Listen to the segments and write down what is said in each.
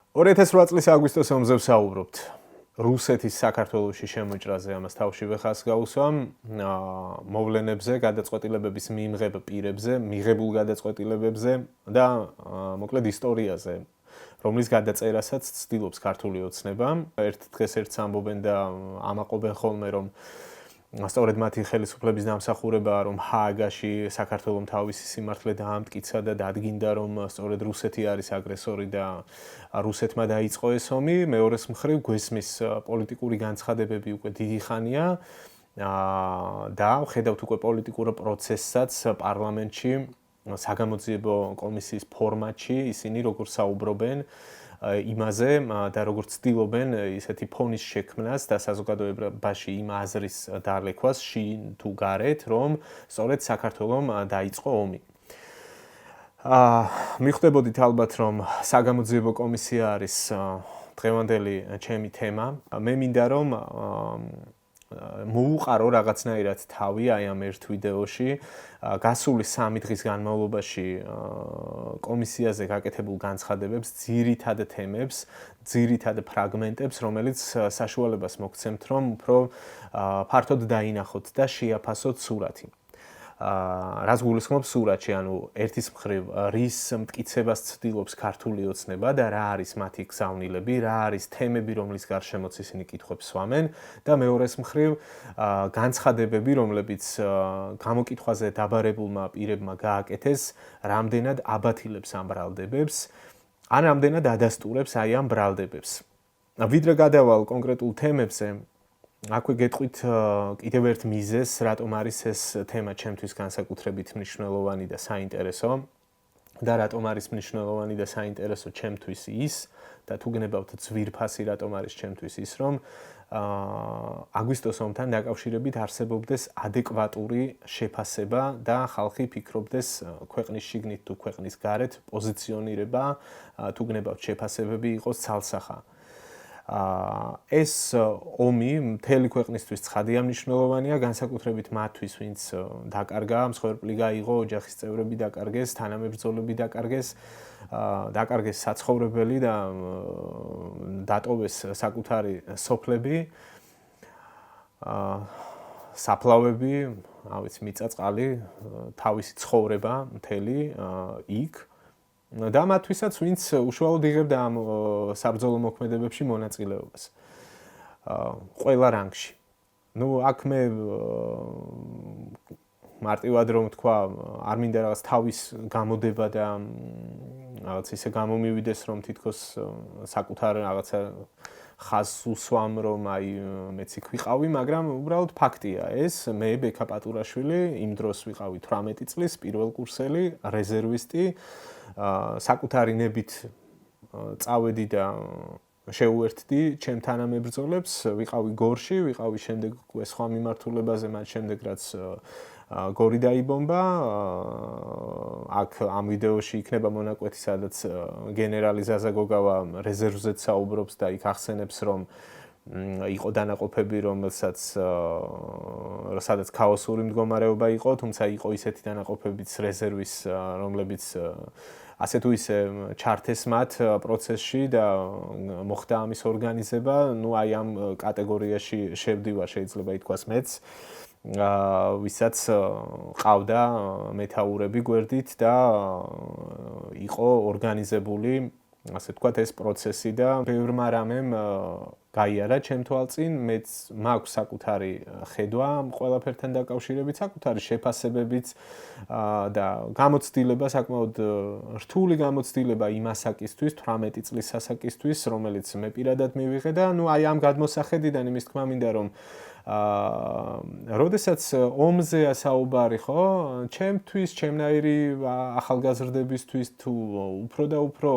2008 წლის აგვისტოს 20-ზე ვსაუბრობთ. რუსეთის საქართველოში შემოჭრაზე ამას თავშივე ხაზს გავუსვამ, მოვლენებზე, გადაწყვეტილებების მიმღებ პირებზე, მიღებულ გადაწყვეტილებებზე და მოკლედ ისტორიაზე, რომლის გადაწერასაც ცდილობს ქართული ოცნება. ერთ დღეს ერთს ამბობენ და ამაყობენ ხოლმე, რომ სწორედ მათი ხელისუფლების დამსახურებაა, რომ ჰააგაში საქართველომ თავისი სიმართლე დაამტკიცა და დადგინდა, რომ სწორედ რუსეთი არის აგრესორი და რუსეთმა დაიწყო ეს ომი. მეორეს მხრივ გვესმის პოლიტიკური განცხადებები უკვე დიდი ხანია და ხედავთ უკვე პოლიტიკურ პროცესსაც პარლამენტში, საგამოძიებო კომისიის ფორმატში, ისინი როგორ საუბრობენ იმაზე და როგორ ცდილობენ ისეთი ფონის შექმნას და საზოგადოებაში იმ აზრის დალექვას შინ თუ გარეთ, რომ სწორედ საქართველომ დაიწყო ომი. მიხვდებოდით ალბათ, რომ საგამოძიებო კომისია არის დღევანდელი ჩემი თემა. მე მინდა რომ მოუყარო რაღაცნაირად თავი აი ამ ერთ ვიდეოში გასული 3 დღის განმავლობაში კომისიაზე გაკეთებულ განცხადებებს, ძირითად თემებს, ძირითად ფრაგმენტებს, რომელიც საშუალებას მოგცემთ, რომ უფრო ფართოდ დაინახოთ და შეაფასოთ სურათი. რას გულისხმობ სურათში, ანუ ერთის მხრივ რის მტკიცებას ცდილობს ქართული ოცნება და რა არის მათი გზავნილები, რა არის თემები, რომლის გარშემოც ისინი კითხვებს სვამენ და მეორეს მხრივ განცხადებები, რომლებიც გამოკითხვაზე დაბარებულმა პირებმა გააკეთეს, რამდენად აბათილებს ამ ბრალდებებს, ან რამდენად ადასტურებს აი ამ ბრალდებებს. ვიდრე გადავალ კონკრეტულ თემებზე, აქვე გეტყვით კიდევ ერთ მიზეზს, რატომ არის ეს თემა ჩემთვის განსაკუთრებით მნიშვნელოვანი და საინტერესო და რატომ არის მნიშვნელოვანი და საინტერესო ჩემთვის ის და თუ გნებავთ ძვირფასი რატომ არის ჩემთვის ის, რომ აგვისტოს ომთან დაკავშირებით არსებობდეს ადეკვატური შეფასება და ხალხი ფიქრობდეს ქვეყნის შიგნით თუ ქვეყნის გარეთ პოზიციონირება, თუ გნებავთ შეფასებები იყოს ცალსახა. ეს ომი მთელი ქვეყნისთვის ცხადია მნიშვნელოვანია, განსაკუთრებით მათთვის, ვინც დაკარგა, მსხვერპლი გაიღო, ოჯახის წევრები დაკარგეს, თანამებრძოლები დაკარგეს საცხოვრებელი და დატოვეს საკუთარი სოფლები, საფლავები, მიწა-წყალი, თავისი ცხოვრება მთელი იქ. და მათთვისაც, ვინც უშუალოდ იღებდა ამ საბრძოლო მოქმედებებში მონაწილეობას. ყველა რანგში. აქ მე მარტივად რომ თქვა, არ მინდა რაღაც თავის გამოდება და რაღაც ისე გამომივიდეს, რომ თითქოს საკუთარ რაღაცა ხაზს უსვამ, რომ აი მეც იქ ვიყავი, მაგრამ უბრალოდ ფაქტია ეს. მე ბექა პატურაშვილი იმ დროს ვიყავი 18 წლის, პირველ კურსელი, რეზერვისტი. საკუთარი ნებით წავედი და შეუერთდი ჩემ თანამებრძოლებს, ვიყავი გორში, ვიყავი შემდეგ უკვე სხვა მიმართულებაზე, მათ შემდეგ რაც გორი დაიბომბა. აქ ამ ვიდეოში იქნება მონაკვეთი, სადაც გენერალი ზაზაგოგავა რეზერვზეც საუბრობს და იქ ახსენებს, რომ იყო დანაყოფები, სადაც ქაოსური მდგომარეობა იყო, თუმცა იყო ისეთი დანაყოფებიც რეზერვის, რომლებიც ასე თუ ისე ჩართეს მათ პროცესში და მოხდა ამის ორგანიზება. აი ამ კატეგორიაში შევდივარ, შეიძლება ითქვას მეც, ვისაც ყავდა მეთაურები გვერდით და იყო ორგანიზებული, ასე თქვათ, ეს პროცესი და ბევრმა რამემ გაიარა ჩემ თვალწინ, მეც მაქვს საკუთარი ხედვა ამ ყველაფერთან დაკავშირებით, საკუთარი შეფასებებიც და გამოცდილება, საკმაოდ რთული გამოცდილება იმ ასაკისთვის, 18 წლის ასაკისთვის, რომელიც მე პირადად მივიღე და აი ამ გადმოსახედიდან იმის თქმა მინდა, რომ როდესაც ომზეა საუბარი, ხო, ჩემთვის, ჩემნაირი ახალგაზრდებისთვის თუ უფრო და უფრო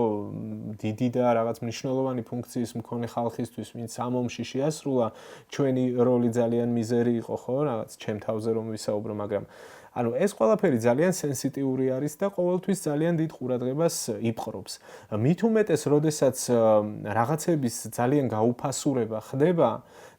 დიდი და რაღაც მნიშვნელოვანი ფუნქციის მქონე ხალხისთვის, ვინც ამ ომში შეასრულა, ჩვენი როლი ძალიან მიზერი იყო, ხო, რაღაც ჩემ თავზე რომ ვისაუბრო, მაგრამ ეს ყველაფერი ძალიან სენსიტიური არის და ყოველთვის ძალიან დიდ ყურადღებას იპყრობს. მით უმეტეს, როდესაც რაღაცების ძალიან გაუფასურება ხდება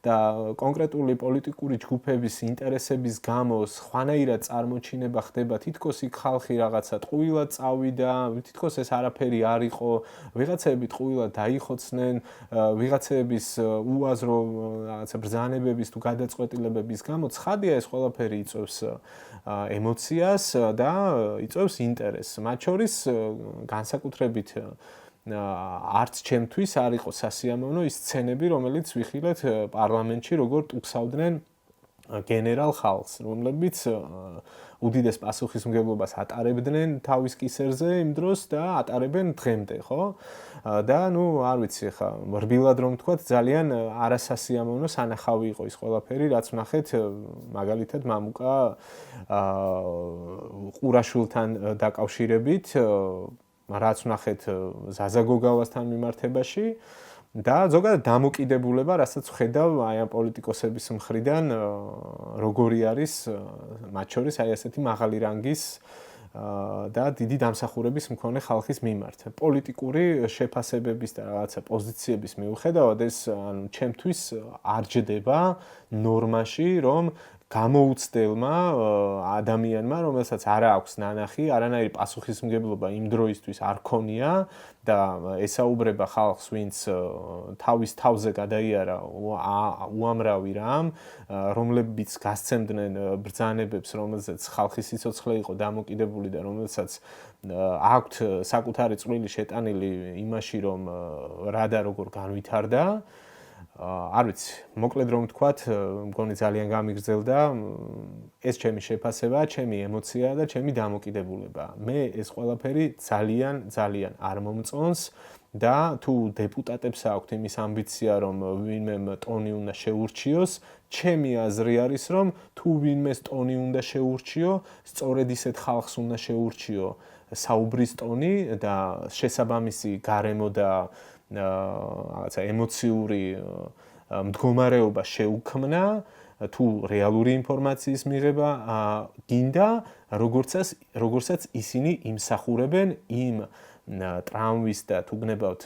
და კონკრეტული პოლიტიკური ჯგუფების ინტერესების გამო სხვანაირად წარმოჩინება ხდება, თითქოს იქ ხალხი რაღაცა ტყუილად წავიდა, თითქოს ეს არაფერი არ იყო, ვიღაცები ტყუილად დაიხოცნენ, ვიღაცების უაზრო რაღაცა ბრძანებების თუ გადაწყვეტილებების გამო ცხადია ეს ყველაფერი იწვევს ემოციას და იწვევს ინტერესს. მათ შორის განსაკუთრებით არც ჩემთვის არ იყო სასიამოვნო ის სცენები, რომელიც ვიხილეთ პარლამენტში, როგორ ტუქსავდნენ გენერალ ხალხს, რომლებიც უდიდეს პასუხისმგებლობას ატარებდნენ თავის კისერზე იმ დროს და ატარებენ დღემდე, ხო? და არ ვიცი ხა, რბილად რომ ვთქვათ, ძალიან არასასიამოვნო სანახავი იყო ის ყველაფერი, რაც ვნახეთ მაგალითად მამუკა ყურაშვილთან დაკავშირებით, რაც ვნახეთ ზაზა გოგავასთან მიმართებაში და ზოგადად დამოკიდებულება, რასაც ვხედავ აი ამ პოლიტიკოსების მხრიდან, როგორი არის მათ შორის აი ასეთი მაღალი რანგის და დიდი დამსახურების მქონე ხალხის მიმართ. პოლიტიკური შეფასებების და რაღაცა პოზიციების მიუხედავად ეს ანუ ჩემთვის არ ჯდება ნორმაში, რომ გამოუცდელმა ადამიანმა, რომელსაც არ აქვს ნანახი, არანაირი პასუხისმგებლობა იმ დროისთვის არ ქონია და ესაუბრება ხალხს, ვინც თავის თავზე გადაიარა უამრავი რამ, რომლებიც გასცემდნენ ბრძანებებს, რომელზეც ხალხის სიცოცხლე იყო დამოკიდებული და რომელსაც აქვთ საკუთარი წვლილი შეტანილი იმაში, რომ რა და როგორ განვითარდა. არ ვიცი, მოკლედ რომ ვთქვათ, მგონი ძალიან გამიგრძელდა ეს ჩემი შეფასება, ჩემი ემოცია და ჩემი დამოკიდებულება. მე ეს ყველაფერი ძალიან არ მომწონს და თუ დეპუტატებს აქვთ იმის ამბიცია, რომ ვინმემ ტონი უნდა შეურჩიოს, ჩემი აზრი არის, რომ თუ ვინმეს ტონი უნდა შეურჩიო, სწორედ ისეთ ხალხს უნდა შეურჩიო საუბრის ტონი და შესაბამისი გარემო და რაღაცა ემოციური მდგომარეობა შეუქმნა თუ რეალური ინფორმაციის მიღება გინდა, როგორცაც ისინი იმსახურებენ იმ ტრამვის და თუ გნებავთ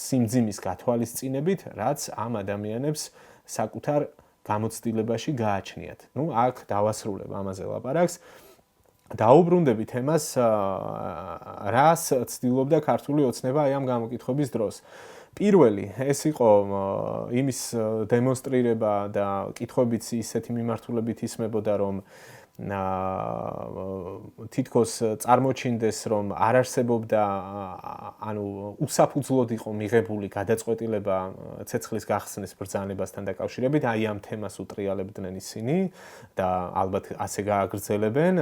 სიმძიმის გათვალისწინებით, რაც ამ ადამიანებს საკუთარ გამოცდილებაში გააჩნიათ. აქ დავასრულებ ამაზე ლაპარაკს. დაუბრუნდებით ემას, რას ცდილობდა ქართული ოცნება აი ამ გამოკითხების დროს. პირველი, ეს იყო იმის დემონსტრირება და კითხვებიც ისეთი მიმართულებით ისმებოდა, რომ თითქოს წარმოჩინდეს, რომ არ არსებობდა, ანუ უსაფუძვლოდ იყო მიღებული გადაწყვეტილება ცეცხლის გახსნის ბრძანებასთან დაკავშირებით, აი ამ თემას უტრიალებდნენ ისინი და ალბათ ასე გააგრძელებენ.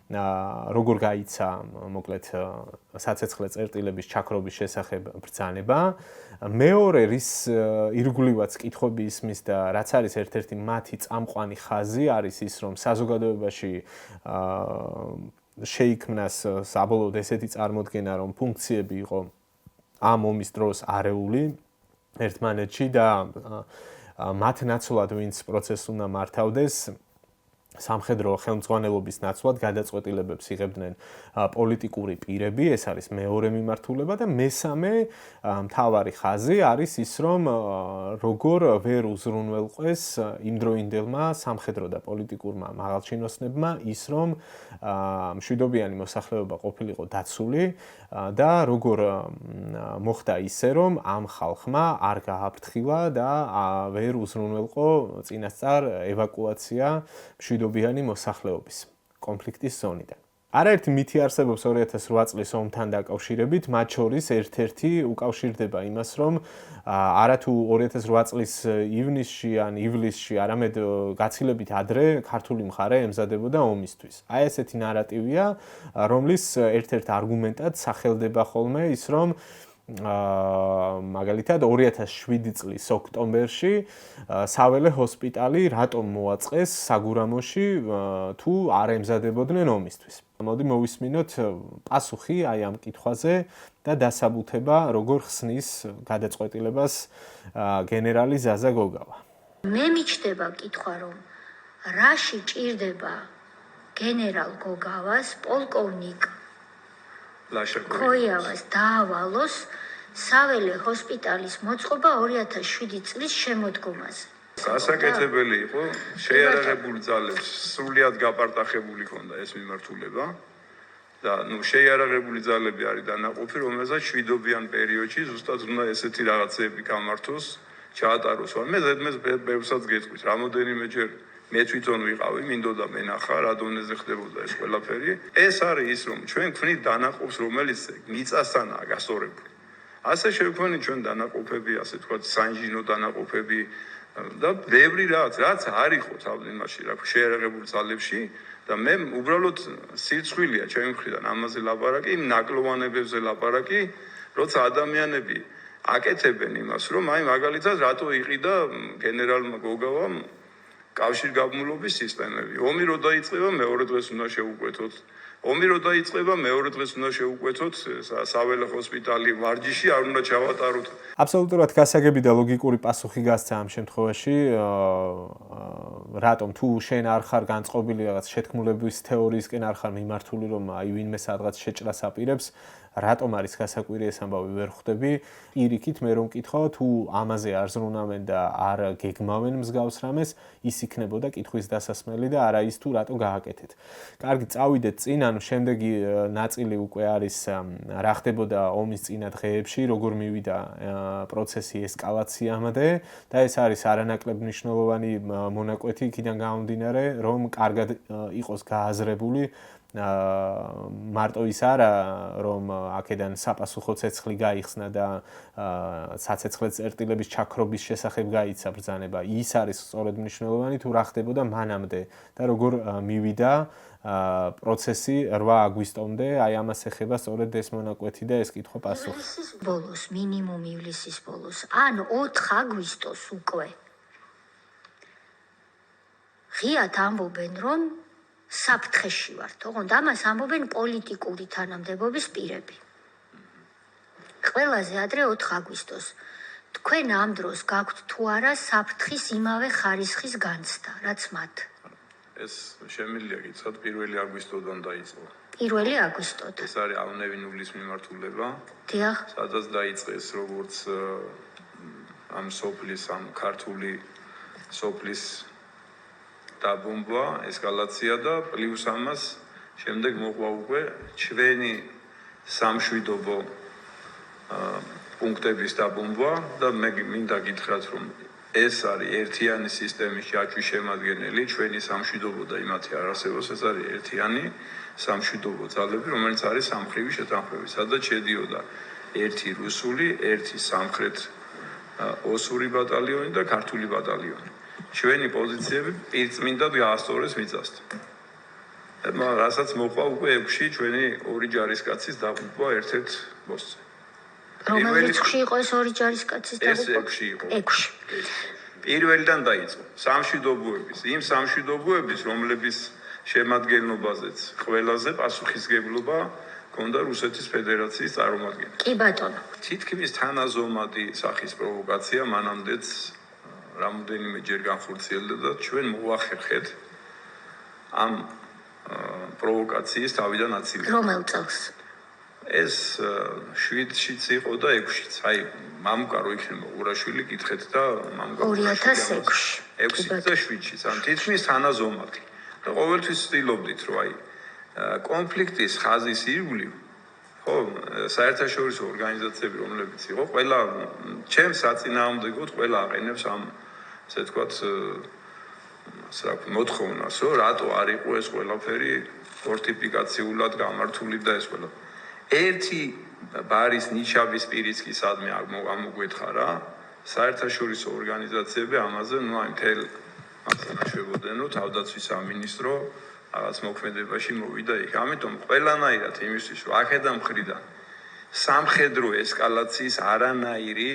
როგორ გაიცა მოკლედ საცეცხლე წერტილების ჩაქრობის შესახებ ბრძანება. მეორე რის ირგვლივაც კითხვები ისმის და რაც არის ერთ-ერთი მათი წამყვანი ხაზი არის ის, რომ საზოგადოებაში შეიქმნას საბოლოოდ ესეთი წარმოდგენა, რომ ფუნქციები იყო ამ ომის დროს არეული ერთმანეთში და მათ ნაცვლად ვინც პროცესს უნდა მართავდეს, სამხედრო ხელმძღვანელობის ნაცვლად გადაწყვეტილებებს იღებდნენ პოლიტიკური პირები, ეს არის მეორე მიმართულება და მესამე მთავარი ხაზი არის ის, რომ როგორ ვერ უზრუნველყვეს იმდროინდელმა სამხედრო და პოლიტიკურმა მაღალჩინოსნებმა ის, რომ მშვიდობიანი მოსახლეობა ყოფილიყო დაცული და როგორ მოხდა ისე, რომ ამ ხალხმა არ გააფრთხილა და ვერ უზრუნველყო წინასწარ ევაკუაცია მშვიდობიანი მოსახლეობის კონფლიქტის ზონიდან. არაერთი მითი არსებობს 2008 წლის ომთან დაკავშირებით, მათ შორის ერთ-ერთი უკავშირდება იმას, რომ არათუ 2008 წლის ივნისში ან ივლისში, არამედ გაცილებით ადრე ქართული მხარე ემზადებოდა ომისთვის. აი ესეთი ნარატივია, რომლის ერთ-ერთ არგუმენტად სახელდება ხოლმე ის, რომ მაგალითად 2007 წლის ოქტომბერში საველე ჰოსპიტალი რატომ მოაწყეს საგურამოში თუ არ ემზადებოდნენ ომისთვის. მოდი მოვისმინოთ პასუხი აი ამ კითხვაზე და დასაბუთება როგორ ხსნის გადაწყვეტილებას გენერალი ზაზა გოგავა. მე მიჩნდება კითხვა, რომ რაში ჭირდება გენერალ გოგავას პოლკოვნიკ ქოიავას დაავალოს საველე ჰოსპიტალის მოწყობა 2007 წლის შემოდგომაზე. გასაკეთებელი იყო, შეიარაღებული ძალებს სრულიად გაპარტახებული ჰქონდა ეს მიმართულება და შეიარაღებული ძალები არის დანაყოფი, რომელსაც შვიდობიან პერიოდში ზუსტად უნდა ესეთი რაღაცები გამართოს, ჩაატაროს. მე ზედმეტ ბევრსაც გეტყვით, რამოდენიმეჯერ მე თვითონ ვიყავი, მინდოდა მენახა, რა დონეზე ხდებოდა ეს ყველაფერი. ეს არის ის, რომ ჩვენ გვქნით დანაყოფს, რომელიც მიწასთანაა გასწორებული. ასე შევქმნით ჩვენ დანაყოფები, ასე თქვა, საინჟინრო დანაყოფები და ბევრი რაც არ იყო თავდაცვაში, რა შეიარაღებულ ძალებში და მე უბრალოდ სირცხვილია ჩემი მხრიდან ამაზე ლაპარაკი, იმ ნაკლოვანებებზე ლაპარაკი, როცა ადამიანები აკეთებენ იმას, რომ აი მაგალითად რატო იყიდა გენერალმა გოგავამ კავშირგაბმულობის სისტემები. ომი რო დაიწყება, მეორე დღეს უნდა შეუკვეთოთ. ომი რო დაიწყება, მეორე დღეს უნდა შეუკვეთოთ საველე ჰოსპიტალი ვარჯიში, არ უნდა ჩავატაროთ. აბსოლუტურად გასაგები და ლოგიკური პასუხი გასცა ამ შემთხვევაში. რატომ თუ შენ არ ხარ განწყობილი რაღაც შეთქმულების თეორიისკენ არ ხარ მიმართული, რომ აი ვინმე სადღაც შეჭრას აპირებს, რატომ არის გასაკვირი ეს ამბავი ვერ ხვდები? პირიქით მე რომ მკითხავ, თუ ამაზე არ ზრუნავენ და არ გეგმავენ მსგავს რამეს, ის იქნებოდა კითხვის დასასმელი და არა ის თუ რატო გააკეთეთ. კარგი, წავიდეთ წინ, ანუ შემდეგი ნაწილი უკვე არის რა ხდებოდა ომის წინა დღეებში, როგორ მივიდა პროცესი ესკალაციამდე და ეს არის არანაკლებ მნიშვნელოვანი მონაკვეთი იქიდან გამომდინარე, რომ კარგად იყოს გააზრებული მარტო ის არა, რომ აქედან საპასუხო ცეცხლი გაიხსნა და საცეცხლე წერტილების ჩაქრობის შესახებ გაიცა ბრძანება. ის არის სწორედ მნიშვნელოვანი თუ რა ხდებოდა მანამდე და როგორ მივიდა პროცესი 8 აგვისტომდე, აი ამას ეხება სწორედ ეს მონაკვეთი და ეს კითხვა პასუხი. ივლისის ბოლოს, მინიმუმ ივლისის ბოლოს, ან 4 აგვისტოს უკვე. ღიად ამბობენ, რომ საფრთხეში ვართ, ოღონდ ამას ამბობენ პოლიტიკური თანამდებობის პირები. ყველაზე ადრე 4 აგვისტოს. თქვენ ამ დროს გაქვთ თუ არა საფრთხის იმავე ხარისხის განცდა, რაც მათ. ეს შემიძლია გიცოთ 1 აგვისტოდან დაიწყო. 1 აგვისტოდან. ეს არის ავნევინულის მიმართულება. დიახ. სადაც დაიწყეს როგორც ამ სოფლის, ამ ქართული სოფლის დაბომბვა, ესკალაცია და პლუს ამას შემდეგ მოყვა უკვე ჩვენი სამშვიდობო პუნქტების დაბომბვა და მე მინდა გითხრათ, რომ ეს არის ერთიანი სისტემის ჯაჭვის შემადგენელი, ჩვენი სამშვიდობო და იმათი არ არსებობს, ეს არის ერთიანი სამშვიდობო ძალები, რომელიც არის სამხრივი შეთანხმების, სადაც შედიოდა ერთი რუსული, ერთი სამხრეთ ოსური ბატალიონი და ქართული ბატალიონი. ჩვენი პოზიციები პირწმინდად გაასწორეს მიწასთან. რასაც მოყვა უკვე 6-ში ჩვენი ორი ჯარისკაცის დაღუპვა ერთ-ერთ ბოსზე. რომელიც 6-ში იყო ეს ორი ჯარისკაცის დაღუპვა? ეს 6-ში იყო. 6-ში. პირველიდან დაიწყო სამშვიდობოების, იმ სამშვიდობოების, რომლების შემადგენლობაზეც ყველაზე პასუხისგებლობა ჰქონდა რუსეთის ფედერაციის წარმომადგენლებს. კი ბატონო. თითქმის თანაზომადი სახის პროვოკაცია მანამდეც რამოდენიმეჯერ განხორციელდა და ჩვენ მოვახერხეთ ამ პროვოკაციის თავიდან აცილება. რომელ წელს? ეს 7-შიც იყო და 6-შიც. აი, მამუკა რო იქნება ურაშვილი გითხეთ და მამუკა 2006-ში. 6-ში და 7-შიც. ან თითქმის თანაზომადი. და ყოველთვის ვცდილობდით, რომ აი კონფლიქტის ხაზის ირგვლივ ხო, საერთაშორისო ორგანიზაციები, რომლებიც იყო, ყველა ჩემს საწინააღმდეგოდ ყველა აყენებს ამ ასე ვთქვათ, მოთხოვნას, რომ რატო არ იყო ეს ყველაფერი ფორტიფიკაციულად გამართული და ეს ყველა. ერთი ბარის ნიშაბის პირიც კი სადმე ამოგვეთხა რა, საერთაშორისო ორგანიზაციები ამაზე, აი მთელ აღნიშნებოდნენ, რომ თავდაცვის სამინისტრო რაღაც მოქმედებაში მოვიდა იქ. ამიტომ ყველანაირად იმისთვის, რომ აქედან მხრიდან სამხედრო ესკალაციის არანაირი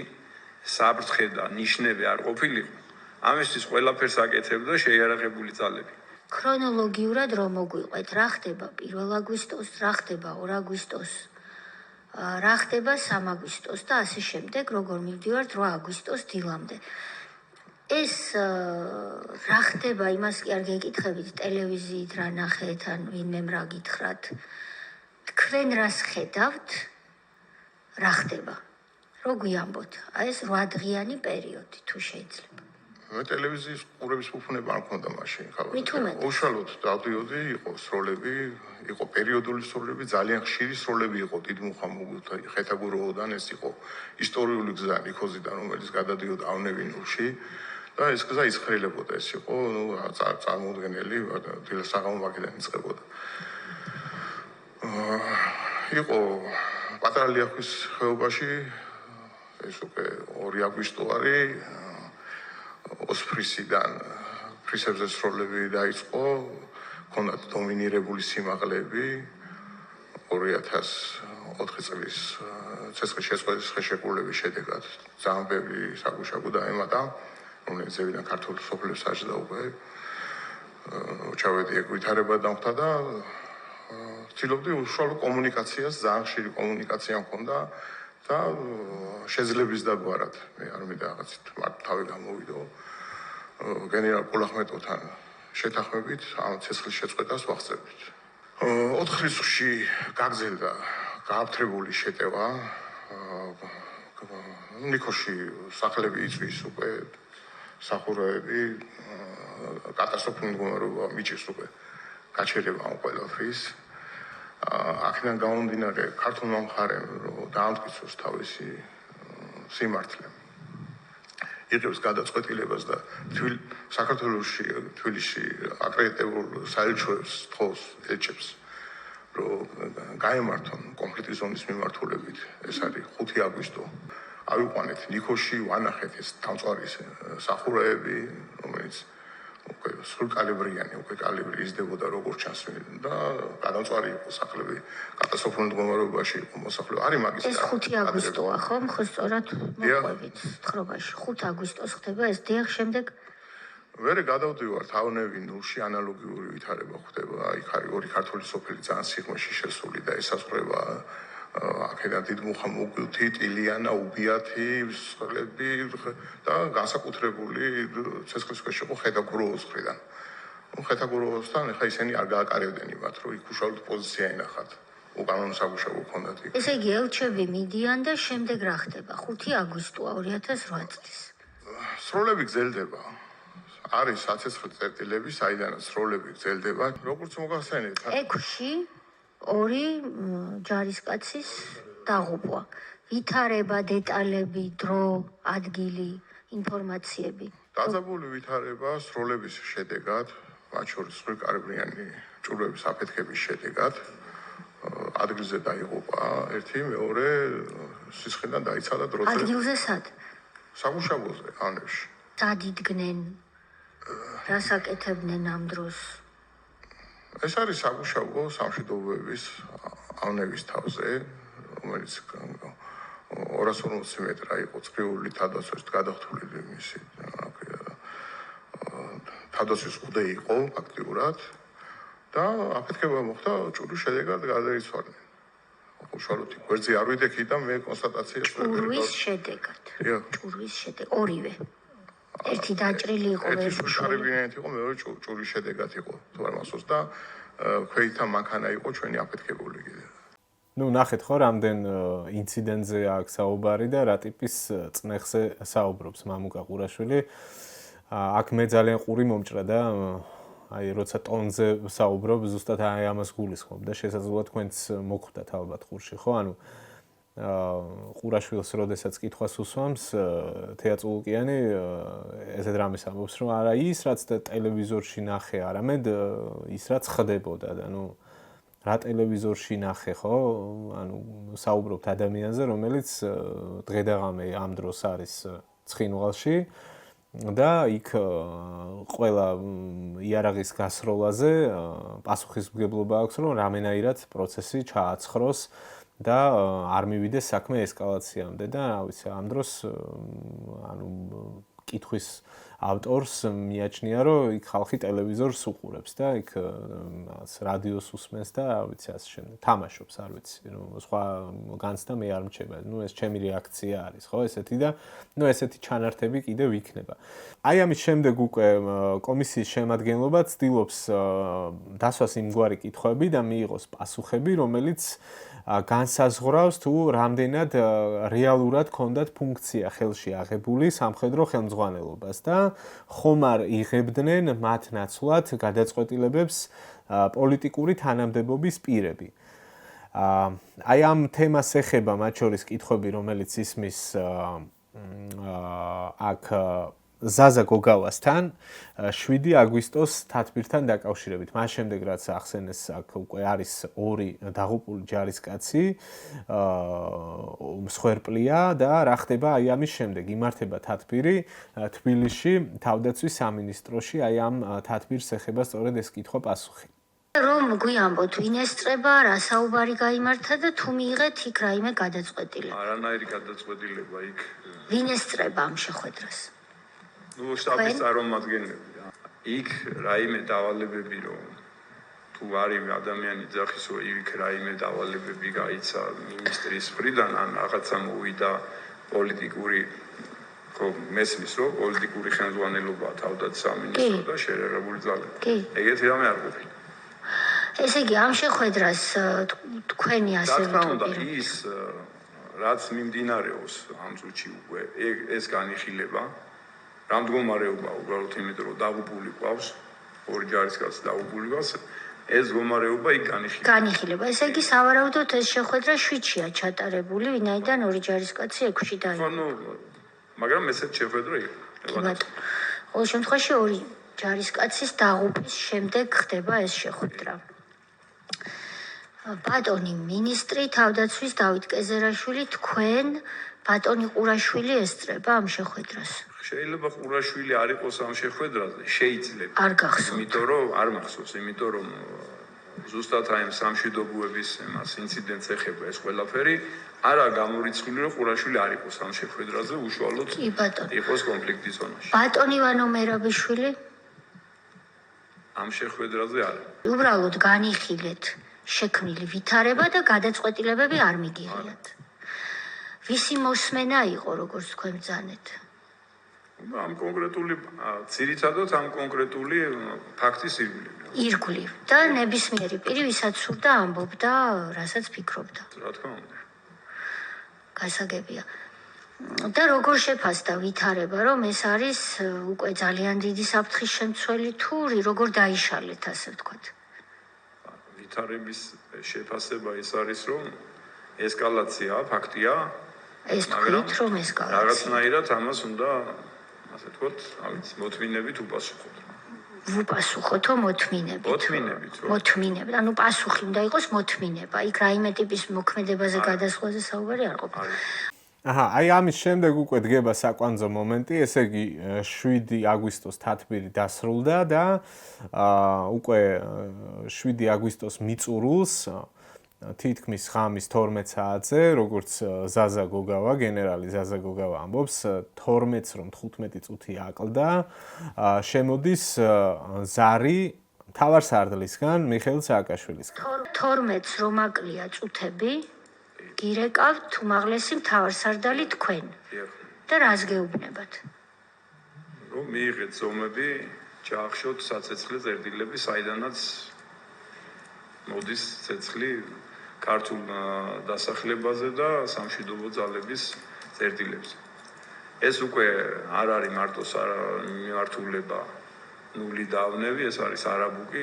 საფრთხე და ნიშნები არ ყოფილიყო, ამისთვის ყველაფერს აკეთებდა შეიარაღებული ძალები. ქრონოლოგიურად რომ მოგვიყვეთ, რა ხდება 1 აგვისტოს, რა ხდება 2 აგვისტოს, რა ხდება 3 აგვისტოს და ასე შემდეგ, როგორ მივდივართ 8 აგვისტოს დილამდე. ეს რა ხდება, იმას კი არ გეკითხებით ტელევიზიით რა ნახეთ, ან ვინმემ რა გითხრათ. თქვენ რას ხედავთ? რა ხდება? რო გვიამბოთ, აი ეს 8 დღიანი პერიოდი თუ შეიძლება. მე ტელევიზიის ყურების უფლება არ მქონდა მაშინ, ხალხო. მით უმეტეს. უშუალოდ დავდიოდი, იყო სროლები, იყო პერიოდული სროლები, ძალიან ხშირი სროლები იყო დიდმუხა მოგვითა ხეთაგუროოდან, ეს იყო ისტორიული გზა ნიქოზიდან, რომელიც გადადიოდა ავნევინულში და ეს გზა იცხრილებოდა, ეს იყო, წარმოუდგენელი, დილასაღამო ვაკიდან იწყებოდა. იყო პატარა ლიახვის ხეობაში, ეს უკვე 2 აგვისტოარი ოსფრისიდან ფრისებზე სროლები დაიწყო, ჰქონდათ დომინირებული სიმაღლეები 2004 წლის ცეცხლის შეწყვეტის ხელშეკრულების შედეგად ძალიან ბევრი საგუშაგო დაემატა, რომელიც ზევიდან ქართულ სოფლებს აჯდა უკვე. ჩავედი ეგ ვითარება დამხდა და ვცდილობდი უშუალო კომუნიკაციას, ძალიან ხშირი კომუნიკაცია მქონდა და შეძლების დაგვარად მე არ მინდა რაღაცით თავი გამოვიდო გენერალ პოლახმეტოვთან შეთანხმებით ამ ცეცხლის შეწყვეტას ვახცევით. 4 რიცხვში გაგზელდა გააფთრებული შეტევა. ნიქოში სახლები იწვის უკვე, სახურავები, კატასტროფული მდგომარეობა მიჭირს უკვე გაჩერება ამ ყველაფრის. აქედან გამომდინარე ქართულმა მხარემ რომ დაამტკიცოს თავისი სიმართლე. იღებს გადაწყვეტილებას და საქართველოში თბილისში აკრედიტებულ საელჩოებს თხოვს ელჩებს რომ გაემართონ კონფლიქტის ზონის მიმართულებით. ეს არის 5 აგვისტო. ავიყვანეთ ნიქოში, ვანახეთ ეს თავმწვარი სახურავები, რომელიც უკვე სრულკალიბრიანი, უკვე კალიბრი იზრდებოდა როგორც ჩანს და გადამწვარი იყო სახლები, კატასტროფულ მდგომარეობაში იყო მოსახლეობა. არის მაგის ეს 5 აგვისტოა, ხომ? ხო, სწორად მოყვებით თხრობაში. 5 აგვისტოს ხდება ეს დიახ, შემდეგ მერე გადავდივართ ავნევინულში, ანალოგიური ვითარება ხდება. იქ არის 2 ქართული სოფელი ძალიან სიღრმეში შესული და ესაზღვრება აქედან დიდმუხა მოგვითი, ტილიანა, უბიათი, სხლები და განსაკუთრებული ცეცხლის ქვეშ იყო ხეთაგუროოს მხრიდან. ხეთაგუროოსთან ახლა ისინი არ გააკარებდნენ იმათ, რომ იქ უშუალოდ პოზიცია ენახათ. უკანონო საგუშაგო ჰქონდათ იქ. ესე იგი ელჩები მიდიან და შემდეგ რა ხდება? 5 აგვისტოა 2008 წლის. სროლები გრძელდება. არის საცეცხლო წერტილები, საიდანაც სროლები გრძელდება. როგორც მოგახსენეთ, ექვსში 2 ჯარისკაცის დაღუპვა. ვითარება, დეტალები, დრო, ადგილი, ინფორმაციები. დაძაბული ვითარება სროლების შედეგად, მათ შორის სრულკალიბრიანი ჭურვების აფეთქების შედეგად, ადგილზე დაიღუპა ერთი, მეორე სისხლიდან დაიცალა დროზე. ადგილზე სად? საგუშაგოზე, ავნევში. სად იდგნენ? რას აკეთებდნენ ამ დროს? ეს არის საგუშაგო სამშვიდობოების ავნევის თავზე, რომელიც 240 მეტრა იყო წრიული თავდაცვის გადახთული მისი თავდაცვის ყდე იყო ფაქტიურად და აფეთქება მოხდა ჭურვის შედეგად გადაიცვალნენ. უშუალოდ გვერდზე არ ვიდექი და მე კონსტატაციას ჭურვის შედეგად. ჭურვის შედეგად. ორივე. ერთი დაჭრილი იყო, ერთი სრულკალიბრიანი იყო, მეორე ჭურვის შედეგად იყო. თუ არ მახსოვს და ქვეითთან მანქანა იყო ჩვენი აფეთქებული კიდე. ნუ ნახეთ ხო, რამდენ ინციდენტზე აქვს საუბარი და რა ტიპის წნეხზე საუბრობს მამუკა ყურაშვილი. აქ მე ძალიან ყური მომჭრა და აი როცა ტონზე საუბრობ, ზუსტად აი ამას გულისხმობ და შესაძლოა თქვენც მოხვდათ ალბათ ყურში, ხო? ანუ ყურაშვილს როდესაც კითხვას უსვამს თეატრულკიანი ესეთ რამეს ამბობს, რომ არა ის რაც ტელევიზორში ნახე, არამედ ის რაც ხდებოდა და ნუ რა ტელევიზორში ნახე, ხო? ანუ საუბრობთ ადამიანზე, რომელიც დღე-დაღამე ამ დროს არის ცხინვალში და იქ ყველა იარაღის გასროლაზე პასუხისმგებლობა აქვს, რომ რამენაირად პროცესი ჩააცხროს და არ მივიდეს საქმე ესკალაციამდე და რა ვიცი, ამ დროს ანუ კითხვის ავტორს მიაჩნია, რომ იქ ხალხი ტელევიზორს უყურებს და იქ რადიოს უსმენს და რა ვიცი, ასე შემდეგ. თამაშობს, არ ვიცი, რომ სხვა განცდა მე არ მრჩება. ნუ ეს ჩემი რეაქცია არის, ხო, ესეთი და ნუ ესეთი ჩანართები კიდევ იქნება. აი ამის შემდეგ უკვე კომისიის შემადგენლობა ცდილობს დასვას იმგვარი კითხვები და მიიღოს პასუხები, რომელიც განსაზღვრავს თუ რამდენად რეალურად ჰქონდათ ფუნქცია ხელში აღებული სამხედრო ხელმძღვანელობას და ხომ არ იღებდნენ მათ ნაცვლად გადაწყვეტილებებს პოლიტიკური თანამდებობის პირები. აი ამ თემას ეხება მათ შორის კითხვები, რომელიც ისმის აქ ზაზა გოგავასთან 7 აგვისტოს თათბირთან დაკავშირებით. მას შემდეგ რაც ახსენეს აქ უკვე არის 2 დაღუპული ჯარისკაცი, მსხვერპლია და რა ხდება აი ამის შემდეგ? იმართება თათბირი თბილისში თავდაცვის სამინისტროში, აი ამ თათბირს ეხება სწორედ ეს კითხვა-პასუხი. რომ გვიამბოთ, ვინ ესწრება, რა საუბარი გაიმართა და თუ მიიღეთ იქ რაიმე გადაწყვეტილება. არანაირი გადაწყვეტილება იქ. ვინ ესწრება ამ შეხვედრას? ნუ შტაბის წარმომადგენლები რა. იქ რაიმე დავალებები რომ თუ არის ადამიანი ძახისო იქ რაიმე დავალებები გაიცა მინისტრის მხრიდან ან რაღაცა მოვიდა პოლიტიკური ხო მესმის რომ პოლიტიკური ხელმძღვანელობა თავდაც სამინისტრო და შერეღებული ძალები. ეგეთი რამე არ ყოფილა. ესე იგი ამ შეხვედრას თქვენი ასე ვიტყოდი ის რაც მიმდინარეობს ამ წუთში უკვე ეს განიხილება რამ მდგომარეობა უბრალოდ იმიტომ რომ დაღუპული ყავს 2 ჯარისკაცი დაღუპული ყავს ეს მდგომარეობა იქ განიხილება ესე იგი სავარაუდოდ ეს შეხვედრა 7-ია ჩატარებული ვინაიდან 2 ჯარისკაცი 6-ში დაიღუპა ხო მაგრამ ესეთ შეხვედრა იქ ყოველ შემთხვევაში 2 ჯარისკაცის დაღუპვის შემდეგ ხდება ეს შეხვედრა ბატონი მინისტრი თავდაცვის დავით კეზერაშვილი თქვენ ბატონი ყურაშვილი ესწრება ამ შეხვედრას შეიძლება ყურაშვილი არ იყოს ამ შეხვედრაზე შეიძლება არ გახსოვთ იმიტომ რომ არ მახსოვს იმიტომ რომ ზუსტად აი ამ სამშვიდობოების მას ინციდენტს ეხება ეს ყველაფერი არა გამორიცხული რომ ყურაშვილი არ იყოს ამ შეხვედრაზე უშუალოდ იყოს კონფლიქტის ზონაში ბატონი ივანო მერაბიშვილი ამ შეხვედრაზე არის უბრალოდ განიხილეთ შექმნილი ვითარება და გადაწყვეტილებები არ მიგიღიათ. ვისი მოსმენა იყო, როგორც თქვენ ბრძანეთ? ამ კონკრეტული ძირითადად ამ კონკრეტული ფაქტის ირგვლივ და ნებისმიერი პირი, ვისაც სურდა ამბობდა, რასაც ფიქრობდა. რა თქმა უნდა. გასაგებია. და როგორ შეფასდა ვითარება, რომ ეს არის უკვე ძალიან დიდი საფრთხის შემცველი თუ როგორ დაიშალეთ, ასე ვთქვათ? ვითარების შეფასება ის არის რომ ესკალაცია ფაქტია ეს თქვით რომ ესკალაცია რაღაცნაირად ამას უნდა ასე ვთქვათ მოთმინებით უპასუხოთ ვუპასუხოთო მოთმინებით ანუ პასუხი უნდა იყოს მოთმინება იქ რაიმე ტიპის მოქმედებაზე გადასვლაზე საუბარი არ ყოფილა აი ამის შემდეგ უკვე დგება საკვანძო მომენტი, ესე იგი 7 აგვისტოს თათბირი დასრულდა და უკვე 7 აგვისტოს მიწურულს თითქმის ღამის 12 საათზე, როგორც ზაზა გოგავა, გენერალი ზაზა გოგავა ამბობს, 12-ს რომ 15 წუთი აკლდა, შემოდის ზარი მთავარსარდლისგან, მიხეილ სააკაშვილისგან. 12-ს რომ აკლია წუთები გირეკავთ უმაღლესი მთავარსარდალი თქვენ და რას გეუბნებათ? რომ მიიღეთ ზომები, ჩაახშოთ საცეცხლე წერტილები, საიდანაც მოდის ცეცხლი ქართულ დასახლებაზე და სამშვიდობო ძალების წერტილებზე. ეს უკვე არ არის მარტო მიმართულება ნული დავნევი, ეს არის არაბუკი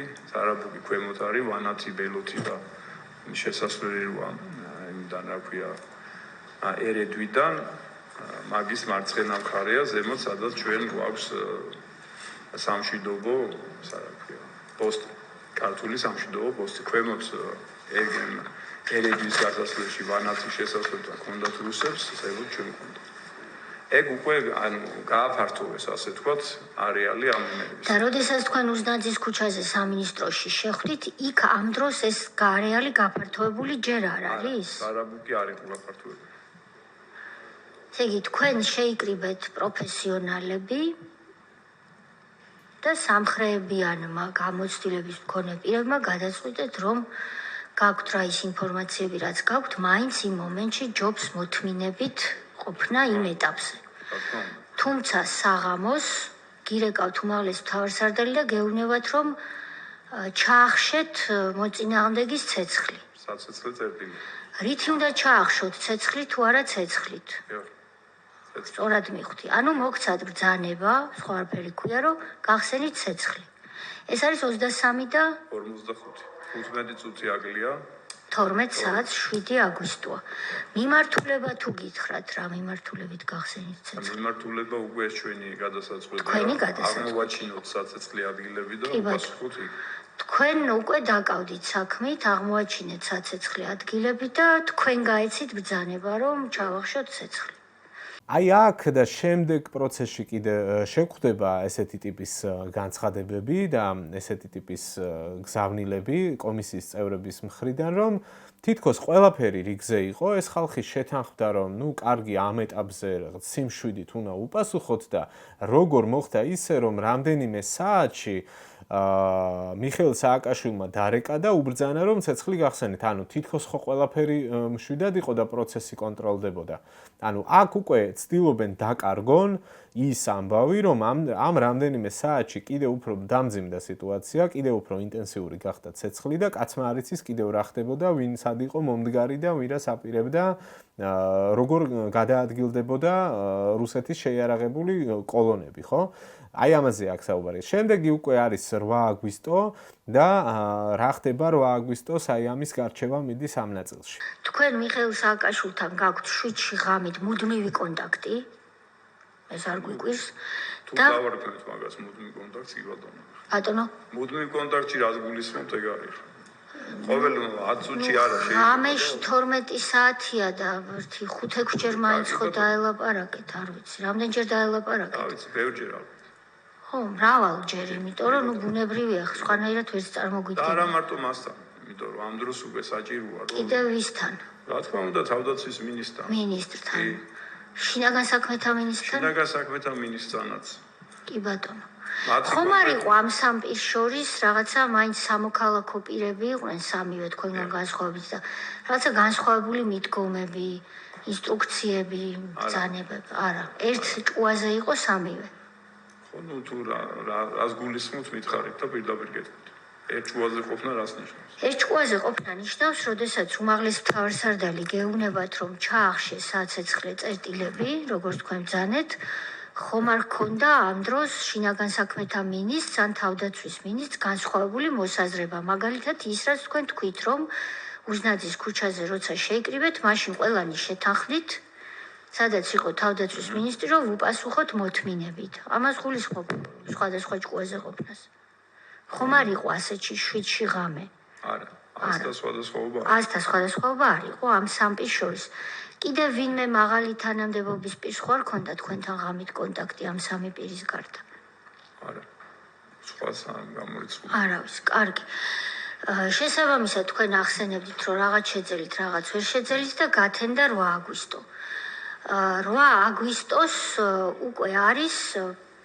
ქვემოთ არის ვანათი, ბელოთი და შესასვლელი როა იმიდან რა ქვია ერედვიდან მაგის მარცხენა მხარეა ზემოთ სადაც ჩვენ გვაქვს სამშვიდობო რა ქვია პოსტი ქართული სამშვიდობო პოსტი ქვემოთ ერედვის გასასვლელში ვანათის შესასვლელთან ჰქონდათ რუსებს ზემოთ ჩვენ გვქონდა ეგ უკვე ანუ გააფართოვეს ასე თქვათ არეალი ამ იმერების და როდესაც თქვენ უზნაძის ქუჩაზე სამინისტროში შეხვდით იქ ამ დროს ეს არეალი გაფართოებული ჯერ არ არის არაბუკი არის გაფართოებული ესე იგი თქვენ შეიკრიბეთ პროფესიონალები და სამხრეებიანმა გამოცდილების მქონე პირებმა გადაწყვიტეთ რომ გაქვთ რა ის ინფორმაციები რაც გაქვთ მაინც იმ მომენტში ჯობს მოთმინებით ყოფნა იმ ეტაპზე. თუმცა საღამოს გირეკავთ უმაღლეს მთავარსარდალი და გეუბნებათ რომ ჩაახშეთ მოწინააღმდეგის ცეცხლი. საცეცხლე წერტილი. რითი უნდა ჩაახშოთ, ცეცხლით თუ არა ცეცხლით? სწორად მივხვდი. ანუ მოგცად ბრძანება, სხვა არაფერი ქვია, რომ გახსენით ცეცხლი. ეს არის 23 და 45. 15 წუთი აკლია. 12 საათს 7 აგვისტოა. მიმართულება თუ გითხრათ, რა მიმართულებით გახსენით ცეცხლი? მიმართულება უკვე ეს ჩვენი გადასაწყვეტია. თქვენი გადასაწყვეტია. აღმოვაჩინოთ საცეცხლი ადგილები და კი, ბატონო. უპასუხოთ იქ. თქვენ უკვე დაკავდით საქმით, აღმოაჩინეთ საცეცხლი ადგილები და თქვენ გაეცით ბრძანება, რომ ჩავახშოთ ცეცხლი. აი აქ და შემდეგ პროცესში კიდე შეგვხვდება ესეთი ტიპის განცხადებები და ესეთი ტიპის გზავნილები კომისიის წევრების მხრიდან, რომ თითქოს ყველაფერი რიგზე იყო, ეს ხალხი შეთანხმდა, რომ ნუ კარგი ამ ეტაპზე რაღაც სიმშვიდით უნდა უპასუხოთ და როგორ მოხდა ისე, რომ რამდენიმე საათში მიხეილ სააკაშვილმა დარეკა და უბრძანა, რომ ცეცხლი გახსენეთ. ანუ თითქოს ხო ყველაფერი მშვიდად იყო და პროცესი კონტროლდებოდა. ანუ აქ უკვე ცდილობენ დაკარგონ ის ამბავი, რომ ამ რამდენიმე საათში კიდევ უფრო დამძიმდა სიტუაცია, კიდევ უფრო ინტენსიური გახდა ცეცხლი და კაცმა არ იცის კიდევ რა ხდებოდა, ვინ სად იყო მომდგარი და ვირას აპირებდა, როგორ გადაადგილდებოდა რუსეთის შეიარაღებული კოლონები, ხო? აი ამაზე აქ საუბარი. შემდეგი უკვე არის 8 აგვისტო და რა ხდება 8 აგვისტოს აი ამის გარჩევა მიდის ამ ნაწილში. თქვენ მიხეილ სააკაშვილთან გაქვთ 7-ში ღამით მუდმივი კონტაქტი? ეს არ გვიკვირს. თუ დავარქმევთ მაგას მუდმივ კონტაქტს, კი ბატონო. ბატონო, მუდმივ კონტაქტში რას გულისხმობთ, ეგ არის. ყოველ 10 წუთში არა შეიძლება. ღამეში 12 საათია და 5-6 ჯერ მაინც ხო დაელაპარაკეთ, არ ვიცი, რამდენჯერ დაელაპარაკეთ? რა ვიცი, ბევრჯერ ალბათ. ხო, მრავალჯერ, იმიტომ რომ ნუ ბუნებრივია, სხვანაირად ვერც და წარმოგვიდგება. არა მარტო მასთან, იმიტომ რომ ამ დროს უკვე საჭიროა, რომ კიდევ ვისთან? რა თქმა უნდა, თავდაცვის მინისტრთან. მინისტრთან. შინაგან საქმეთა მინისტრთან? შინაგან საქმეთა მინისტრთანაც. კი ბატონო. მათი ხომ არ იყო ამ სამ პირს შორის რაღაცა მაინც სამოქალაქო პირები იყვნენ სამივე თქვენგან განსხვავებით და რაღაცა განსხვავებული მიდგომები, ინსტრუქციები, ბრძანებები? არა, ერთ ჭკუაზე იყო სამივე. ხო, ნუ თუ რას გულისხმობთ, მითხარით და პირდაპირ გეტყვით. ერთ ჭკუაზე ყოფნა რას ნიშნავს? ერთ ჭკუაზე ყოფნა ნიშნავს, როდესაც უმაღლეს მთავარსარდალი გეუბნებათ, რომ ჩაახშეს საცეცხლე წერტილები, როგორც თქვენ ბრძანეთ, ხომ არ ჰქონდა ამ დროს შინაგან საქმეთა მინისტრს ან თავდაცვის მინისტრს განსხვავებული მოსაზრება. მაგალითად, ის რაც თქვენ თქვით, რომ უზნაძის ქუჩაზე როცა შეიკრიბეთ, მაშინ ყველანი შეთანხმდით, სადაც იყო თავდაცვის მინისტრი, რომ უპასუხოთ მოთმინებით. ამას გულისხმობ სხვადასხვა ჭკუაზე ყოფნას. ხომ არ იყო ასეთში 7-ში ღამე? არა, ასთა სხვადასხვაობა. ასთა სხვადასხვაობა არ იყო ამ სამ პირს შორის. კიდევ ვინმე მაღალი თანამდებობის პირს ხო არ ქონდა თქვენთან ღამით კონტაქტი ამ სამი პირის გარდა? არა. სხვა გამორიცხული. არავის, კარგი. შესაბამისად თქვენ ახსენებდით, რომ რაღაც შეძელით, რაღაც ვერ შეძელით და გათენდა 8 აგვისტო. 8 აგვისტოს უკვე არის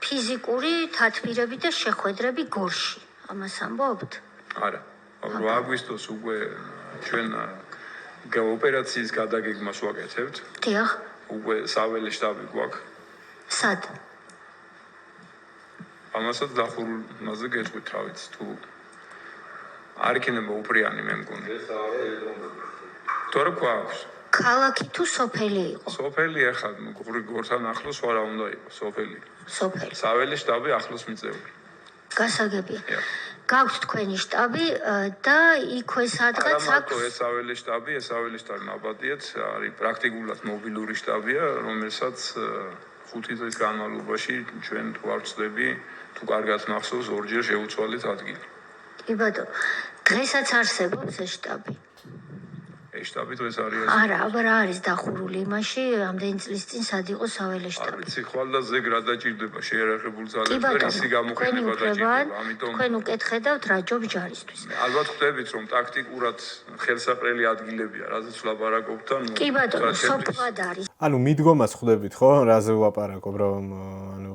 ფიზიკური თათბირები და შეხვედრები გორში. ამას ამბობთ? არა. 8 აგვისტოს უკვე ჩვენ ოპერაციის გადაგეგმას ვაკეთებთ. დიახ. უკვე საველე შტაბი გვაქვს. სად? ამასაც დახურულმაზე გეტყვით, რა ვიცი, თუ არ იქნება უპრიანი მე მგონი. თორე გვაქვს. ქალაქი თუ სოფელი იყო? სოფელი ახლა გორთან ახლოს ვარა უნდა იყოს, სოფელი. სოფელი. საველე შტაბი ახლოს მიწეული. გასაგებია. გაქვთ თქვენი შტაბი და იქვე სადღაც აქვს ეს საველე შტაბი ნაბადიეთ, არის პრაქტიკულად მობილური შტაბია, რომელსაც 5 წლის განმავლობაში ჩვენ ვარწდები, თუ კარგად მახსოვს, ორჯერ შევუცვალეთ ადგილი. კი ბატონო. დღესაც არსებობს ეს შტაბი? ეს შტაბი დღეს არის. არა, აბა რა არის დახურული იმაში, ამდენი წლის წინ სად იყო საველე შტაბი? არ ვიცი, ხვალ და ზეგ რა დაჭირდება შეიარაღებულ ძალებს და ისი გამოყენება დაჭირდება, ამიტომ თქვენ უკეთხედავთ რა ჯობს ჯარისთვის. ალბათ ხვდებით, რომ ტაქტიკურად ხელსაყრელი ადგილებია, რაზეც ვლაპარაკობთ და კი ბატონო, სოფლად არის. ანუ მიდგომას ხვდებით, ხო? რაზე ვლაპარაკობ, რომ ანუ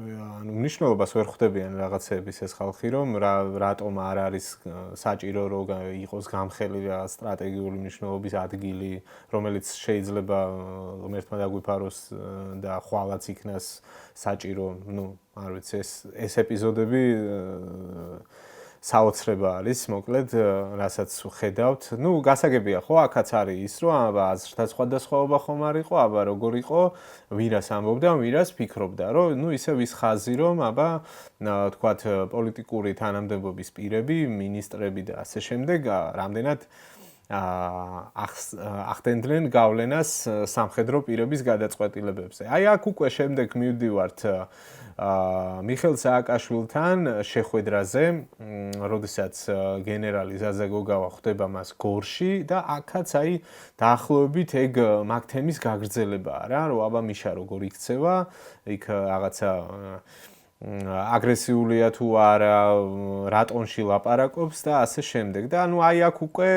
მნიშვნელობას ვერ ხვდებიან რაღაცების ეს ხალხი, რომ რატომ არ არის საჭირო რომ იყოს გამხელი რაღაც სტრატეგიული მნიშვნელობის ადგილი, რომელიც შეიძლება ღმერთმა დაგვიფაროს და ხვალაც იქნას საჭირო, არ ვიცი, ეს ეპიზოდები საოცრება არის, მოკლედ, რასაც ხედავთ. ნუ გასაგებია ხო, აქაც არის ის, რომ აბა აზრთა სხვადასხვაობა ხომ არ იყო, აბა როგორ იყო, ვირას ამბობდა, ვირას ფიქრობდა, რომ ნუ ისე ვის ხაზი, რომ აბა თქვათ პოლიტიკური თანამდებობის პირები, მინისტრები და ასე შემდეგ, რამდენად ახდენდნენ გავლენას სამხედრო პირების გადაწყვეტილებებზე. აი აქ უკვე შემდეგ მივდივართ მიხეილ სააკაშვილთან შეხვედრაზე, როდესაც გენერალი ზაზა გოგავა ხვდება მას გორში და აქაც აი დაახლოებით ეგ მაგ თემის გაგრძელებაა რა, რომ აბა მიშა როგორ იქცევა, იქ რაღაცა აგრესიულია თუ არა, რატონში ლაპარაკობს და ასე შემდეგ. და ანუ აი აქ უკვე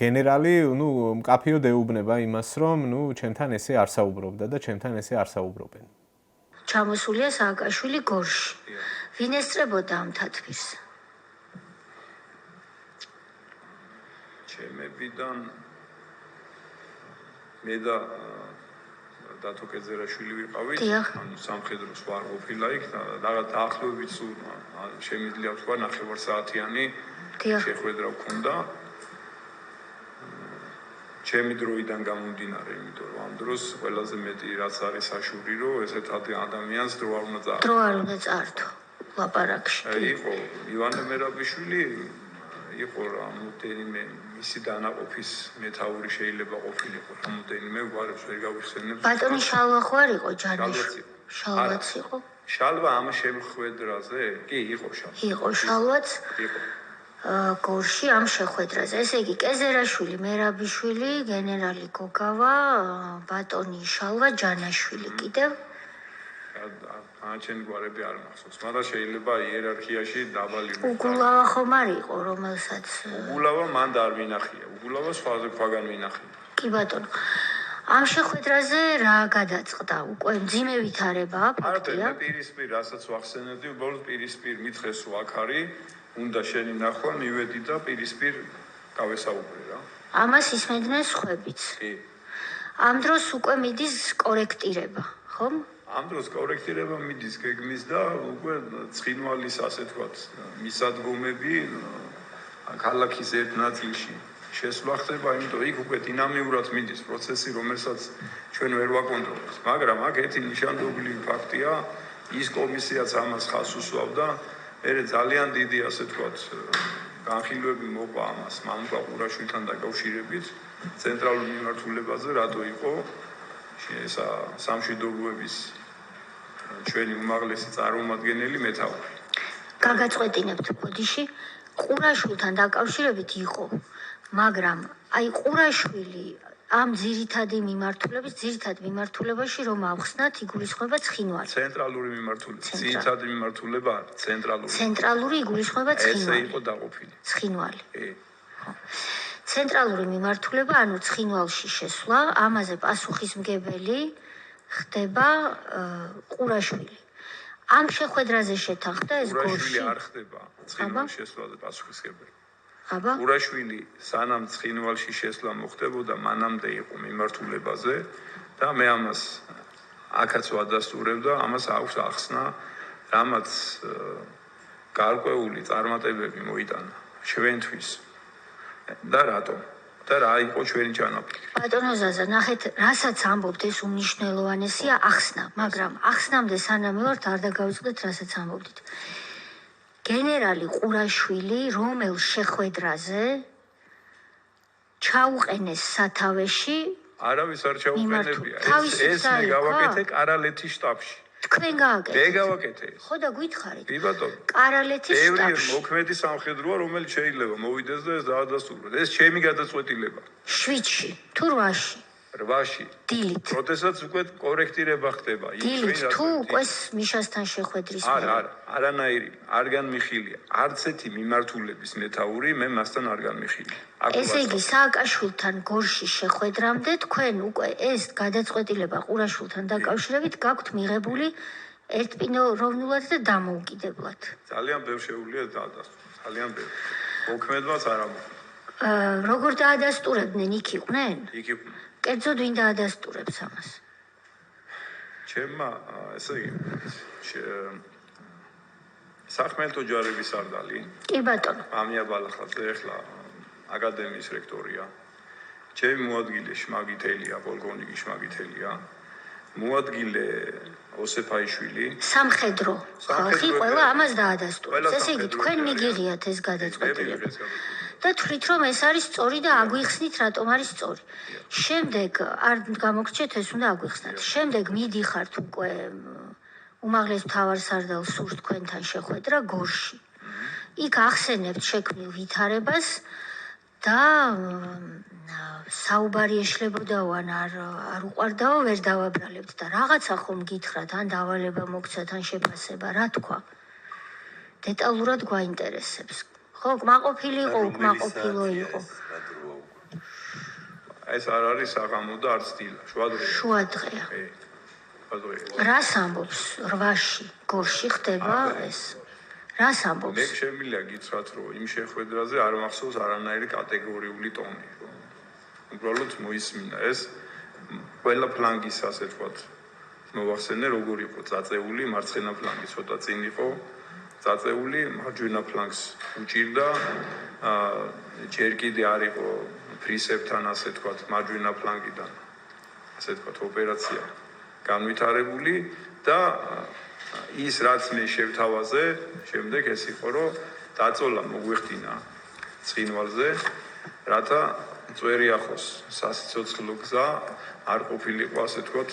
გენერალი, ნუ მკაფიოდ ეუბნება იმას, რომ ნუ ჩემთან ესე არ საუბრობდა და ჩემთან ესე არ საუბრობენ. ჩამოსულია სააკაშვილი გორში. ვინ ესწრებოდა ამ თათბირს? ჩემებიდან მე და დათო კეძერაშვილი ვიყავით, ანუ სამხედროს ვარ ყოფილა იქ და რაღაც დაახლოებით სულ შემიძლია ვთქვა 9 საათიანი შეხვედრა ვქონდა. ჩემი დროიდან გამომდინარე, იმიტომ რომ ამ დროს ყველაზე მეტი რაც არის საშური, რომ ესეთ ადამიანს დრო არ უნდა წაართო. დრო არ უნდა წაართო ლაპარაკში. იყო ივანე მერაბიშვილი, იყო რამოდენიმე მისი დანაყოფის მეთაური შეიძლება ყოფილიყო, რამოდენიმე გვარებს ვერ გავიხსენებ. ბატონი შალვა ხო არ იყო ჯანიშვილი? შალვაც იყო? შალვა ამ შემხვედრაზე? კი, იყო შალვა. იყო შალვაც? იყო. გორში ამ შეხვედრაზე. ესე იგი, კეზერაშვილი, მერაბიშვილი, გენერალი გოგავა, ბატონი შალვა, ჯანაშვილი კიდევ. ჩენი გვარები არ მახსოვს, მაგრამ შეიძლება იერარქიაში დაბალი ვიყო. უგულავა ხომ არ იყო, რომელსაც უგულავა მან და არ მინახია. უგულავა სხვაზე ქვაგან მინახია. კი ბატონო. ამ შეხვედრაზე რა გადაწყდა? უკვე მძიმე ვითარებაა ფაქტია. მე პირისპირ, რასაც ვახსენებდი, უბრალოდ პირისპირ მითხრეს, რომ აქ არის, უნდა შენი ნახვა, მივედი და პირისპირ გავესაუბრე რა. ამას ისმენდნენ სხვებიც. კი. ამ დროს უკვე მიდის კორექტირება, ხომ? ამ დროს კორექტირება მიდის გეგმის და უკვე ცხინვალის ასე თქვათ მისადგომები ქალაქის ერთ ნაწილში შესვლა ხდება, იმიტომ იქ უკვე დინამიურად მიდის პროცესი, რომელსაც ჩვენ ვერ ვაკონტროლებთ. მაგრამ აქ ერთი ნიშანდობლივი ფაქტია, ის კომისიაც ამას ხაზს უსვავდა, მე ძალიან დიდი ასე თქვათ განხილვები მოყვა ამას მამუკა ყურაშვილთან დაკავშირებით ცენტრალურ მიმართულებაზე, რატო იყო ესა სამშვიდობოების ჩვენი უმაღლესი წარმომადგენელი მეთაური. გაგაწყვეტინებთ ბოდიში, ყურაშვილთან დაკავშირებით იყო, მაგრამ აი ყურაშვილი ამ ძირითად მიმართულებაში რომ ავხსნათ, იგულისხმება ცხინვალი. ცენტრალური მიმართულება, ძირითადი მიმართულება არ, ცენტრალური. ცენტრალური იგულისხმება ცხინვალი. ესე იყო დაყოფილი. ცხინვალი. ცენტრალური მიმართულება, ანუ ცხინვალში შესვლა, ამაზე პასუხისმგებელი ხდება ყურაშვილი. ამ შეხვედრაზე შეთანხმდა ეს გორში? ყურაშვილი არ ხდება ცხინვალში შესვლა და პასუხისმგებელი. აბა? ყურაშვილი სანამ ცხინვალში შესვლა მოხდებოდა, მანამდე იყო მიმართულებაზე და მე ამას აქაც ვადასტურებდა, ამას აქვს ახსნა, რამაც გარკვეული წარმატებები მოიტანა ჩვენთვის. და რატომ? და რა იყო ჩვენი ჩანაფიქრი? ბატონო ზაზა, ნახეთ, რასაც ამბობთ, ეს უმნიშვნელოვანესია ახსნა, მაგრამ ახსნამდე სანამ ვართ, არ დაგავიწყდეთ, რასაც ამბობთ. გენერალი ყურაშვილი, რომელ შეხვედრაზე ჩაუყენეს სათავეში? არავის არ ჩაუყენებია. ეს მე გავაკეთე კარალეთის შტაბში. თქვენ გააკეთეთ? მე გავაკეთე ეს. ხო და გითხარით? კი ბატონო. კარალეთის შტაბში. ბევრი მოქმედი სამხედროა, რომელიც შეიძლება მოვიდეს და ეს დაადასტუროს. ეს ჩემი გადაწყვეტილება. 7-ში თუ 8-ში? 8-ში. დილით. როდესაც უკვე კორექტირება ხდება. დილით თუ უკვე მიშასთან შეხვედრის მერე? არა, არანაირი, არ განმიხილია. არც ერთი მიმართულების მეთაური მე მასთან არ განმიხილია. ესე იგი, სააკაშვილთან გორში შეხვედრამდე თქვენ უკვე ეს გადაწყვეტილება ყურაშვილთან დაკავშირებით გაქვთ მიღებული ერთპიროვნულად და დამოუკიდებლად. ძალიან ბევრ შეუძლია დაადასტუროს, ძალიან ბევრ. მოქმედված არ ამბობ. როგორ დაადასტურებდნენ, იქ იყვნენ? იქ იყვნენ. კერძოდ ვინ დაადასტურებს ამას? ჩემმა, ესე იგი, სახმელთო ჯარების სარდალი კი ბატონო. ამია ბალახაძე ახლა აკადემიის რექტორია. ჩემი მოადგილე შმაგითელია, პოლკოვნიკი შმაგითელია. მოადგილე ოსეფაიშვილი. სამხედრო ხალხი ყველა ამას დაადასტურებს. ესე იგი თქვენ მიგიღიათ ეს გადაწყვეტილება. და თვლით რომ ეს არის სწორი და აგვიხსნით რატომ არის სწორი. შემდეგ არ გამოგრჩეთ ეს უნდა აგვიხსნათ. შემდეგ მიდიხართ უკვე უმაღლეს მთავარსარდალ სურს თქვენთან შეხვედრა გორში. იქ ახსენებთ შექმნილ ვითარებას და საუბარი ეშლებოდაო ან არ უყვარდაო ვერ დავაბრალებთ და რაღაცა ხომ გითხრათ ან დავალება მოგცათ ან შეფასება რა თქვა. დეტალურად გვაინტერესებს. ხო, კმაყოფილი იყო, უკმაყოფილო იყო. ეს არ არის საღამო და არც დილა, შუადღეა. შუადღეა. რას ამბობს 8-ში გორში ხდება ეს? რას ამბობს? მე შემიძლია გითხრათ, რომ იმ შეხვედრაზე არ მახსოვს არანაირი კატეგორიული ტონი, რომ უბრალოდ მოისმინა ეს ყველა ფლანგის ასე ვთქვათ. მოვახსენე როგორ იყო წაწეული, მარცხენა ფლანგი ცოტა წინ იყო, წაწეული მარჯვენა ფლანგს უჭირდა, ჯერ კიდე არ იყო ფრისებთან ასე ვთქვათ, მარჯვენა ფლანგიდან ასე ვთქვათ ოპერაცია განვითარებული და ის რაც მე შევთავაზე, შემდეგ ეს იყო, რომ დაწოლა მოგვეხდინა ცხინვალზე, რათა წვერი ახოს სასიცოცხლო გზა არ ყოფილიყო ასე ვთქვათ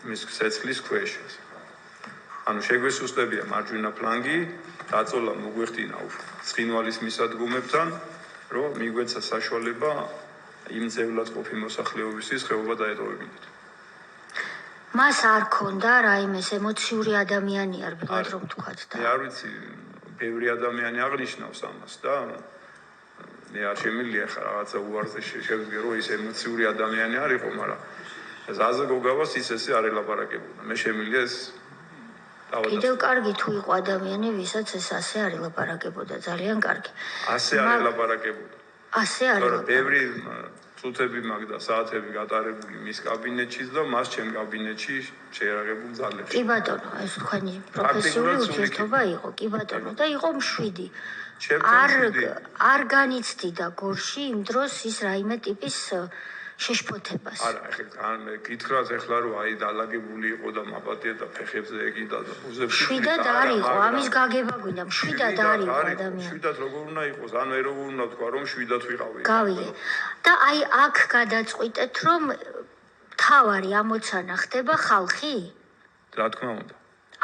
მის ცეცხლის ქვეშ. ანუ შეგვესუსტებია მარჯვენა ფლანგი, დაწოლა მოგვეხდინა ცხინვალის მისადგომებთან, რომ მიგვეცა საშუალება იმ ძევლად ყოფი მოსახლეობისთვის ხეობა დაეტოვებინათ. მას არ ქონდა რაიმეს ემოციური ადამიანი არ ვიღად რომ თქვათ და მე არ ვიცი, ბევრი ადამიანი აღნიშნავს ამას და მე არ შემიძლია ხა რაღაცა უარზე შევდგე რომ ის ემოციური ადამიანი არ იყო, მაგრამ ზაზა გოგავას ის ესე არ ელაპარაკებოდა. მე შემიძლია ეს კიდევ კარგი თუ იყო ადამიანი, ვისაც ეს ასე არ ელაპარაკებოდა, ძალიან კარგი. ასე არ ელაპარაკებოდა. ასე არ ელაპარაკებოდა. ბევრი წუთები მაგ და საათები გატარებული მის კაბინეტშიც და მას ჩემ კაბინეტში შეერაღებულ ძალებში. კი ბატონო, ეს თქვენი პროფესიული ურთიერთობა იყო, კი ბატონო, და იყო მშვიდი. არ განიცდიდა გორში იმ დროს ის რაიმე ტიპის შეშფოთებას. არა, ახლა მე გითხრათ ახლა რომ აი დალაგებული იყო და მაპატია და ფეხებზე ეკიდა და ბუზებში. მშვიდად არ იყო, ამის გაგება გვინდა, მშვიდად არ იყო ადამიანი. მშვიდად როგორ უნდა იყოს, ანუ როგორ უნდა თქვა რომ მშვიდად ვიყავი. გავიგე. და აი აქ გადაწყვიტეთ რომ თავარი ამოცანა ხდება ხალხი? რა თქმა უნდა.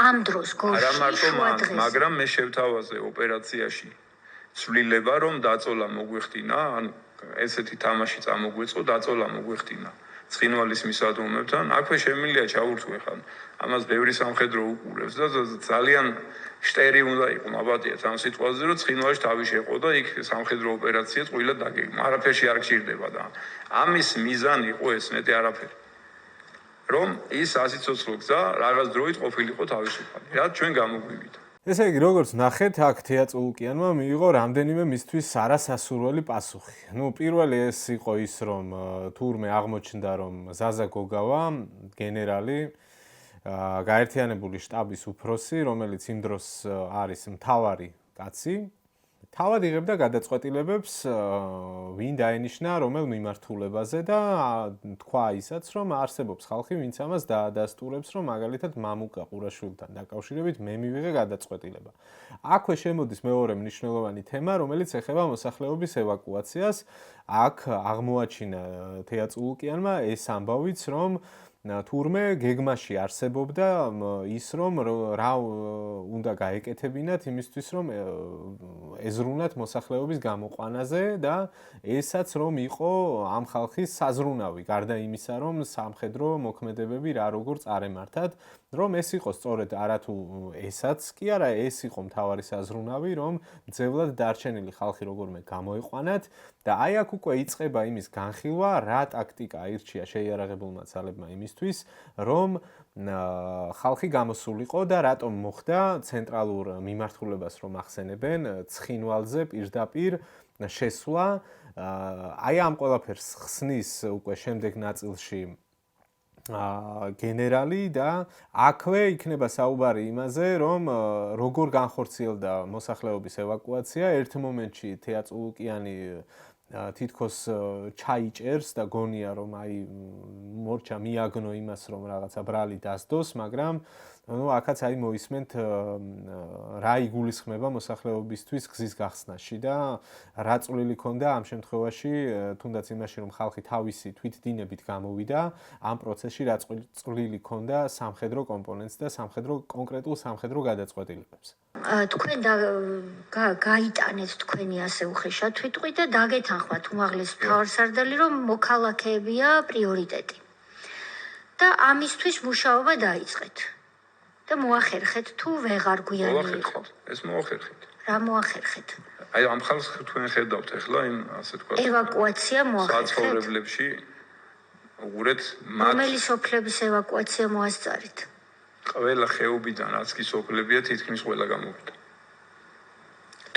ამ დროს გორში არა მარტო მან, შუადღეს. მაგრამ მე შევთავაზე ოპერაციაში ცვლილება რომ დაწოლა მოგვეხდინა, ანუ ესეთი თამაში წამოგვეწყო, დაწოლა მოგვეხდინა ცხინვალის მისადგომებთან. აქვე შემიძლია ჩავურთვე ხან. ამას ბევრი სამხედრო უყურებს და ძალიან შტერი უნდა იყო მაპატიეთ ამ სიტყვაზე, რომ ცხინვალში თავი შეყო და იქ სამხედრო ოპერაცია წვილად დაგეგმა. არაფერში არ გჭირდება და ამის მიზანი იყო ეს მეტი არაფერი. რომ ის სასიცოცხლო გზა რაღაც დროით ყოფილიყო თავისუფალი. რა ჩვენ გამოგვივიდა. ესე იგი, როგორც ნახეთ, აქ თეატრულკიანმა მიიღო რამდენიმე მისთვის არასასურველი პასუხი. პირველი ეს იყო ის, რომ თურმე აღმოჩნდა, რომ ზაზა გოგავა, გენერალი, გაერთიანებული შტაბის უფროსი, რომელიც იმ დროს არის მთავარი კაცი, თავად იღებდა გადაწყვეტილებებს, ვინ დაენიშნა რომელ მიმართულებაზე და თქვა ისაც, რომ არსებობს ხალხი, ვინც ამას დაადასტურებს, რომ მაგალითად მამუკა ყურაშვილთან დაკავშირებით მე მივიღე გადაწყვეტილება. აქვე შემოდის მეორე მნიშვნელოვანი თემა, რომელიც ეხება მოსახლეობის ევაკუაციას. აქ აღმოაჩინა თეატრულკიანმა ეს ამბავიც, რომ თურმე გეგმაში არსებობდა ის, რომ რა უნდა გაეკეთებინათ იმისთვის, რომ ეზრუნათ მოსახლეობის გამოყვანაზე და ესაც რომ იყო ამ ხალხის საზრუნავი, გარდა იმისა, რომ სამხედრო მოქმედებები რა როგორ წარემართათ, რომ ეს იყო სწორედ არათუ ესაც კი არა, ეს იყო მთავარი საზრუნავი, რომ ძევლად დარჩენილი ხალხი როგორმე გამოიყვანათ და აი აქ უკვე იწყება იმის განხილვა, რა ტაქტიკა აირჩია შეიარაღებულმა ძალებმა იმისთვის, რომ ხალხი გამოსულიყო და რატომ მოხდა ცენტრალურ მიმართულებას რომ ახსენებენ ცხინვალზე პირდაპირ შესვლა. აი ამ ყველაფერს ხსნის უკვე შემდეგ ნაწილში გენერალი და აქვე იქნება საუბარი იმაზე, რომ როგორ განხორციელდა მოსახლეობის ევაკუაცია. ერთ მომენტში თეა წულუკიანი თითქოს ჩაიჭერს და გონია რომ აი მორჩა მიაგნო იმას რომ რაღაცა ბრალი დასდოს, მაგრამ ну აქაც აი მოისმენთ რა იგულისხმება მოსახლეობისთვის გზის გახსნაში და რა წვლილი ქონდა ამ შემთხვევაში თუნდაც იმაში რომ ხალხი თავისი თვითდინებით გამოვიდა ამ პროცესში რა წვლილი ქონდა სამხედრო კომპონენტს და კონკრეტულ სამხედრო გადაწყვეტილებებს. თქვენ გაიტანეთ თქვენი ასე უხეშად თვითყვი და დაგეთანხმათ უმაღლეს მთავარსარდალი რომ მოქალაქეებია პრიორიტეტი. და ამისთვის მუშაობა დაიწყეთ. და მოახერხეთ თუ ვეღარ გვიანი იყო. ეს მოახერხეთ. რა მოახერხეთ? აი ამ ხალხს თქვენ ხედავთ ახლა იმ ასე თქვა ევაკუაცია მოახერხეთ. საცხოვრებლებში უღურეთ რომელი სოფლების ევაკუაცია მოასწარით? ყველა ხეობიდან რაც კი სოფლებია თითქმის ყველა გამოვიდა.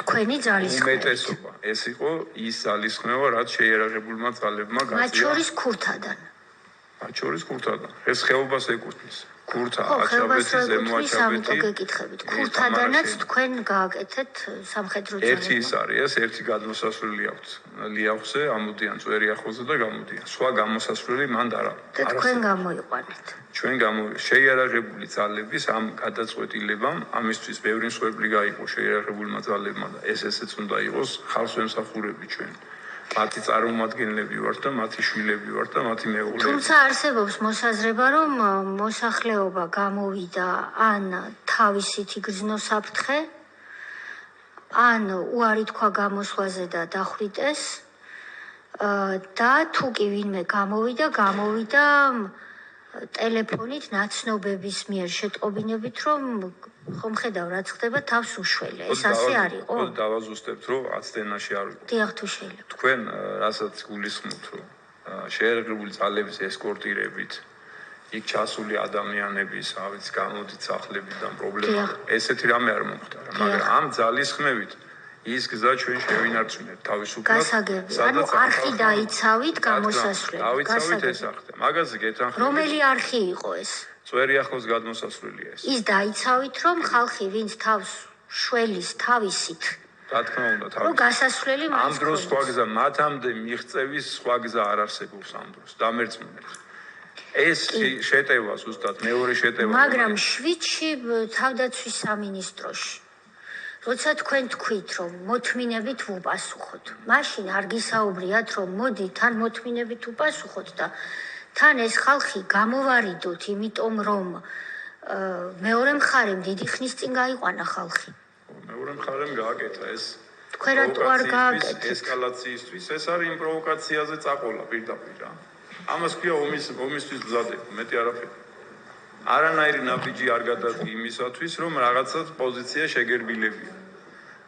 თქვენი ძალისხმევა. უმეტესობა ეს იყო ის ძალისხმევა რაც შეიარაღებულმა ძალებმა გაწია. მათ შორის ქურთადან. მათ შორის ქურთადან. ეს ხეობას ეკუთვნის. ქურთა, აჩაბეთი, ზემო აჩაბეთი. ამიტომ გეკითხებით. ქურთადანაც თქვენ გააკეთეთ სამხედრო ძალები. ერთი ის არის, ერთი გადმოსასვლელი აქვს. ლიახვზე ამოდიან წვერიახოზე და გამოდიან. სხვა გამოსასვლელი მანდ არა. და თქვენ გამოიყვანეთ. ჩვენ შეიარაღებული ძალების ამ გადაწყვეტილებამ ამისთვის ბევრი მსხვერპლი გაიყო შეიარაღებულმა ძალებმა და ესეც უნდა იყოს ხალხს ემსახურები ჩვენ. მათი წარმომადგენლები ვართ და მათი შვილები ვართ და მათი მეუღლეები. თუმცა არსებობს მოსაზრება, რომ მოსახლეობა გამოვიდა ან თავისით იგრძნო საფრთხე, ან უარი თქვა გამოსვლაზე და დახვრიტეს და თუ კი ვინმე გამოვიდა ტელეფონით ნაცნობების მიერ შეტყობინებით, რომ ხომ ხედავ რაც ხდება თავს უშველე. ეს ასე არ იყო? დავაზუსტებთ, რომ აცდენაში არ ვიყო. დიახ, თუ შეიძლება. თქვენ რასაც გულისხმობთ, რომ შეიარაღებული ძალების ესკორტირებით იქ ჩასული ადამიანების, ავიც გამოდით სახლებიდან პრობლემა. ესეთი რამე არ მომხდარა, მაგრამ ამ ძალისხმევით ის გზა ჩვენ შევინარჩუნებთ თავისუფლად. გასაგები. ანუ არხი დაიცავით გამოსასვლელი. დავიცავით ეს ახლა. მაგაზე გეთანხმებით. რომელი არხი იყო ეს? წვერიახოს გადმოსასვლელია ეს. ის დაიცავით, რომ ხალხი ვინც თავს შველის თავისით. რა თქმა უნდა, რომ გასასვლელი მას ამ დროს სხვა გზა მათამდე მიღწევის სხვა გზა არ არსებობს ამ დროს. დამერწმუნეთ. ეს შეტევა ზუსტად მეორე შეტევა. მაგრამ შვიდში თავდაცვის სამინისტროში როცა თქვენ თქვით, რომ მოთმინებით ვუპასუხოთ, მაშინ არ გისაუბრიათ, რომ მოდი თან მოთმინებით ვუპასუხოთ და თან ეს ხალხი გამოვარიდოთ, იმიტომ რომ მეორე მხარემ დიდი ხნის წინ გაიყვანა ხალხი. მეორე მხარემ გააკეთა ეს. თქვენ რატო არ გააკეთეთ? ესკალაციისთვის ეს არის იმ პროვოკაციაზე წაყოლა პირდაპირ რა. ამას ქვია ომისთვის გზადება, მეტი არაფერი. არანაირი ნაბიჯი არ გადადგა იმისათვის, რომ რაღაცა პოზიცია შეგერბილებია.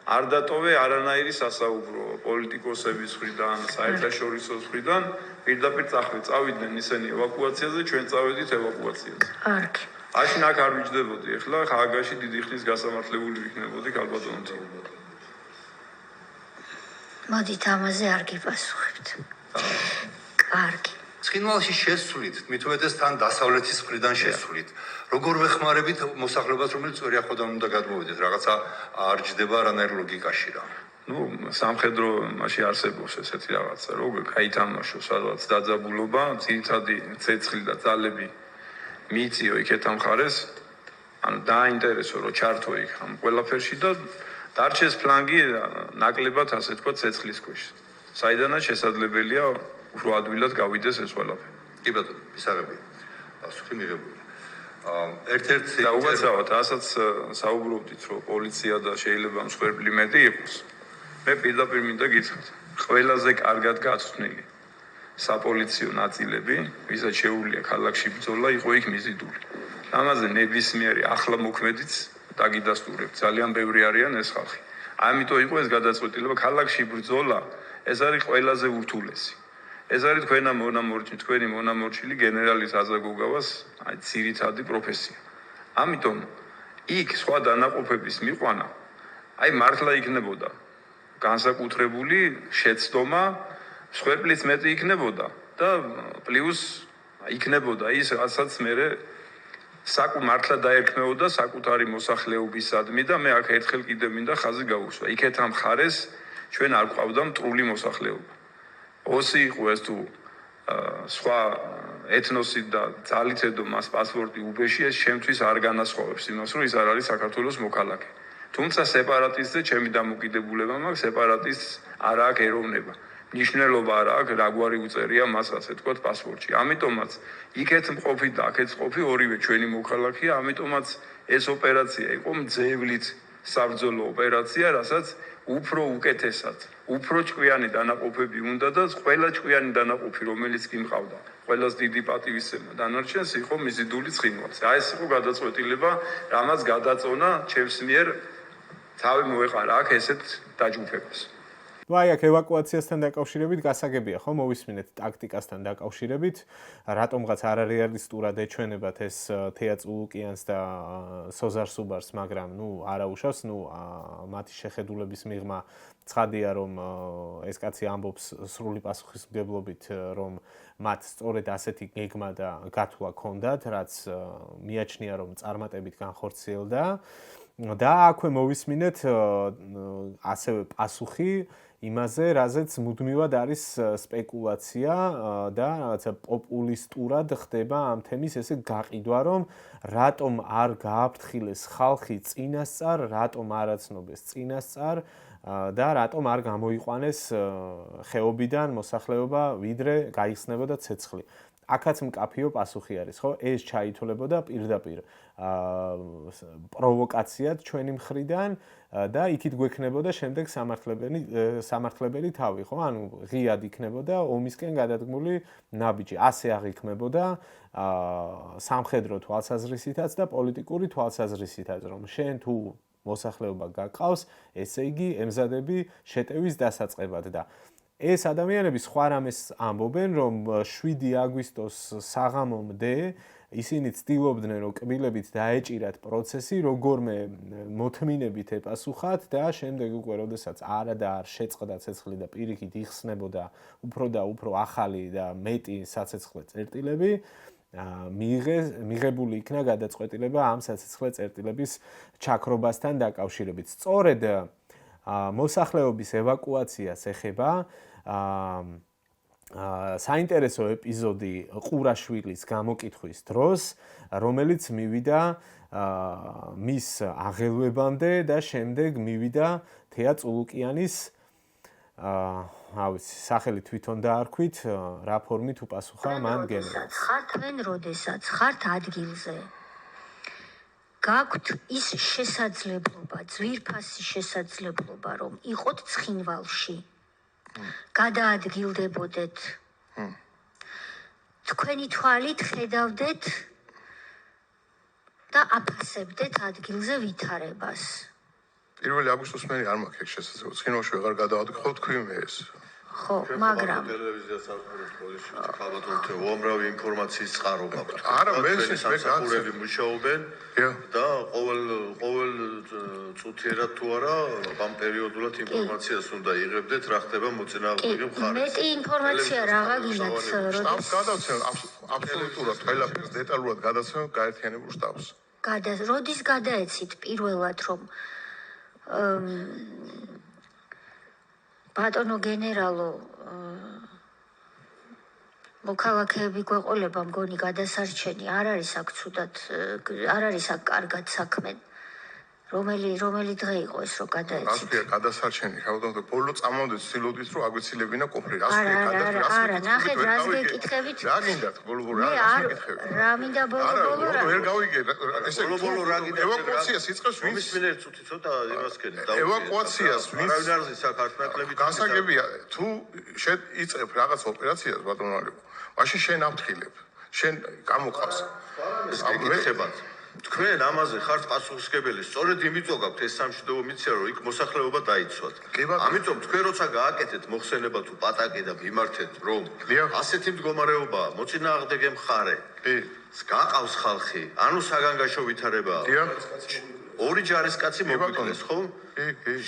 არ დატოვე არანაირი სასაუბრო პოლიტიკოსების მხრიდან, საერთაშორისო მხრიდან, პირდაპირ წავიდნენ ისინი ევაკუაციაზე, ჩვენ წავედით ევაკუაციაზე. კარგი. აშინ აქ არ ვიჯდებოდი, ახლა ხააგაში დიდი ხნის გასამართლებული ვიქნებოდი ქალბატონოთი. მოდით ამაზე არ გიპასუხებთ. კარგი. ცხინვალში შესვლით, მithumetes თან დასავლეთის მხრიდან შესვლით. როგორ ვეხმარებით მოსახლეობას, რომელიც წვერიახოდან უნდა გადმოვიდეს, რაღაცა არ ჯდება რანაირ ლოგიკაში რა. ნუ სამხედრო მასში არსებობს ესეთი რაღაცა, როგორ გაითამაშო სადღაც დაძაბულობა, ძირითადი ცეცხლი და ძალები მიიწიო იქეთ ამ მხარეს, ანუ დაინტერესო რომ ჩართო იქ ამ ყველაფერში და დარჩეს ფლანგი ნაკლებად ასე თქვა ცეცხლის ქვეშ. საიდანაც შესაძლებელია უფრო ადვილად გავიდეს ეს ყველაფერი. კი ბატონო, მისაღები. პასუხი მიღებული. ერთ-ერთი და უგაცავად, რასაც საუბრობდით, რომ პოლიცია და შეიძლება მსხვერპლი მეტი იყოს. მე პირდაპირ მინდა გითხრათ, ყველაზე კარგად გაცვნილი საპოლიციო ნაწილები, ვისაც შეუძლია ქალაქში ბრძოლა, იყო იქ მიზიდული. ამაზე ნებისმიერი ახლა მოქმედიც დაგიდასტურებთ, ძალიან ბევრი არიან ეს ხალხი. ამიტომ იყო ეს გადაწყვეტილება, ქალაქში ბრძოლა ეს არის ყველაზე ურთულესი. ეს არის თქვენი მონამორჩილი გენერალის აზაგოგავას ძირითადი პროფესია. ამიტომ იქ სხვა დანაყოფების მიყვანა მართლა იქნებოდა განსაკუთრებული შეცდომა, მსხვერპლიც მეტი იქნებოდა და პლუს იქნებოდა ის, რასაც მე მართლა დაერქმეოდა საკუთარი მოსახლეობისადმი და მე აქ ერთხელ კიდევ მინდა ხაზი გავუსვა. იქეთ ამ ხარეს ჩვენ არ გვყავდა მტრული მოსახლეობა. ოსი იყო ეს თუ სხვა ეთნოსით და ძალით ედო მას პასპორტი უბეში, ეს შემთთვის არ განასხვავებს იმას, რომ ის არ არის საქართველოს მოქალაქე. თუმცა სეპარატისტზე ჩემი დამოკიდებულება მაქვს, სეპარატისტს არ აქვს ეროვნება. ნიშნულობა არ აქვს, რა გვარი უწერია მას, ასე თქვათ, პასპორტში. ამიტომაც იქეთ მყოფი და აქეთ მყოფი ორივე ჩვენი მოქალაქეა, ამიტომაც ეს ოპერაცია იყო მძევლით საბრძოლო ოპერაცია, რასაც უფრო უკეთესად, უფრო ჭკვიანი დანაყოფები უნდა და ყველა ჭკვიანი დანაყოფი, რომელიც კი მყავდა, ყველას დიდი პატივისცემა დანარჩენს იყო მიზიდული ცხინვალს. აი ეს იყო გადაწყვეტილება, რამაც გადაწონა ჩემს მიერ თავი მოეყარა აქ ესეთ დაჯგუფებას. ნუ აი აქ ევაკუაციასთან დაკავშირებით გასაგებია ხო მოვისმინეთ ტაქტიკასთან დაკავშირებით რატომღაც არ რეალისტურად ეჩვენებათ ეს თეა წულუკიანს და სოზარ სუბარს მაგრამ ნუ არაუშავს ნუ მათი შეხედულების მიღმა ცხადია რომ ეს კაცი ამბობს სრული პასუხისმგებლობით რომ მათ სწორედ ასეთი გეგმა და გათვლა ჰქონდათ რაც მიაჩნია რომ წარმატებით განხორციელდა და აქვე მოვისმინეთ ასევე პასუხი იმაზე, რაზეც მუდმივად არის სპეკულაცია და რაღაცა პოპულისტურად ხდება ამ თემის ესე გაყიდვა, რომ რატომ არ გააფრთხილეს ხალხი წინასწარ, რატომ არ აცნობეს წინასწარ და რატომ არ გამოიყვანეს ხეობიდან მოსახლეობა, ვიდრე გაიხსნებოდა ცეცხლი. აქაც მკაფიო პასუხი არის, ხო? ეს ჩაითვლებოდა პირდაპირ პროვოკაციად ჩვენი მხრიდან და იქით გვექნებოდა შემდეგ სამართლებელი თავი, ხო? ანუ ღიად იქნებოდა ომისკენ გადადგმული ნაბიჯი. ასე აღიქმებოდა სამხედრო თვალსაზრისითაც და პოლიტიკური თვალსაზრისითაც, რომ შენ თუ მოსახლეობა გაკავს, ესე იგი ემზადები შეტევის დასაწყებად და ეს ადამიანები სხვა რამეს ამბობენ, რომ 7 აგვისტოს საღამომდე ისინი ცდილობდნენ, რომ კბილებით დაეჭირათ პროცესი, როგორმე მოთმინებით ეპასუხათ და შემდეგ უკვე როდესაც არა და არ შეწყდა ცეცხლი და პირიქით იხსნებოდა უფრო და უფრო ახალი და მეტი საცეცხლე წერტილები, მიღებული იქნა გადაწყვეტილება ამ საცეცხლე წერტილების ჩაქრობასთან დაკავშირებით. სწორედ მოსახლეობის ევაკუაციას ეხება საინტერესო ეპიზოდი ყურაშვილის გამოკითხვის დროს, რომელიც მივიდა მის აღელვებამდე და შემდეგ მივიდა თეა წულუკიანის სახელი თვითონ დაარქვით, რა ფორმით უპასუხა მან გენერალს. ხართ როდესაც ხართ ადგილზე. გაქვთ ის შესაძლებლობა, ძვირფასი შესაძლებლობა, რომ იყოთ ცხინვალში. გადაადგილდებოდეთ. თქვენი თვალით ხედავდეთ და აფასებდეთ ადგილზე ვითარებას. 1 აგვისტოს მე არ მაქვს ეს შესაძლებლობა. ცხინვალში ვეღარ გადავადგილ თქვი მე ეს. ხო, მაგრამ ტელევიზიას არქონის პოლიციაში ალბათ უამრავი ინფორმაციის წყარო გაქვთ. არა, მე სამსახურები მუშაობენ და ყოველ წუთიერად თუ არა ამ პერიოდულად ინფორმაციას უნდა იღებდეთ, რა ხდება მოწინააღმდეგე მხარეს. მეტი ინფორმაცია რაღაცა გინდათ, შტაბს გადავცემ აბსოლუტურად ყველაფერს დეტალურად გადავცემ გაერთიანებულ შტაბს. როდის გადაეცით პირველად რომ ბატონო გენერალო მოქალაქეები გვეყოლება მგონი გადასარჩენი არ არის აქ ცუდად არ არის აქ კარგად საქმე რომელი დღე იყო ეს რომ გადაეცით რასვია გადასარჩენი ხავდო ბოლო წამოვდეთ ცდილობდით რომ აგვეცილებინა ყოფილი რასვია არა ნახეთ რას გეკითხებით რა გინდათ ბოლო რა გეკითხებით რა მინდა ბოლო ვერ გავიგე ესე ბოლო რა გინდა ევაკუაციას იწყებს ვინც მის მინერ წუთი ცოტა იმას ქენდა ევაკუაციას ვინც არავინ არ ზის საქართველოს გასაგებია თუ შენ იწყებ რაღაც ოპერაციას ბატონო ალეკო მაშინ შენ აფრთხილებ შენ გამოყავს ეს გეკითხებათ თქვენ ამაზე ხართ პასუხისმგებელი სწორედ იმიტომ გაქვთ ეს სამშვიდობო მიცია რომ იქ მოსახლეობა დაიცვათ ამიტომ თქვენ როცა გააკეთეთ მოხსენება თუ პატაკი და მიმართეთ რომ ასეთი მდგომარეობა მოწინააღმდეგე მხარე გაყავს ხალხი ანუ საგანგაშო ვითარებაა ორი ჯარისკაცი მოგვიყვეს ხო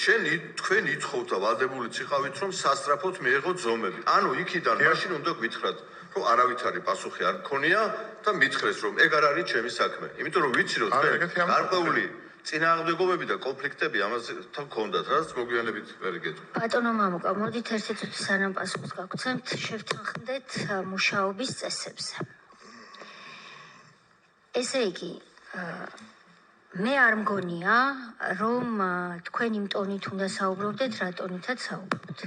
შენ თქვენ ითხოვთ და ვადებული ციყავით რომ სასტრაფოდ მიიღოთ ზომები ანუ იქიდან მაშინ უნდა გითხრათ ხო არავითარი პასუხი არ მქონია და მითხრეს რომ ეგ არ არის ჩემი საქმე. იმიტომ რომ ვიცი რომ თქვენ გარკვეული წინააღმდეგობები და კონფლიქტები ამაზე თან გქონდათ, რაც მოგვიანებით ვერ გეტყვი. ბატონო მამუკა, მოდით ერთი წუთი სანამ პასუხს გავცემთ, შევთანხმდეთ მუშაობის წესებზე. ესე იგი, მე არ მგონია, რომ თქვენ იმ ტონით უნდა საუბრობდეთ, რა ტონითაც საუბრობთ.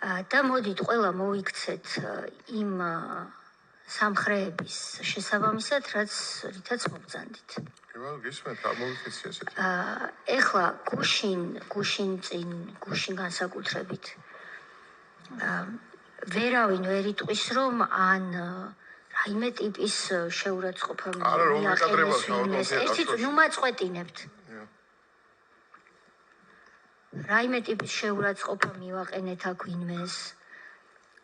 და მოდით ყველა მოვიქცეთ იმ სამხრეების შესაბამისად, რითაც მოგზანდით. გისმენთ, ამოვიქცე ესეთი. ეხლა გუშინ განსაკუთრებით ვერავინ ვერ იტყვის, რომ ან რაიმე ტიპის შეურაცხყოფა მიაყენეს ვინმეს. ერთი ნუ მაწყვეტინებთ. რაიმე ტიპის შეურაცხყოფა მივაყენეთ აქ ვინმეს,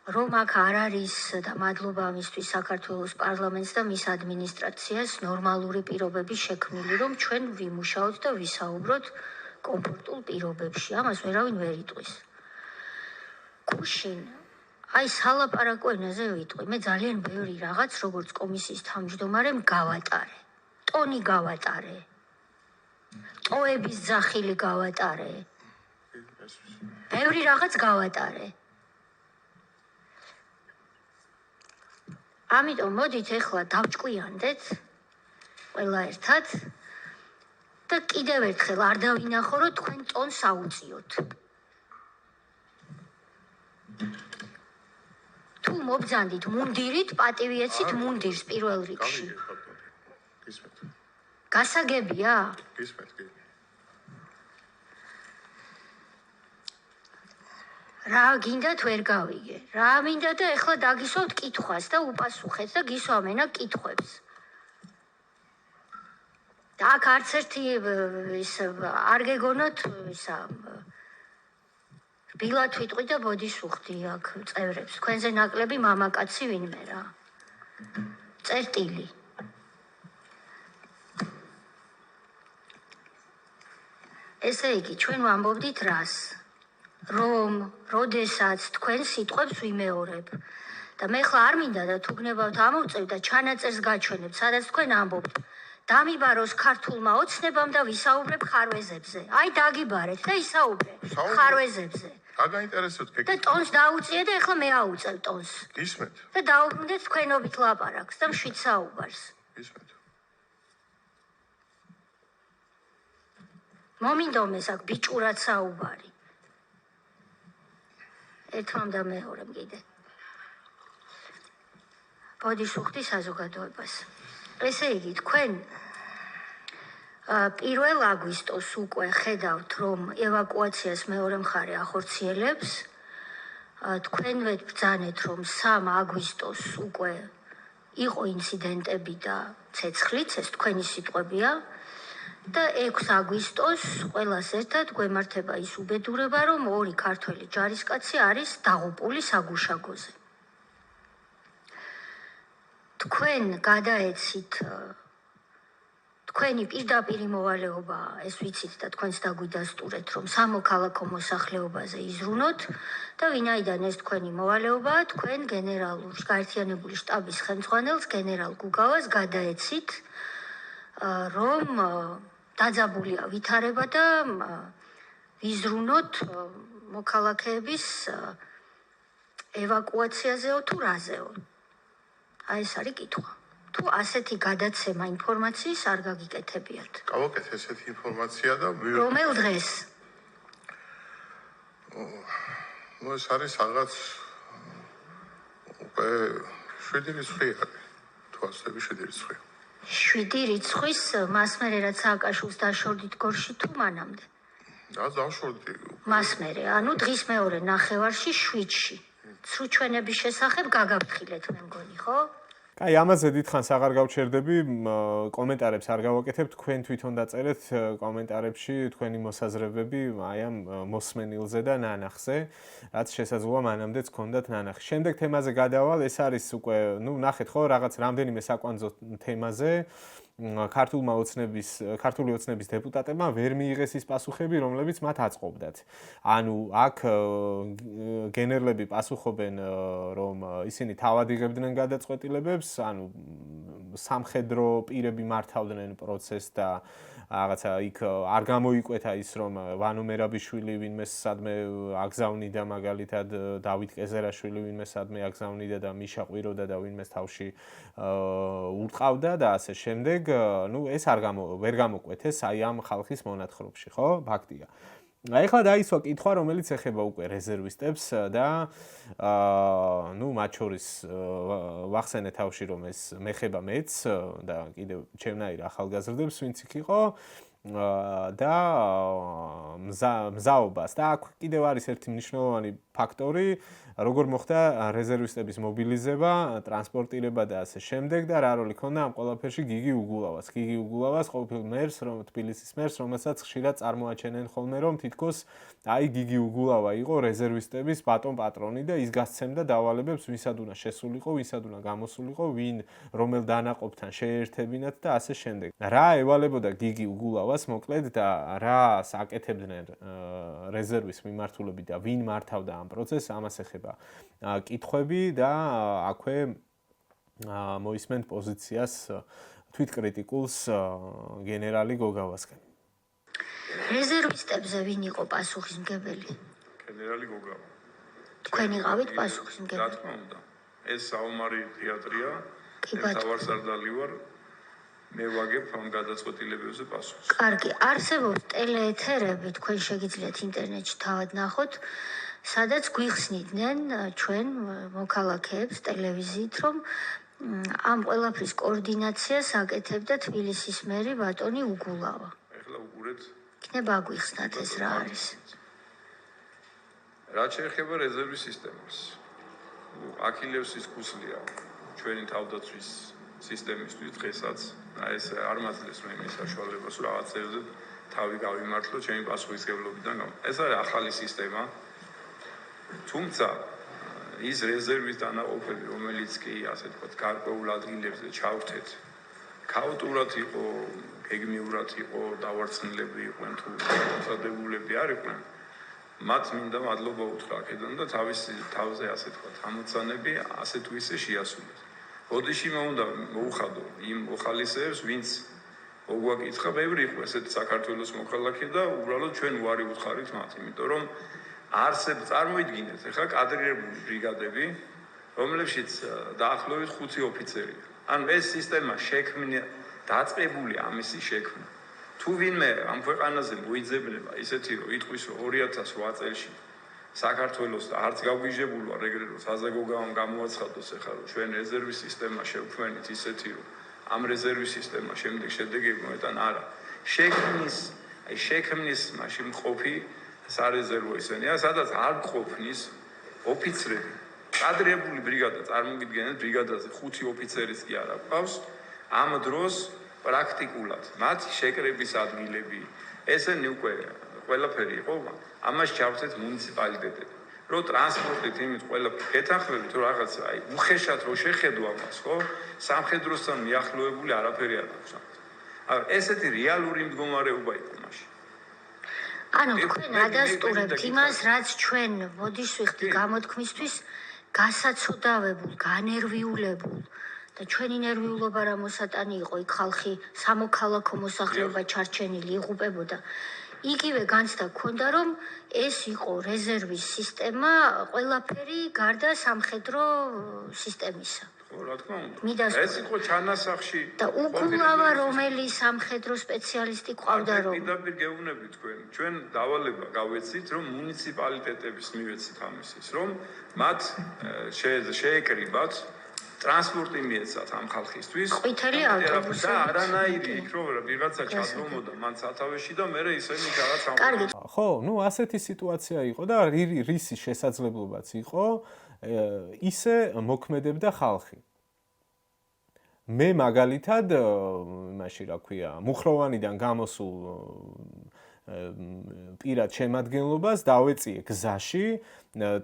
რომ აქ არ არის და მადლობა ამისთვის საქართველოს პარლამენტს და მის ადმინისტრაციას ნორმალური პირობები შექმნილი, რომ ჩვენ ვიმუშაოთ და ვისაუბროთ კომფორტულ პირობებში. ამას ვერავინ ვერ იტყვის. გუშინ აი სალაპარაკო ენაზე ვიტყვი. მე ძალიან ბევრი რაღაც როგორც კომისიის თავმჯდომარემ გავატარე. ტონი გავატარე. ტოების ძახილი გავატარე. ბევრი რაღაც გავატარე. ამიტომ მოდით ეხლა დავჭკვიანდეთ ყველა ერთად და კიდევ ერთხელ არ დავინახო, რომ თქვენ ტონს აუწიოთ. თუ მობძანდით მუნდირით, პატივი ეცით მუნდირს პირველ რიგში. გასაგებია? გისმენთ, კი. რა გინდათ ვერ გავიგე. რა მინდა და ეხლა დაგისვამთ კითხვას და უპასუხეთ და გისვამენა კითხვებს. და აქ არც ერთი ის არ გეგონოთ ისა რბილად ვიტყვი და ბოდიშ ვუხდი აქ წევრებს. თქვენზე ნაკლები მამაკაცი ვინმე რა. წერტილი. ესე იგი, ჩვენ ვამბობდით რას? რომ როდესაც თქვენ სიტყვებს ვიმეორებ და მე ხლა არ მინდა და თუ გნებავთ ამოვწევ და ჩანაწერს გაჩვენებ, სადაც თქვენ ამბობთ დამიბაროს ქართულმა ოცნებამ და ვისაუბრებ ხარვეზებზე. აი დაგიბარეთ და ისაუბრე ხარვეზებზე. დაგაინტერესებთ და ტონს დაუწიე და ეხლა მე აუწევ ტონს. გისმენთ. და დაუბრუნდეთ თქვენობით ლაპარაკს და მშვიდ საუბარს. გისმენთ. მომინდომეს აქ ბიჭურად საუბარი. ერთმამ და მეორემ კიდე. ბოდიშ ვუხდი საზოგადოებას. ესე იგი, თქვენ 1 აგვისტოს უკვე ხედავთ, რომ ევაკუაციას მეორე მხარე ახორციელებს. თქვენვეთ ბრძანეთ, რომ 3 აგვისტოს უკვე იყო ინციდენტები და ცეცხლიც, ეს თქვენი სიტყვებია. და 6 აგვისტოს ყველას ერთად გვემართება ის უბედურება, რომ 2 ქართველი ჯარისკაცი არის დაღუპული საგუშაგოზე. თქვენ გადაეცით თქვენი პირდაპირი მოვალეობა, ეს ვიცით და თქვენც დაგვიდასტურეთ, რომ სამოქალაქო მოსახლეობაზე იზრუნოთ და ვინაიდან ეს თქვენი მოვალეობაა, თქვენ გენერალური გაერთიანებული შტაბის ხელმძღვანელს გენერალ გუგავას გადაეცით, რომ დაძაბულია ვითარება და ვიზრუნოთ მოქალაქეების ევაკუაციაზეო თუ რაზეო. აი ეს არის კითხვა. თუ ასეთი გადაცემა ინფორმაციის არ გაგიკეთებიათ. გავაკეთე ესეთი ინფორმაცია და რომელ დღეს? ნუ ეს არის რაღაც უკვე 7 რიცხვი არის. თუ ასები 7 რიცხვი. 7 რიცხვის მასმერე რაც სააკაშვილს დაშორდით გორში თუ მანამდე? და დავშორდი. მასმერე, ანუ დღის მეორე ნახევარში 7-ში. სრუჩვენების შესახებ გაგაფრთხილეთ მე მგონი, ხო? აი, ამაზე დიდხანს აღარ გავჩერდები, კომენტარებს არ გავაკეთებ, თქვენ თვითონ დაწერეთ კომენტარებში თქვენი მოსაზრებები აი ამ მოსმენილზე და ნანახზე, რაც შესაძლოა მანამდეც გქონდათ ნანახი. შემდეგ თემაზე გადავალ, ეს არის უკვე, ნახეთ ხო, რაღაც რამდენიმე საკვანძო თემაზე. ქართული ოცნების დეპუტატებმა ვერ მიიღეს ის პასუხები, რომლებიც მათ აწყობდათ. ანუ აქ გენერლები პასუხობენ, რომ ისინი თავად იღებდნენ გადაწყვეტილებებს, ანუ სამხედრო პირები მართავდნენ პროცესს და რაღაცა იქ არ გამოიკვეთა ის, რომ ვანო მერაბიშვილი ვინმე სადმე აგზავნიდა, მაგალითად დავით ყეზერაშვილი ვინმე სადმე აგზავნიდა და მიშა ყვიროდა და ვინმე თავში ურტყავდა და ასე შემდეგ. ეს ვერ გამოკვეთეს აი ამ ხალხის მონათხრობში, ხო? ფაქტია. ეხლა დაისვა კითხვა, რომელიც ეხება უკვე რეზერვისტებს და მათ შორის ვახსენე თავში, რომ ეს მეხება მეც და კიდევ ჩემნაირ ახალგაზრდებს, ვინც იქ იყო და მზაობას. და აქ კიდევ არის ერთი მნიშვნელოვანი ფაქტორი, როგორ მოხდა რეზერვისტების მობილიზება, ტრანსპორტირება და ასე შემდეგ და რა როლი ქონდა ამ ყველაფერში გიგი უგულავას. გიგი უგულავას ყოფილ მერს, თბილისის მერს, რომელსაც ხშირად წარმოაჩენენ ხოლმე, რომ თითქოს აი გიგი უგულავა იყო რეზერვისტების ბატონ პატრონი და ის გასცემდა დავალებებს, ვისად უნდა შესულიყო, ვისად უნდა გამოსულიყო, ვინ რომელ დანაყოფთან შეერთებინათ და ასე შემდეგ. რა ევალებოდა გიგი უგულავას მოკლედ და რა აკეთებდნენ რეზერვის მიმართულები და ვინ მართავდა ამ პროცესს, ამას ეხება კითხვები და აქვე მოისმენთ პოზიციას თვითკრიტიკულს გენერალი გოგავასკენ. რეზერვისტებზე ვინ იყო პასუხისმგებელი? გენერალი გოგავა. თქვენ იყავით პასუხისმგებელი? რა თქმა უნდა. ეს საომარი თეატრია. თავარსარდალი ვარ. მე ვაგებ ამ გადაწყვეტილებებზე პასუხს. კარგი, არსებობს ტელეეთერები, თქვენ შეგიძლიათ ინტერნეტში თავად ნახოთ, სადაც გვიხსნიდნენ ჩვენ მოქალაქეებს ტელევიზიით, რომ ამ ყველაფრის კოორდინაციას აკეთებდა თბილისის მერი ბატონი უგულავა. ეხლა უყურეთ. იქნება აგვიხსნათ ეს რა არის. რაც შეეხება რეზერვის სისტემას. აქილევსის ქუსლია ჩვენი თავდაცვის სისტემისთვის დღესაც. ეს არ მაძლევს მე იმის საშუალებას, რომ რაღაცებზე თავი გავიმართლო ჩემი პასუხისმგებლობიდან. ეს არის ახალი სისტემა. თუმცა ის რეზერვის დანაყოფები, რომელიც კი ასე თქვა, გარკვეულ ადგილებზე ჩავთეთ, ქაოტურად იყო, გეგმიურად იყო, დავარცხნილები იყვნენ თუ წადებულები არ იყვნენ, მათ მინდა მადლობა უთხრა აქედან და თავზე ასე თქვა, ამოცანები ასე თუ ისე შეასრულეს. ოდიში მე უნდა მოუხადო იმ მოხალისეებს, ვინც მოგვაკითხა, ბევრი იყო ესეთ საქართველოს მოქალაქე და უბრალოდ ჩვენ უარი უთხარით მათ, იმიტომ რომ წარმოიდგინეთ, ახლა კადრირებული ბრიგადები, რომლებშიც დაახლოებით 5 ოფიცერია. ანუ ეს სისტემა შექმნა, დაწყებული ამისი შექმნა. თუ ვინმე ამ ქვეყანაზე მოიძებნება ისეთი რომ იტყვის რომ 2008 წელში საქართველოს არც გავგიჟებული ვარ ეგრე რომ საზოგავო გამოაცხადოს ახლა რომ ჩვენ რეზერვის სისტემა შევქმნით ისეთი რომ ამ რეზერვის სისტემა შემდეგ შედეგები მოეტან არა. შექმნის მაშინ მყოფი სარეზერვო ისენია, სადაც არ ყოფნის ოფიცრები. კადრირებული ბრიგადა წარმოგიდგენთ, ბრიგადაზე 5 ოფიცერიც კი არ აქვს. ამ დროს პრაქტიკულად მათი შეკრების ადგილები, ესენი უკვე ყველაფერი იყო, ამას ჩავცეთ მუნიციპალიტეტები. რომ ტრანსპორტით იმით ყველაფერი გეთანხმებით, რომ რაღაც აი უხეშად რო შეხედო ამას, ხო? სამხედროსთან მიახლოებული არაფერი არ აქვს. ანუ ესეთი რეალური მდგომარეობა იყო მაშინ. ანუ თქვენ ადასტურებთ იმას, რაც ჩვენ მოდიშ ვიხდი გამოთქმისთვის გასაცოდავებულ, განერვიულებულ და ჩვენი ნერვიულობა რა მოსატანი იყო, იქ ხალხი სამოქალაქო მოსახლეობა ჩარჩენილი იღუპებოდა. იგივე განცდა გქონდა, რომ ეს იყო რეზერვის სისტემა, ყველაფერი გარდა სამხედრო სისტემისა. რა თქმა უნდა. ეს იყო ჩანასახში და უგულავა რომელი სამხედრო სპეციალისტი ყავდა რომ პირდაპირ გეუბნები თქვენ. ჩვენ დავალება გავეცით, რომ მუნიციპალიტეტების მივეცით ამისის, რომ მათ შეეკრიბათ ტრანსპორტი მიეცათ ამ ხალხისთვის. ყვითელი ავტობუსი და არანაირი იქ რომ ვიღაცა ჩადრომოდა მან სათავეში და მე ისინი რაღაც ხო, ასეთი სიტუაცია იყო და რისი შესაძლებლობაც იყო ისე მოქმედებდა ხალხი. მე მაგალითად, იმაში რა ქვია, მუხროვანიდან გამოსულ პირად შემადგენლობას დავეწიე გზაში,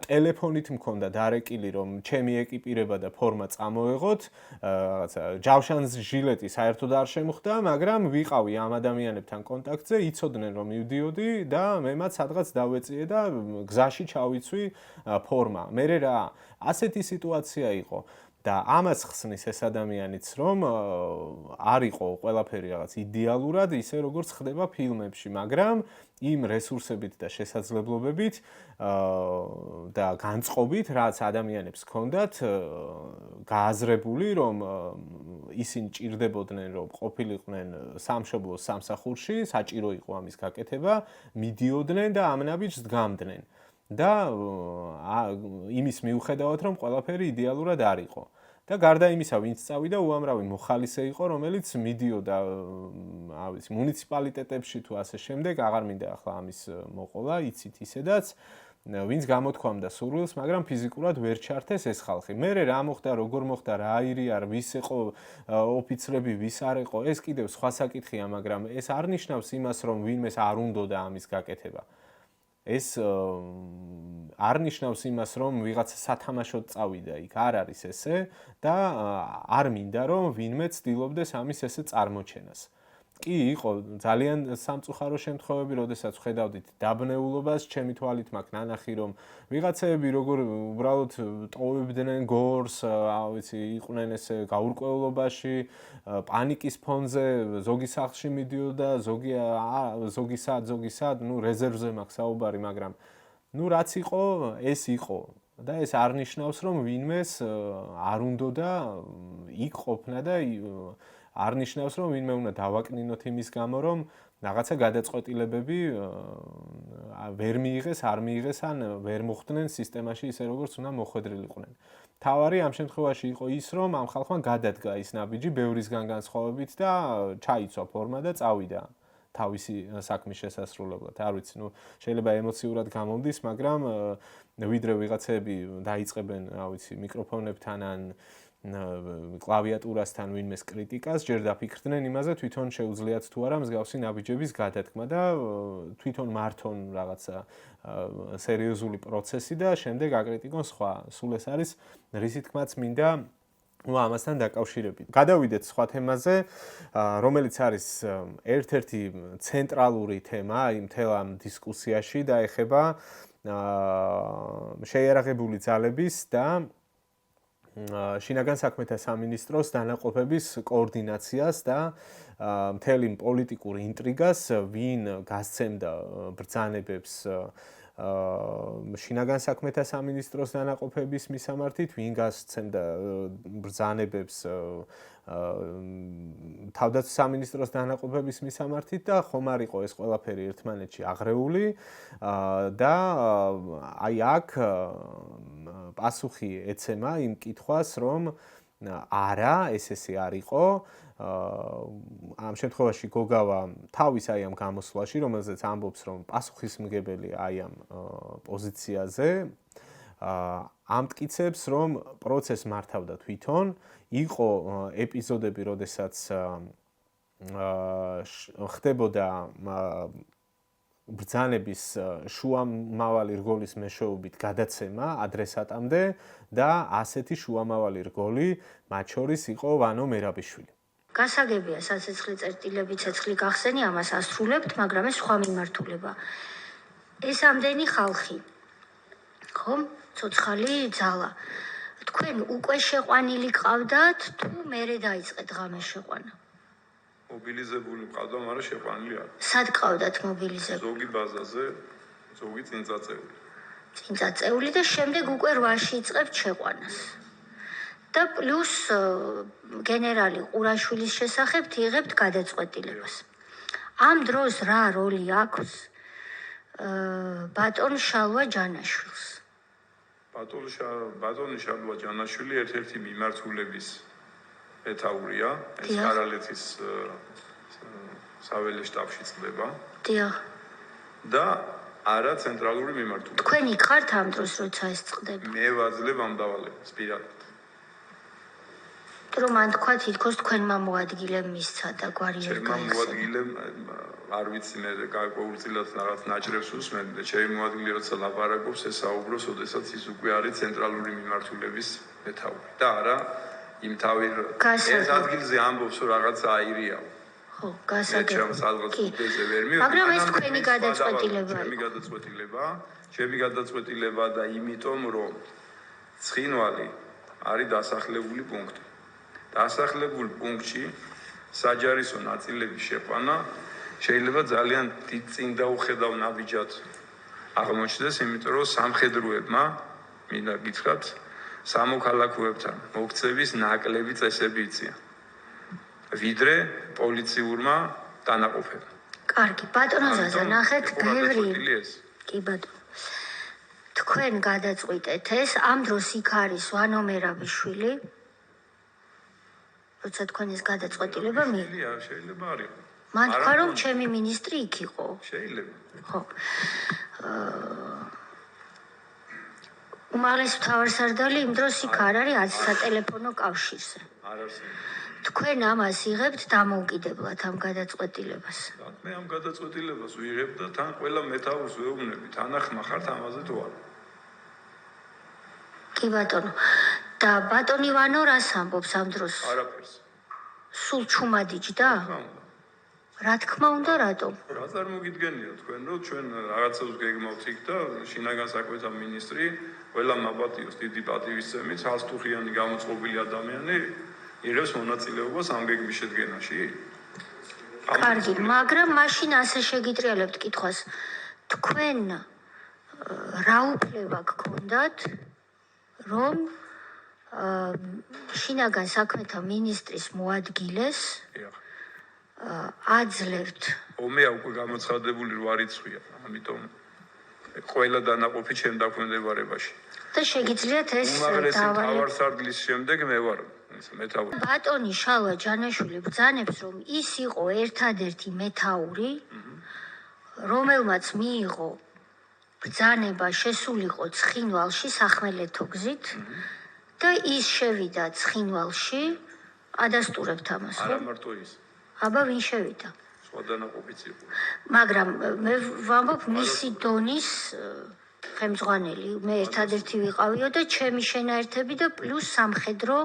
ტელეფონით მქონდა დარეკილი, რომ ჩემი ეკიპირება და ფორმა წამოეღოთ, რაღაცა ჯავშანს ჟილეტი საერთოდ არ შემხვდა, მაგრამ ვიყავი ამ ადამიანებთან კონტაქტზე, იცოდნენ რომ მივდიოდი და მემაც სადღაც დავეწიე და გზაში ჩავიცვი ფორმა. მე რა, ასეთი სიტუაცია იყო. და ამას ხსნის ეს ადამიანიც, რომ არ იყო ყველაფერი რაღაც იდეალურად, ისე როგორც ხდება ფილმებში, მაგრამ იმ რესურსებით და შესაძლებლობებით და განწყობით, რაც ადამიანებს ჰქონდათ გააზრებული, რომ ისინი ჭირდებოდნენ, რომ ყოფილიყვნენ სამშობლოს სამსახურში, საჭირო იყო ამის გაკეთება, მიდიოდნენ და ამ ნაბიჯს დგამდნენ. და იმის მიუხედავად, რომ ყველაფერი იდეალურად არ იყო. და გარდა იმისა, ვინც წავიდა, უამრავი მოხალისე იყო, რომელიც მიდიოდა, მუნიციპალიტეტებში თუ ასე შემდეგ, აღარ მინდა ახლა ამის მოყოლა, იცით ისედაც, ვინც გამოთქვამდა სურვილს, მაგრამ ფიზიკურად ვერ ჩართეს ეს ხალხი. მე რა მოხდა, როგორ მოხდა, რა აირია, ვის იყო ოფიცრები, ვის არ იყო, ეს კიდევ სხვა საკითხია, მაგრამ ეს არ ნიშნავს იმას, რომ ვინმეს არ უნდოდა ამის გაკეთება. ეს არ ნიშნავს იმას, რომ ვიღაცა სათამაშოდ წავიდა იქ, არ არის ესე და არ მინდა, რომ ვინმე ცდილობდეს ამის ესე წარმოჩენას. კი, იყო ძალიან სამწუხარო შემთხვევები, როდესაც ხედავდით დაბნეულობას, ჩემი თვალით მაქვს ნანახი, რომ ვიღაცები როგორ უბრალოდ ტოვებდნენ გორს, ვიცი, იყვნენ ესე გაურკვევლობაში, პანიკის ფონზე, ზოგი სახლში მიდიოდა, ზოგი სად, ნუ რეზერვზე მაქვს საუბარი, მაგრამ ნუ რაც იყო, ეს იყო. და ეს არ ნიშნავს, რომ ვინმეს არ უნდოდა იქ ყოფნა და არ ნიშნავს, რომ ვინმე უნდა დავაკნინოთ იმის გამო, რომ რაღაცა გადაწყვეტილებები ვერ მიიღეს, არ მიიღეს ან ვერ მოხვდნენ სისტემაში ისე როგორც უნდა მოხვედრილიყვნენ. თავარი ამ შემთხვევაში იყო ის, რომ ამ ხალხმა გადადგა ის ნაბიჯი ბევრისგან განსხვავებით და ჩაიცვა ფორმა და წავიდა თავისი საქმის შესასრულებლად. არ ვიცი, ნუ შეიძლება ემოციურად გამომდის, მაგრამ ვიდრე ვიღაცები დაიწყებენ, რა ვიცი, მიკროფონებთან ან კლავიატურასთან ვინმეს კრიტიკას, ჯერ დაფიქრდნენ იმაზე, თვითონ შეუძლიათ თუ არა მსგავსი ნაბიჯების გადადგმა და თვითონ მართონ რაღაცა სერიოზული პროცესი და შემდეგ აკრიტიკონ სხვა. სულ ეს არის რისი თქმაც მინდა ამასთან დაკავშირებით. გადავიდეთ სხვა თემაზე, რომელიც არის ერთ-ერთი ცენტრალური თემა იმ მთელ ამ დისკუსიაში და ეხება შეიარაღებული ძალების და შინაგან საქმეთა სამინისტროს დანაყოფების კოორდინაციას და მთელი პოლიტიკურ ინტრიგას, ვინ გასცემდა ბრძანებებს შინაგან საქმეთა სამინისტროს დანაყოფების მისამართით, ვინ გასცემდა ბრძანებებს თავდაცვის სამინისტროს დანაყოფების მისამართით და ხომ არ იყო ეს ყველაფერი ერთმანეთში აღრეული და აი აქ პასუხი ეცემა იმ კითხვას, რომ არა, ეს ესე არ იყო. ამ შემთხვევაში გოგავა თავის აი ამ გამოსვლაში, რომელზეც ამბობს, რომ პასუხისმგებელი აი ამ პოზიციაზე ამტკიცებს, რომ პროცესს მართავდა თვითონ, იყო ეპიზოდები, როდესაც ხდებოდა ბრძანების შუამავალი რგოლის მეშვეობით გადაცემა ადრესატამდე და ასეთი შუამავალი რგოლი მათ შორის იყო ვანო მერაბიშვილი. გასაგებია სასეცლი წერტილები ცეცხლი გახსენი, ამას ასრულებთ, მაგრამ ეს სხვა მიმართულება. ეს ამდენი ხალხი, ხომ? ცოცხალი ძალა. თქვენ უკვე შეყვანილი ყავდათ თუ მერე დაიწყეთ ღამეს შეყვანა? მობილიზებული ყავდა, მაგრამ შეყვანილი არ. სად ყავდათ მობილიზებული? ზოგი ბაზაზე, ზოგი წინწაწეული. წინწაწეული და შემდეგ უკვე 8-ში იწყებთ შეყვანას. და პლუს გენერალი ყურაშვილის შესახებ იღებთ გადაწყვეტილებას. ამ დროს რა როლი აქვს ბატონ შალვა ჯანაშვილს? ბატონი შალვა ჯანაშვილი ერთ-ერთი მიმართულების ეთაურია, ეს კარალეთის საველე შტაბში წდება. დიახ. და არა ცენტრალური მიმართულება. თქვენ იქ ხართ ამ დროს, როცა ეს წდება? მე ვაძლევ ამ დავალებას პირადად. რომ მან თქვა თითქოს თქვენმა მოადგილემ მისცა და გვარი ვერ ჩემმა მოადგილემ არ ვიცი მე გაკვეულწილად რაღაც ნაჭრებს უსმენ და ჩემი მოადგილე როცა ლაპარაკობს ესაუბროს, ოდესაც ის უკვე არის ცენტრალური მიმართულების მეთაური და არა იმ თავი ეს ადგილზე ამბობს რომ რაღაცა აირიაო. ხო, გასაგებია. მაგრამ ეს თქვენი გადაწყვეტილებაა. ჩემი გადაწყვეტილება და იმიტომ რომ ცხინვალი არის დასახლებული პუნქტი. დასახლებულ პუნქტში საჯარისო ნაწილების შეყვანა შეიძლება ძალიან დიდ წინ დაუხედავ ნაბიჯად აღმოჩნდეს, იმიტომ რომ სამხედროებმა მინდა გითხრათ სამოქალაქოებთან მოქცევის ნაკლები წესები იციან ვიდრე პოლიციურმა დანაყოფებმა. კარგი, ბატონო ზაზა, ნახეთ გევრი. კი ბატონო. თქვენ გადაწყვიტეთ ეს, ამ დროს იქ არის ვანო მერაბიშვილი. როცა თქვენ ეს გადაწყვეტილება შეიძლება არის. მან თქვა რომ ჩემი მინისტრი იქ იყო. შეიძლება. ხო. უმაღლესი მთავარსარდალი იმ დროს იქ არ არის, არც სატელეფონო კავშირზე. არ არსებობს. თქვენ ამას იღებთ დამოუკიდებლად ამ გადაწყვეტილებას. მე ამ გადაწყვეტილებას ვიღებ და თან ყველა მეთაურს ვეუბნები, თანახმა ხართ ამაზე თუ არა. კი ბატონო. და ბატონი ვანო რას ამბობს ამ დროს? არაფერს. სულ ჩუმად იჯდა? რა თქმა უნდა, რატომ? რა წარმოგიდგენია თქვენ, რომ ჩვენ რაღაცებს გეგმავთ იქ და შინაგან საქმეთა მინისტრი ყველა მაპატიოს დიდი პატივისცემით, ასტუხიანი გამოწყობილი ადამიანი იღებს მონაწილეობას ამ გეგმის შედგენაში? კარგი, მაგრამ მაშინ ასე შეგიტრიალებთ კითხვას. თქვენ რა უფლება გქონდათ, რომ შინაგან საქმეთა მინისტრის მოადგილეს აძლევთ? მე უკვე გამოცხადებული რო არ იცვია, ამიტომ ყველა დანაყოფი ჩემ დაქვემდებარებაში. და შეგიძლიათ ეს უმაღლესი მთავარსარდლის შემდეგ მე ვარ მეთაური. ბატონი შალვა ჯანაშვილი ბრძანებს, რომ ის იყო ერთადერთი მეთაური, რომელმაც მიიღო ბრძანება შესულიყო ცხინვალში სახმელეთო გზით და ის შევიდა ცხინვალში, ადასტურებთ ამას, არა მარტო ის. აბა ვინ შევიდა? სხვა დანაყოფიც იყო. მაგრამ მე ვამბობ მისი დონის ხელმძღვანელი, მე ერთადერთი ვიყავიო და ჩემი შენაერთები და პლუს სამხედრო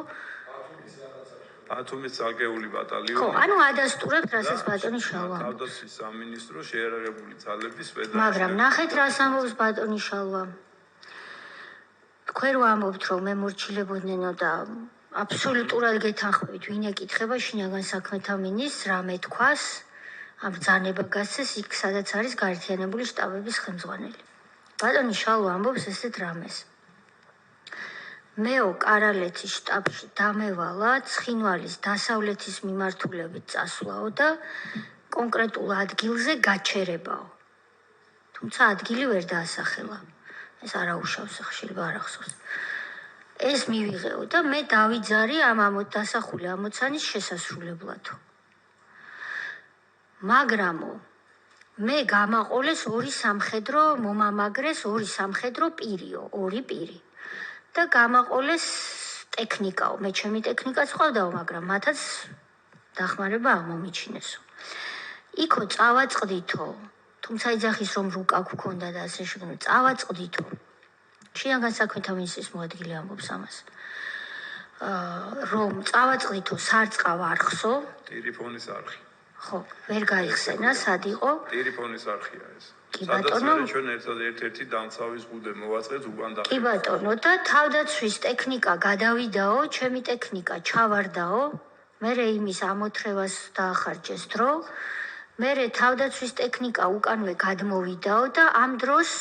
ათომის ცალკეული ბატალიონი. ხო, ანუ ადასტურებთ რასაც ბატონი შალვა. თავდაცვის სამინისტრო შეიარაღებული ძალების ფედერაცია. მაგრამ ნახეთ რას ამბობს ბატონი შალვა. თქვენ ვამბობთ რომ მემორჩილებოდნენო და აბსოლუტურად გეთანხმებით, ვინ ეკითხება შინაგან საქმეთა მინისტრს რა მეთქვას, ამ ბრძანება გასცეს იქ სადაც არის გაერთიანებული შტაბების ხელმძღვანელი. ბატონი შალვა ამბობს ესეთ რამეს. მეო კარალეთის შტაბში დამევალა ცხინვალის დასავლეთის მიმართულებით წასვლაო და კონკრეტულ ადგილზე გაჩერებაო. თუმცა ადგილი ვერ დაასახელა. ეს არაუშავს, შეიძლება არ ახსოვს. ეს მივიღეო და მე დავიძარი ამ დასახული ამოცანის შესასრულებლადო. მაგრამო მე გამაყოლეს ორი სამხედრო მომამაგრეს, ორი სამხედრო პირიო, ორი პირი. და გამაყოლეს ტექნიკაო, მე ჩემი ტექნიკაც ყავდაო, მაგრამ მათაც დახმარება აღმომიჩინესო. იქო წავაწყდითო, თუმცა იძახის რომ რუკა გქონდა და ასე შეგვიძლია, წავაწყდითო. შინაგან საქმეთა მინისტრის მოადგილე ამბობს ამას. რომ წავაწყდითო სარწყავ არხსო, ტელეფონის არხი. ხო, ვერ გაიხსენა, სად იყო? ტელეფონის არხია ეს. კი ბატონო, ჩვენ ერთ-ერთი დამცავის ყუდე მოვაწყეთ უკან და. კი ბატონო, და თავდაცვის ტექნიკა გადავიდაო, ჩემი ტექნიკა ჩავარდაო, მერე იმის ამოთრევას დაახარჯეს დრო, მერე თავდაცვის ტექნიკა უკანვე გადმოვიდაო და ამ დროს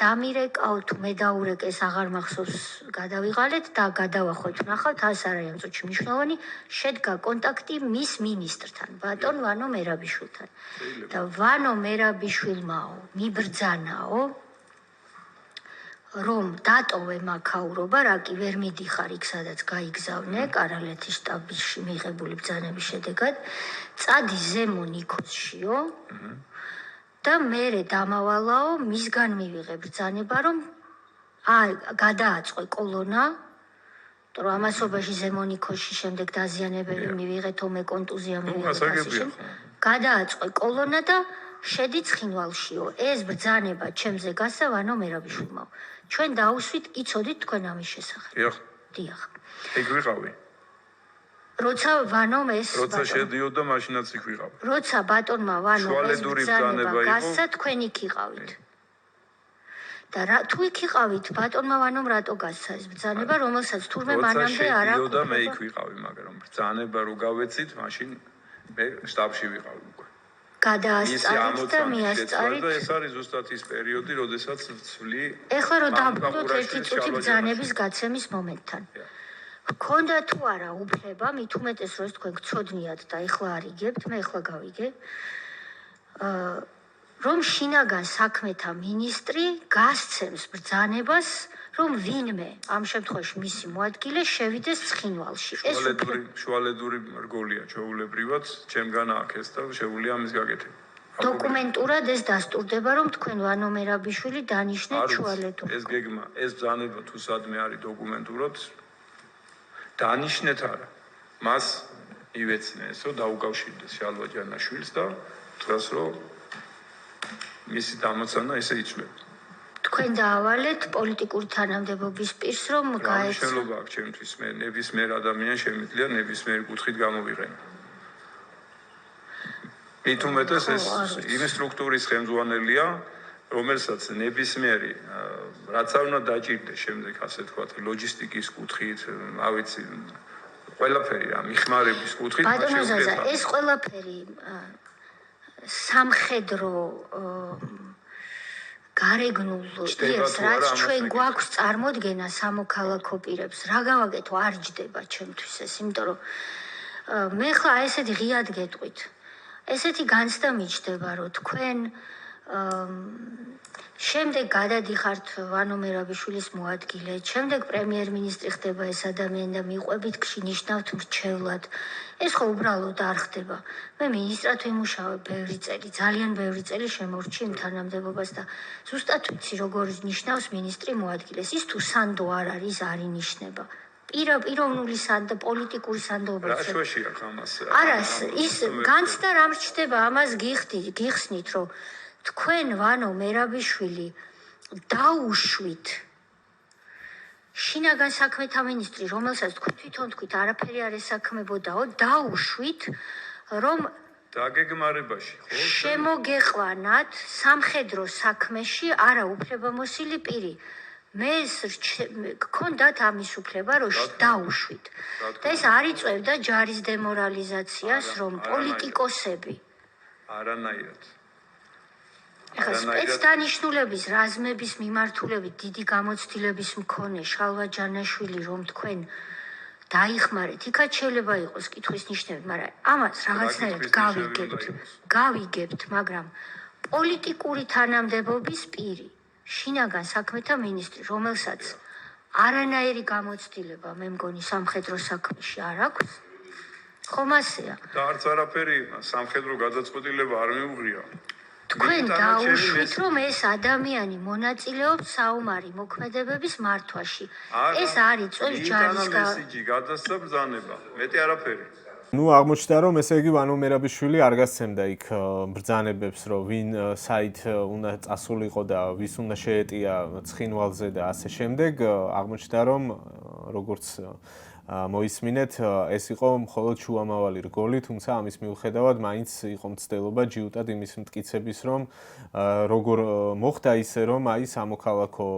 დამირეკაო თუ მე დაურეკეს აღარ მახსოვს გადავიღალეთ და გადავახვეთ ნახავთ ას არა ამ წუთში მნიშვნელოვანი შედგა კონტაქტი მის მინისტრთან ბატონ ვანო მერაბიშვილთან და ვანო მერაბიშვილმაო მიბრძანაო რომ დატოვე მაქაურობა რა კი ვერ მიდიხარ იქ სადაც გაიგზავნე კარალეთის შტაბში მიღებული ბრძანების შედეგად წადი ზემო ნიქოზშიო და მერე დამავალაო მისგან მივიღე ბრძანება რომ გადააწყვე კოლონა რომ ამასობაში ზემონიქოში შემდეგ დაზიანებები მივიღეთ, ომე კონტუზია მივიღეთ. გადააწყვე კოლონა და შედი ცხინვალშიო. ეს ბრძანება ჩემზე გასცა ვანო მერაბიშვილმა. ჩვენ დაუსვით, იცოდით თქვენ ამის შესახებ. დიახ. ეგ ვიყავი. როცა ვანომ ეს როცა შედიოდა მაშინაც იქ ვიყავი. როცა ბატონმა ვანომ ეს ბრძანება გასცა, თქვენ იქ იყავით. და თუ იქ იყავით, ბატონმა ვანომ რატო გასცა ეს ბრძანება, რომელსაც თურმე მანამდე არ აქვს. შედიოდა მე იქ ვიყავი, მაგრამ ბრძანება რო გავეცით, მაშინ მე შტაბში ვიყავი უკვე. გადაასწარეთ და მიასწარეთ. ეს არის ზუსტად ის პერიოდი, როდესაც ვცვლი. ეხლა რომ დავბრუნოთ ერთი წუთი ბრძანების გაცემის მომენტთან. გქონდა თუ არა უფლება, მით უმეტეს რომ თქვენ გწოდნიათ და ეხლა არ იგებთ, მე ეხლა გავიგე. რომ შინაგან საქმეთა მინისტრი გასცემს ბრძანებას, რომ ვინმე, ამ შემთხვევაში მისი მოადგილე შევიდეს ცხინვალში. ეს შუალედური რგოლია ჩვეულებრივად, ჩემგან აქეს და შეუძლია ამის გაკეთება. დოკუმენტურად ეს დასტურდება, რომ თქვენ ვანო მერაბიშვილი დანიშნეთ შუალედურ. ეს გეგმა, ეს ბრძანება თუ სადმე არის დოკუმენტურად დანიშნეთ არა. მას ივეცნეს, რომ დაუკავშირდეს შალვა ჯანაშვილს და თქვას, რომ მისი დამოცანა ესე იცვლება. თქვენ დაავალეთ პოლიტიკური თანამდებობის პირს, რომ გაეცნო. მნიშვნელობა აქვს ჩემთვის, მე ნებისმიერ ადამიანს შემიძლია ნებისმიერი კუთხით გამოვიყენო. მით უმეტეს ეს იმ სტრუქტურის ხელმძღვანელია, რომელსაც ნებისმიერი რაც არ უნდა დაჭირდეს შემდეგ, ასე თქვა, ლოჯისტიკის კუთხით, ავიცი, ყველაფერი რა, მიხმარების კუთხით. ბატონო ზაზა, ეს ყველაფერი სამხედრო გარეგნულ იებს, რაც ჩვენ გვაქვს წარმოდგენა სამოქალაქო პირებს, რა გავაკეთო, არ ჯდება ჩემთვის ეს, იმიტომ რომ მე ხა ესეთი ღიად გეტყვით. ესეთი განცდა მიჩნდება, რომ თქვენ შემდეგ გადადიხართ ვანო მერაბიშვილის მოადგილე, შემდეგ პრემიერ-მინისტრი ხდება ეს ადამიანი და მიყვებით ნიშნავთ მრჩევლად. ეს ხო უბრალოდ არ ხდება. მე მინისტრად ვიმუშავებ ბევრი წელი, ძალიან ბევრი წელი შემორჩი იმ თანამდებობას და ზუსტად ვიცი როგორ ნიშნავს მინისტრი მოადგილეს. ის თუ სანდო არ არის, არ ინიშნება. პიროვნული სანდო, პოლიტიკური სანდოობა. რა შუაში აქვს ამას? არა, ის განცდა რა მრჩდება, ამას გიხსნით, რომ თქვენ ვანო მერაბიშვილი დაუშვით შინაგან საქმეთა მინისტრი, რომელსაც თქვენ თვითონ თქვით არაფერი არ ესაქმებოდაო, დაუშვით, რომ დაგეგმარებაში, ხო? შემოგეყვანათ სამხედრო საქმეში არაუფლებამოსილი პირი. მე გქონდათ ამის უფლება, რომ დაუშვით. და ეს არ იწვევდა ჯარის დემორალიზაციას, რომ პოლიტიკოსები არანაირად. ეხლა სპეცდანიშნულების რაზმების მიმართულებით დიდი გამოცდილების მქონე შალვა ჯანაშვილი, რომ თქვენ დაიხმარეთ, იქაც შეიძლება იყოს კითხვის ნიშნები, მაგრამ ამას რაღაცნაირად გავიგებთ, მაგრამ პოლიტიკური თანამდებობის პირი, შინაგან საქმეთა მინისტრი, რომელსაც არანაირი გამოცდილება მე მგონი სამხედრო საქმეში არ აქვს, ხომ ასეა? და არც არაფერი სამხედრო გადაწყვეტილება არ მიუღია. თქვენ დაუშვით, რომ ეს ადამიანი მონაწილეობს საომარი მოქმედებების მართვაში. ეს არის წვეს ჯარის მესიჯი გადასცა ბრძანება, მეტი არაფერი. ნუ აღმოჩნდა რომ ესე იგი ვანო მერაბიშვილი არ გასცემდა იქ ბრძანებებს, რომ ვინ საით უნდა წასულიყო და ვის უნდა შეეტია ცხინვალზე და ასე შემდეგ. აღმოჩნდა რომ როგორც მოისმინეთ, ეს იყო მხოლოდ შუამავალი რგოლი, თუმცა ამის მიუხედავად მაინც იყო მცდელობა ჯიუტად იმის მტკიცების, რომ როგორ მოხდა ისე, რომ აი სამოქალაქო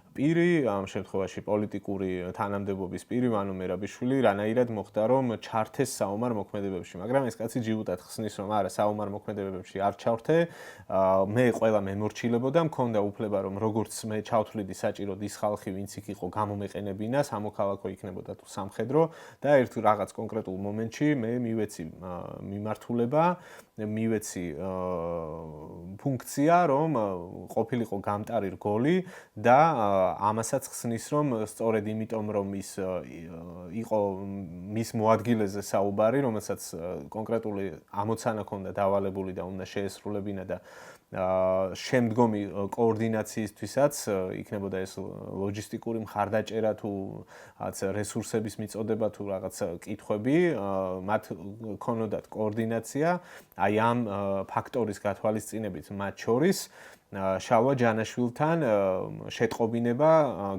პირი, ამ შემთხვევაში პოლიტიკური თანამდებობის პირი ვანო მერაბიშვილი რანაირად მოხდა, რომ ჩართეს საომარ მოქმედებებში, მაგრამ ეს კაცი ჯიუტად ხსნის, რომ არა, საომარ მოქმედებებში არ ჩავრთე, მე ყველა მემორჩილებოდა, მქონდა უფლება, რომ როგორც მე ჩავთვლიდი საჭიროდ ის ხალხი, ვინც იქ იყო, გამომეყენებინა, სამოქალაქო იქნებოდა თუ სამხედრო და ერთ რაღაც კონკრეტულ მომენტში მე მივეცი მიმართულება, მივეცი ფუნქცია, რომ ყოფილიყო გამტარი რგოლი და ამასაც ხსნის, რომ სწორედ იმიტომ, რომ ის იყო მის მოადგილეზე საუბარი, რომელსაც კონკრეტული ამოცანა ჰქონდა დავალებული და უნდა შეესრულებინა და შემდგომი კოორდინაციისთვისაც იქნებოდა ეს ლოჯისტიკური მხარდაჭერა თუ რაღაც რესურსების მიწოდება თუ რაღაც კითხვები, მათ ქონოდათ კოორდინაცია, აი ამ ფაქტორის გათვალისწინებით მათ შორის შალვა ჯანაშვილთან შეტყობინება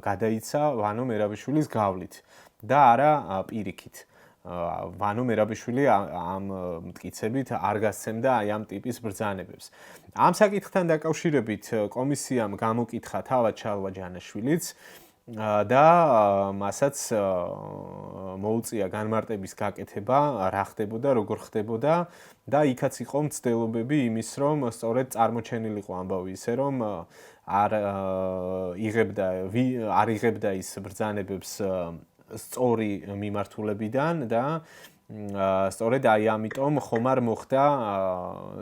გადაიცა ვანო მერაბიშვილის გავლით და არა პირიქით. ვანო მერაბიშვილი ამ მტკიცებით არ გასცემდა აი ამ ტიპის ბრძანებებს. ამ საკითხთან დაკავშირებით კომისიამ გამოკითხა თავად შალვა ჯანაშვილიც და მასაც მოუწია განმარტების გაკეთება, რა ხდებოდა, როგორ ხდებოდა და იქაც იყო მცდელობები იმის, რომ სწორედ წარმოჩენილიყო ამბავი ისე, რომ არ იღებდა ის ბრძანებებს სწორი მიმართულებიდან და სწორედ აი ამიტომ ხომ არ მოხდა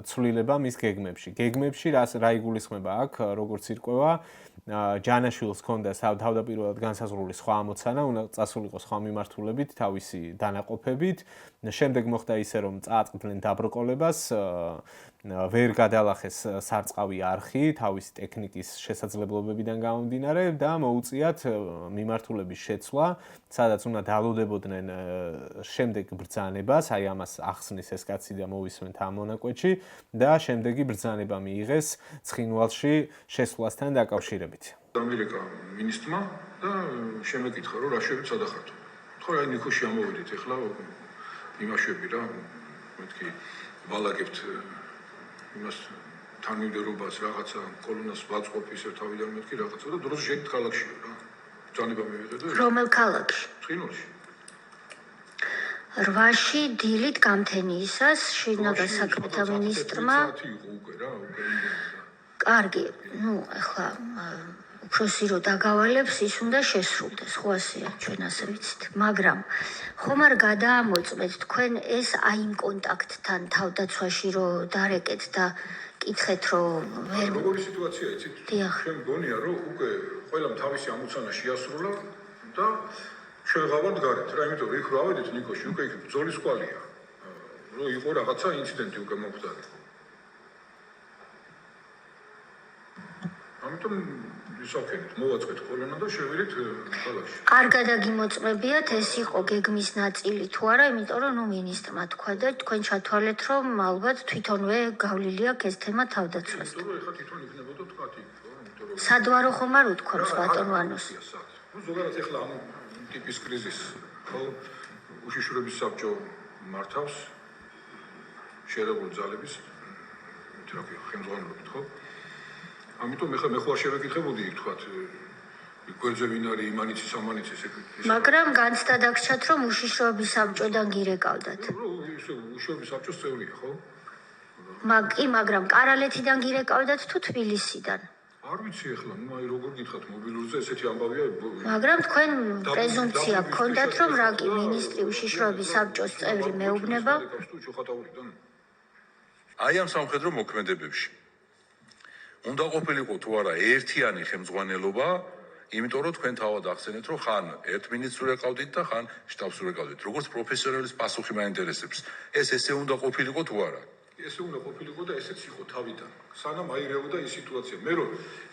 ცვლილება მის გეგმებში. გეგმებში რა იგულისხმება აქ, როგორც ირკვევა, ჯანაშვილს ჰქონდა თავდაპირველად განსაზღვრული სხვა ამოცანა, უნდა წასულიყო სხვა მიმართულებით, თავისი დანაყოფებით. შემდეგ მოხდა ისე, რომ წააწყდნენ დაბრკოლებას, ვერ გადალახეს სარწყავი არხი თავისი ტექნიკის შესაძლებლობებიდან გამომდინარე და მოუწიათ მიმართულების შეცვლა, სადაც უნდა დალოდებოდნენ შემდეგ ბრძანებას, აი ამას ახსნის ეს კაცი და მოვისმენთ ამ მონაკვეთში და შემდეგი ბრძანება მიიღეს ცხინვალში შესვლასთან დაკავშირებით. ამერიკა მინისტრმა და შემეკითხა, რომ რა შევით სადახართ. ხო, აი ნიქოში ამოვიდით ახლა იმაშვები რა, მეთქი ვალაგებთ იმას თანმიმდევრობას რაღაცა კოლონას ვაწყობ ისე თავიდან მეთქი რაღაცა და დროს შეით ქალაქშიო რა. ბრძანება მივიღეთ და რომელ ქალაქში? ცხინვალში. 8-ში დილით გამთენიისას შინაგან საქმეთა მინისტრმა კარგი, ახლა უფროსი რო დაგავალებს, ის უნდა შესრულდეს, ხო ასეა, ჩვენ ასე ვიცით. მაგრამ ხომ არ გადაამოწმეთ თქვენ ეს აი იმ კონტაქტთან თავდაცვაში რო დარეკეთ და კითხეთ რომ ვერ როგორი სიტუაციაა იცით? შენ გონია რომ უკვე ყველამ თავისი ამოცანა შეასრულა და შევღავართ გარეთ რა, იმიტომ რომ იქ რო ავედით ნიკოში, უკვე იქ ბრძოლის კვალია. რომ იყო რაღაცა ინციდენტი უკვე მომხდარი. ამიტომ ისაკენით, მოვაწყეთ კოლონა და შევიდეთ ქალაქში. არ გადაგიმოწმებიათ ეს იყო გეგმის ნაწილი თუ არა, იმიტომ რომ მინისტრმა თქვა და თქვენ ჩათვალეთ რომ ალბათ თვითონვე გავლილი აქვს ეს თემა თავდაცვას. იმიტომ რომ ეხლა თვითონ იქნებოდა თქვათი, ხო? იმიტომ რომ სადვარო ხომ არ უთქვამს ბატონ ვანოს. ნუ ზოგადად ეხლა ამ ტიპის კრიზისს, ხო? უშიშროების საბჭო მართავს შეერაგული ძალების ხელმძღვანელობით, ხო? ამიტომ ეხლა მე ხო არ შევეკითხებოდი თქვათ გვერდზე ვინ არის იმანიცი სამანიცი ესე. მაგრამ განცდა დაგჭათ რომ უშიშროების საბჭოდან გირეკავდათ. უშიშროების საბჭოს წევრია, ხო? მაგრამ კარალეთიდან გირეკავდათ თუ თბილისიდან? არ ვიცი ეხლა, ნუ აი როგორ გითხათ მობილურზე ესეთი ამბავია. მაგრამ თქვენ პრეზუმპცია გქონდათ რომ რა კი მინისტრი უშიშროების საბჭოს წევრი მეუბნება? აი ამ სამხედრო მოქმედებებში უნდა ყოფილიყო თუ არა ერთიანი ხელმძღვანელობა, იმიტომ რომ თქვენ თავად ახსენეთ, რომ ხან ერთ მინისტრს ეკავდით და ხან შტაბს ეკავდით. როგორც პროფესიონალის პასუხი მაინტერესებს. ეს ესე უნდა ყოფილიყო თუ არა? ესე უნდა ყოფილიყო და ესეც იყო თავიდან. სანამ აირეოდა ის სიტუაცია. მე რომ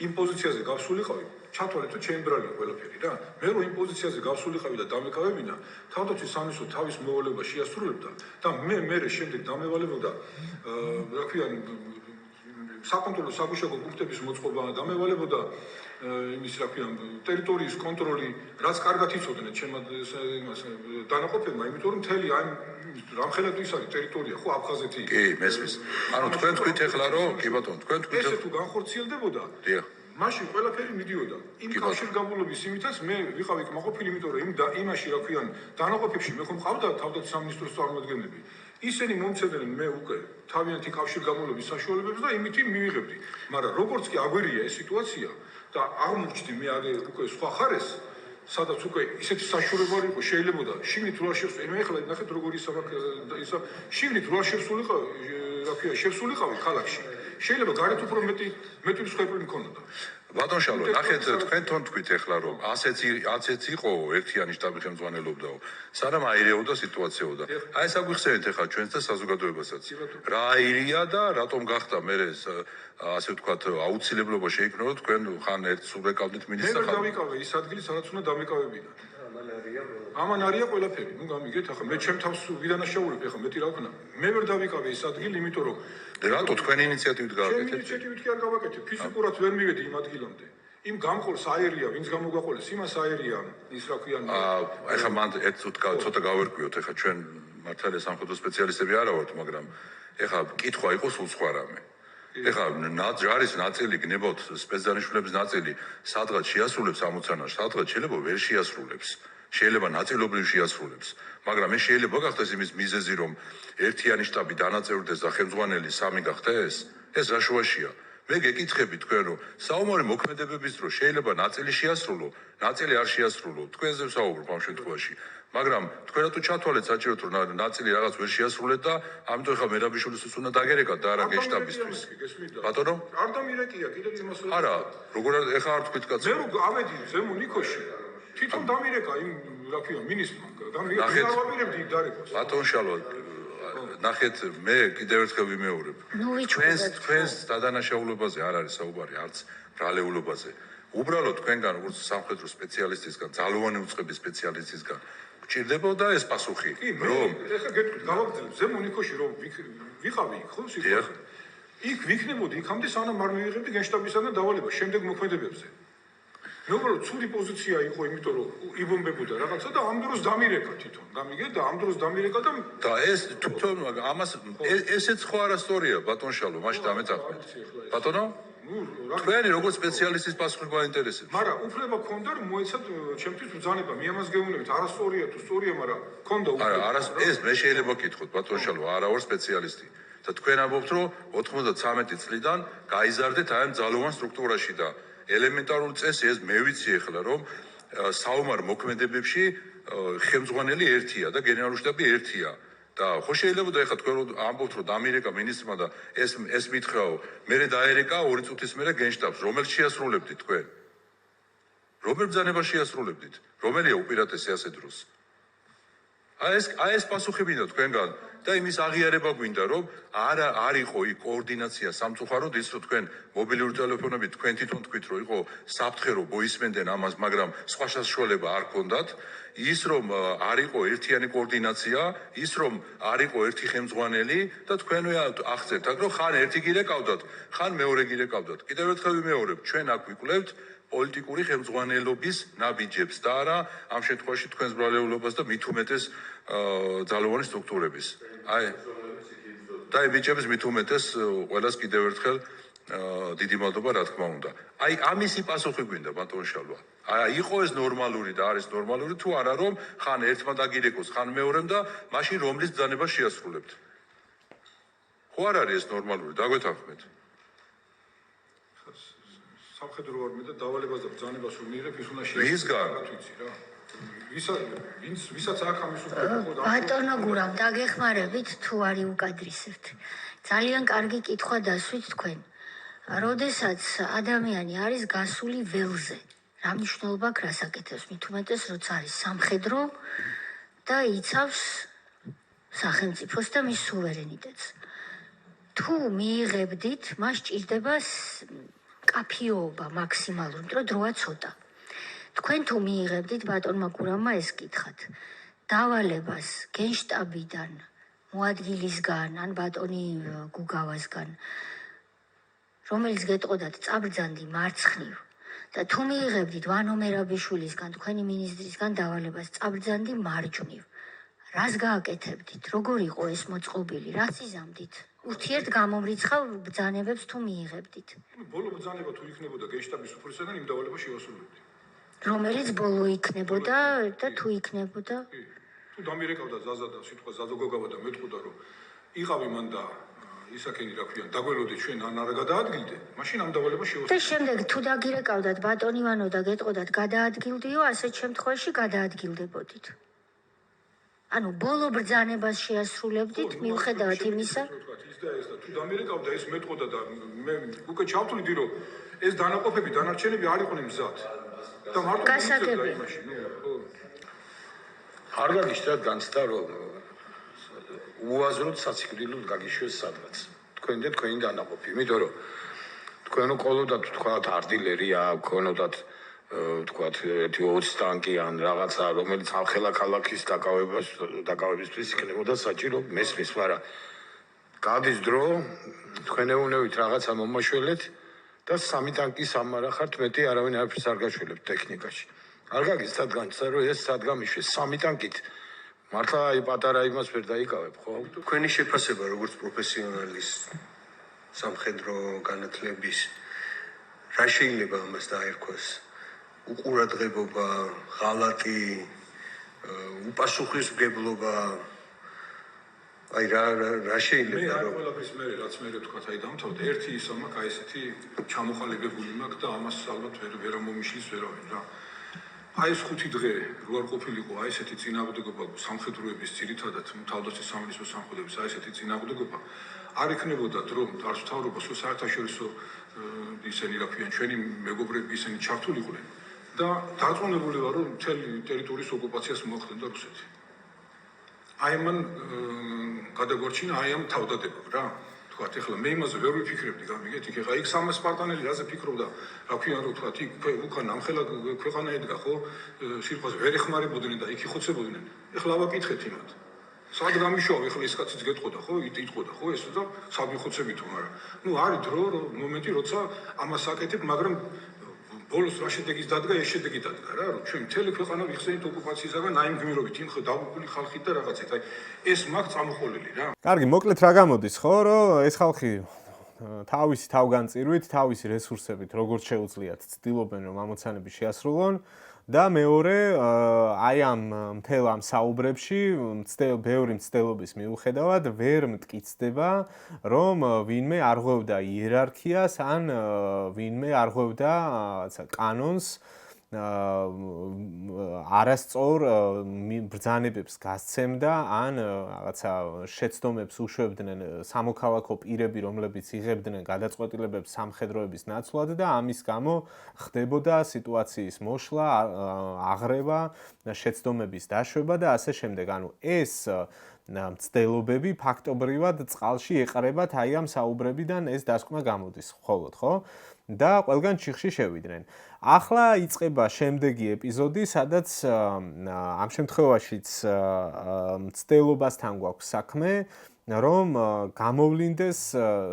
იმ პოზიციაზე გავსულიყავი, ჩათვალეთ რომ ჩემი ბრალია ყველაფერი რა. მე რომ იმ პოზიციაზე გავსულიყავი და დამეკავებინა, თავდაცვის სამინისტრო თავის მოვალეობა შეასრულებდა და მე შემდეგ დამევალებოდა, რა ქვია, საკონტროლო საგუშაგო პუნქტების მოწყობა დამევალებოდა იმის რა ქვია ტერიტორიის კონტროლი, რაც კარგად იცოდნენ ჩემმა დანაყოფებმა, იმიტომ რომ მთელი აი რამხელად ის არის ტერიტორია, ხო, აფხაზეთი. კი, მესმის. ანუ თქვენ თქვით ახლა რომ კი ბატონო, თქვენ თქვით ესე თუ განხორციელდებოდა, მაშინ ყველაფერი მიდიოდა. იმ კავშირგაბმულობის იმითაც მე ვიყავი კმაყოფილი, იმიტომ რომ იმაში რა ქვია დანაყოფებში მე ხომ მყავდა თავდაცვის სამინისტროს წარმომადგენლები. ისინი მომცემდნენ მე უკვე თავიანთი კავშირგაბმულობის საშუალებებს და იმითი მივიღებდი. მაგრამ როგორც კი აგვერია ეს სიტუაცია და აღმოჩნდი მე უკვე სხვა ხარეს, სადაც უკვე ისეთი საშუალება იყო შეიძლებოდა შიგნით რო არ შევსულიყავი, მე ახლა ნახეთ როგორი ისა შიგნით რო არ შევსულიყავი, რა ქვია, შევსულიყავი ქალაქში. შეიძლება გარეთ უფრო მეტი მსხვერპლი მქონოდა. ბატონ შალო, ნახეთ თქვენ თვითონ თქვით ახლა რომ ასეც იყო ერთიანი შტაბი ხელმძღვანელობდაო. სანამ აირეოდა სიტუაციაო და აი ეს აგვიხსენეთ ახლა ჩვენს და საზოგადოებასაც. რა აირია და რატომ გახდა მე ასე ვთქვათ აუცილებლობა შეიქმნა რომ თქვენ ხან ერთ სურეკავდით მინისტრს. მე დავიკავე ის ადგილი სადაც უნდა დამეკავებინათ. ამან არია ყველაფერი. ნუ გამიგეთ ახლა მე ჩემ თავს ვიდანაშაულებ ახლა მეტი რა ვქნა. მე ვერ დავიკავე ის ადგილი, იმიტომ რომ რატო თქვენი ინიციატივით გააკეთეთ? ჩემი ინიციატივით კი არ გავაკეთე. ფიზიკურად ვერ მივედი იმ ადგილამდე. იმ გამყოლს აერია, ვინც გამოგაყოლეს, იმას აერია ის რა ქვია. ახლა მან ერთ ცოტა გავერკვიოთ, ახლა ჩვენ მართალია სამხედრო სპეციალისტები არა ვართ, მაგრამ ახლა კითხვა იყო სულ სხვა რამე. ეხლა ჯარის ნაწილი გნებავთ სპეცდანიშნულების ნაწილი სადღაც შეასრულებს ამოცანას, სადღაც შეიძლება ვერ შეასრულებს. შეიძლება ნაწილობრივ შეასრულებს, მაგრამ ეს შეიძლება გახდეს იმის მიზეზი, რომ ერთიანი შტაბი დანაწევრდეს და ხელმძღვანელი სამი გახდეს? ეს რა შუაშია? მე გეკითხები თქვენ, რომ საომარი მოქმედებების დროს შეიძლება ნაწილი შეასრულო, ნაწილი არ შეასრულო. თქვენზე ვსაუბრობ ამ შემთხვევაში. მაგრამ თქვენ რატო ჩათვალეთ საჭიროდ რომ ნაწილი რაღაც ვერ შეასრულეთ და ამიტომ ახლა მერაბიშვილის უნდა დაგერეკათ და არა გენშტაბისთვის. ბატონო? არ დამირეკია, კიდევ იმას არა, როგორ ახლა არ თქვით კაცო. მე რო ავედი ზემო ნიკოში, თვითონ დამირეკა იმ რა ქვია მინისტრმა. დამირეკა, არ ვაპირებდი იქ დარეკოს. ბატონ შალო, ნახეთ, მე კიდევ ერთხელ ვიმეორებ. თქვენს დადანაშაულებაზე არ არის საუბარი, არც ბრალეულობაზე. უბრალოდ თქვენგან როგორც სამხედრო სპეციალისტისგან, ძალოვანი უწყების სპეციალისტისგან გჭირდებოდა ეს პასუხი, რომ ეხლა გეტყვით, გავაგრძელებ, ზემო ნიკოში რომ ვიყავი იქ, ხო, სიტუაცია. იქ ვიქნებოდი იქამდე სანამ არ მივიღებდი გენშტაბისგან დავალება შემდეგ მოქმედებებზე. მე უბრალოდ ცუდი პოზიცია იყო, იმიტომ რომ იბომბებოდა რაღაცა და ამ დროს დამირეკა თვითონ. გამიგეთ და ამ დროს დამირეკა და ეს თვითონ ამას ესეც ხო არასტორია, ბატონ შალო, მაშინ დამეთანხმეთ. ბატონო? თქვენი როგორც სპეციალისტის პასუხი გვაინტერესებს. მაგრამ უფლება ქონდა რომ მოეცათ ჩემთვის ბრძანება, მე ამას გეუბნებით, არასწორია თუ სწორია, მაგრამ ქონდა უფლება. არა, ეს მე შეიძლება გითხოთ, ბატონ შალო, არა ვარ სპეციალისტი. და თქვენ ამბობთ, რომ 93 წლიდან გაიზარდეთ აი ამ ძალოვან სტრუქტურაში და ელემენტარული წესი ეს მე ვიცი ახლა, რომ საომარ მოქმედებებში ხელმძღვანელი ერთია და გენერალური შტაბი ერთია. და ხო შეიძლება და ეხლა თქვენ ამბობთ რომ დამირეკა მინისტრმა და ეს მითხრაო, მერე დაერეკა 2 წუთის მერე გენშტაბს, რომელიც შეასრულებდით თქვენ? რომელ ბრძანებას შეასრულებდით? რომელია უპირატესი ასე დროს? აი ეს პასუხი მინდა თქვენგან და იმის აღიარება გვინდა, რომ არ იყო იქ კოორდინაცია სამწუხაროდ ის რომ თქვენ მობილური ტელეფონებით თქვენ თვითონ თქვით რომ იყო საფრთხე რომ მოისმენდნენ ამას, მაგრამ სხვა საშუალება არ ქონდათ. ის რომ არ იყო ერთიანი კოორდინაცია, ის რომ არ იყო ერთი ხელმძღვანელი და თქვენვე აღწერთ, რომ ხან ერთი გირეკავდათ, ხან მეორე გირეკავდათ. კიდევ ერთხელ ვიმეორებ, ჩვენ აქ ვიკვლევთ პოლიტიკური ხელმძღვანელობის ნაბიჯებს და არა ამ შემთხვევაში თქვენს ბრალეულობას და მით უმეტეს ძალოვანი სტრუქტურების. აი და ბიჭების მით უმეტეს ყველას კიდევ ერთხელ დიდი მადლობა რა თქმა უნდა. აი ამისი პასუხი გვინდა ბატონ შალვა. აი იყო ეს ნორმალური და არის ნორმალური თუ არა რომ ხან ერთმა დაგირეკოს, ხან მეორემ და მაშინ რომლის ბრძანება შეასრულებთ. ხო არ არის ეს ნორმალური, დაგვეთანხმეთ. სამხედრო არმია და დავალებას და ბრძანებას რომ მიიღებ, ის უნდა ვისგან? ვიცი რა. ვისაც აქ ამის უფლება ხო და ბატონო გურამ, დაგეხმარებით თუ არ იუკადრისებთ. ძალიან კარგი კითხვა დასვით თქვენ. როდესაც ადამიანი არის გასული ველზე, რა მნიშვნელობა აქვს რას აკეთებს, მით უმეტეს როცა არის სამხედრო და იცავს სახელმწიფოს და მის სუვერენიტეტს. თუ მიიღებდით, მას ჭირდება კაფიოობა მაქსიმალური, იმიტომ რომ დროა ცოტა. თქვენ თუ მიიღებდით ბატონმა გურამმა ეს კითხათ. დავალებას გენშტაბიდან, მოადგილისგან, ან ბატონი გუგავასგან, რომელიც გეტყოდათ წაბრძანდი მარცხნივ და თუ მიიღებდით ვანო მერაბიშვილისგან, თქვენი მინისტრისგან დავალებას წაბრძანდი მარჯვნივ. რას გააკეთებდით? როგორ იყო ეს მოწყობილი? რას იზამდით? ურთიერთ გამომრიცხავ ბრძანებებს თუ მიიღებდით? ბოლო ბრძანება თუ იქნებოდა გენშტაბის უფროსებთან, იმ დავალებას შევასრულებდი. რომელიც ბოლო იქნებოდა და თუ იქნებოდა? თუ დამირეკავდა ზაზა და სიტყვა ზაზოგოგავა და მეტყოდა რომ იყავი მან და ისაკენი რა ქვია, დაგველოდე ჩვენ ან არ გადაადგილდე, მაშინ ამ დავალებას შევასრულებდი. და შემდეგ თუ დაგირეკავდათ ბატონ ივანო და გეტყოდათ გადაადგილდიო, ასეთ შემთხვევაში გადაადგილდებოდით. ანუ ბოლო ბრძანებას შეასრულებდით, მიუხედავად იმისა, მისდა ეს და თუ დამერეკავდა ეს მეტყოდა და მე უკვე ჩავთვლიდი რომ ეს დანაყოფები დანარჩენები არ იყვნენ მზად და მარტო გასაგებია იმაში ხო არ გაგიშთათ განცდა რომ უაზროდ საციკლილოდ გაგიშვეს სადღაც თქვენ და თქვენი დანაყოფი იმიტომ რომ თქვენ ყოლოდათ თქვათ არტილერი აქვს ქონოდათ თქვათ 20 ტანკი ან რაღაცა რომელიც ახლა ქალაქის დაკავებისთვის იქნებოდა საჭირო მესმის მაგრამ გადის დრო თქვენ ეუნებით რაღაცა მომაშველეთ და 3 ტანკის ამარა ხართ მეტი არავინ არაფერს არ გაშველებთ ტექნიკაში არ გაგიცდათ განცდა რომ ეს სად გამიშვეს 3 ტანკით მართლა აი პატარა იმას ვერ დაიკავებ ხო თქვენი შეფასება როგორც პროფესიონალის სამხედრო განათლების რა შეიძლება ამას დაერქვას უყურადღებობა ღალატი უპასუხისმგებლობა აი რა შეიძლება რომ ყველაფრის მე რაც მე თქვა აი დამთავრდა ერთი ის მაქვს აი ესეთი ჩამოყალიბებული მაქვს და ამას ალბათ ვერ მომიშლის ვერავინ რა აი ეს 5 დღე რო არ ყოფილიყო აი ესეთი წინააღმდეგობა სამხედროების ძირითადად თავდაცვის სამინისტროს სამხედროების აი ესეთი წინააღმდეგობა არ იქნებოდა დრო არც მთავრობას საერთაშორისო ისინი რაფიან ჩვენი მეგობრები ისინი ჩართულიყვნენ და დარწმუნებული ვარ რომ მთელი ტერიტორიის ოკუპაციას მოახდენდა რუსეთი აი მან გადაგვარჩინა აი ამ თავდადებამ რა თქვა ეხლა მე იმაზე ვერ ვიფიქრებდი გამიგეთ იქ ეხლა იქ 300 სპარტანელი რაზე ფიქრობდა რა ქვია რომ თქვა იქ უკან ამხელა ქვეყანა ედგა ხო სიტყვაზე ვერ ეხმარებოდნენ და იქ იხოცებოდნენ ეხლა ავაკითხეთ იმათ სად გამიშოვა ეხლა ეს კაციც გეტყოდა ხო იტყოდა ხო ეს და სად მიხოცებითო მაგრამ ნუ არის დრო მომენტი როცა ამას აკეთებ მაგრამ ბოლოს რა შედეგის დადგა ეს შედეგი დადგა რა რომ ჩვენ მთელი ქვეყანა ვიხსენით ოკუპაციისაგან აი იმ გმირობით იმ დაღუპული ხალხით და რაღაცით აი ეს მაგ წამოყოლილი რა კარგი მოკლედ რა გამოდის ხო რომ ეს ხალხი თავისი თავგანწირვით თავისი რესურსებით როგორც შეუძლიათ ცდილობენ რომ ამოცანები შეასრულონ და მეორე აი ამ მთელ ამ საუბრებში ბევრი მცდელობის მიუხედავად ვერ მტკიცდება რომ ვინმე არ ღვევდა იერარქიას ან ვინმე არ ღვევდა კანონს არასწორ ბრძანებებს გასცემდა ან რაღაცა შეცდომებს უშვებდნენ სამოქალაქო პირები რომლებიც იღებდნენ გადაწყვეტილებებს სამხედროების ნაცვლად და ამის გამო ხდებოდა სიტუაციის მოშლა აღრევა შეცდომების დაშვება და ასე შემდეგ ანუ ეს მცდელობები ფაქტობრივად წყალში ეყრებათ აი ამ საუბრებიდან ეს დასკვნა გამოდის მხოლოდ ხო და ყველგან ჩიხში შევიდნენ. ახლა იწყება შემდეგი ეპიზოდი, სადაც ამ შემთხვევაშიც მცდელობასთან გვაქვს საქმე, რომ გამოვლინდეს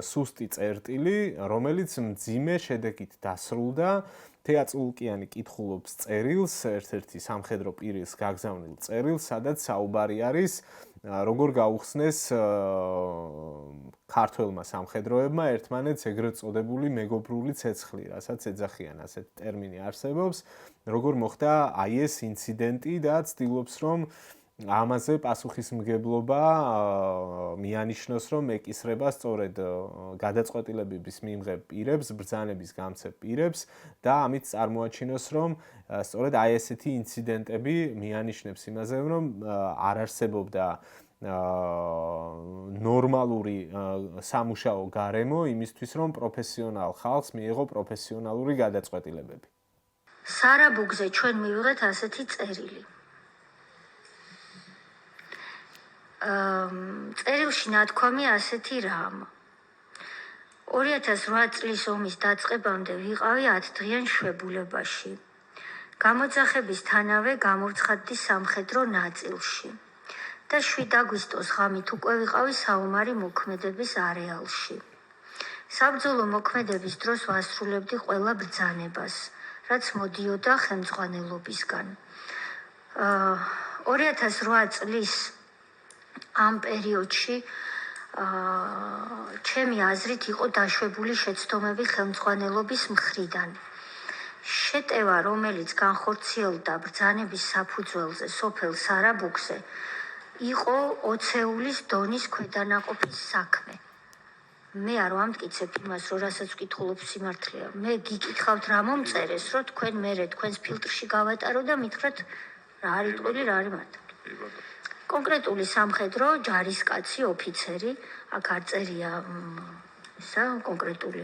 სუსტი წერტილი, რომელიც მძიმე შედეგით დასრულდა. თეატრულკიანი კითხულობს წერილს, ერთ-ერთი სამხედრო პირის გაგზავნილ წერილს, სადაც საუბარი არის როგორ გაუხსნეს ქართველმა სამხედროებმა ერთმანეთს ეგრეთ წოდებული მეგობრული ცეცხლი, რასაც ეძახიან ასეთ ტერმინი არსებობს, როგორ მოხდა აი ეს ინციდენტი და ცდილობს რომ ამაზე პასუხისმგებლობა მიანიშნოს რომ ეკისრება სწორედ გადაწყვეტილებების მიმღებ პირებს, ბრძანების გამცემ პირებს და ამით წარმოაჩინოს რომ სწორედ აი ესეთი ინციდენტები მიანიშნებს იმაზე რომ არ არსებობდა ნორმალური სამუშაო გარემო იმისთვის რომ პროფესიონალ ხალხს მიეღო პროფესიონალური გადაწყვეტილებები. სარაბუგზე ჩვენ მივიღეთ ასეთი წერილი. წერილში ნათქვამი ასეთი რამ. 2008 წლის ომის დაწყებამდე ვიყავი 10 დღიან შვებულებაში. გამოძახებისთანავე გამორცხადდი სამხედრო ნაწილში. და 7 აგვისტოს ღამით უკვე ვიყავი საომარი მოქმედების არეალში. საბრძოლო მოქმედების დროს ვასრულებდი ყველა ბრძანებას, რაც მოდიოდა ხელმძღვანელობისგან. 2008 წლის ამ პერიოდში ჩემი აზრით იყო დაშვებული შეცდომები ხელმძღვანელობის მხრიდან. შეტევა, რომელიც განხორციელდა ბრძანების საფუძველზე სოფელ სარაბუგზე, იყო ოცეულის დონის ქვედანაყოფის საქმე. მე არ ვამტკიცებ იმას, რომ რასაც ვკითხულობ სიმართლეა. მე გიკითხავთ რა მომწერეს, რომ თქვენ მერე თქვენს ფილტრში გავატარო და მითხრათ რა არის ტყუილი, რა არის მართალი. კონკრეტული სამხედრო ჯარისკაცი, ოფიცერი, აქ არ წერია ისა კონკრეტული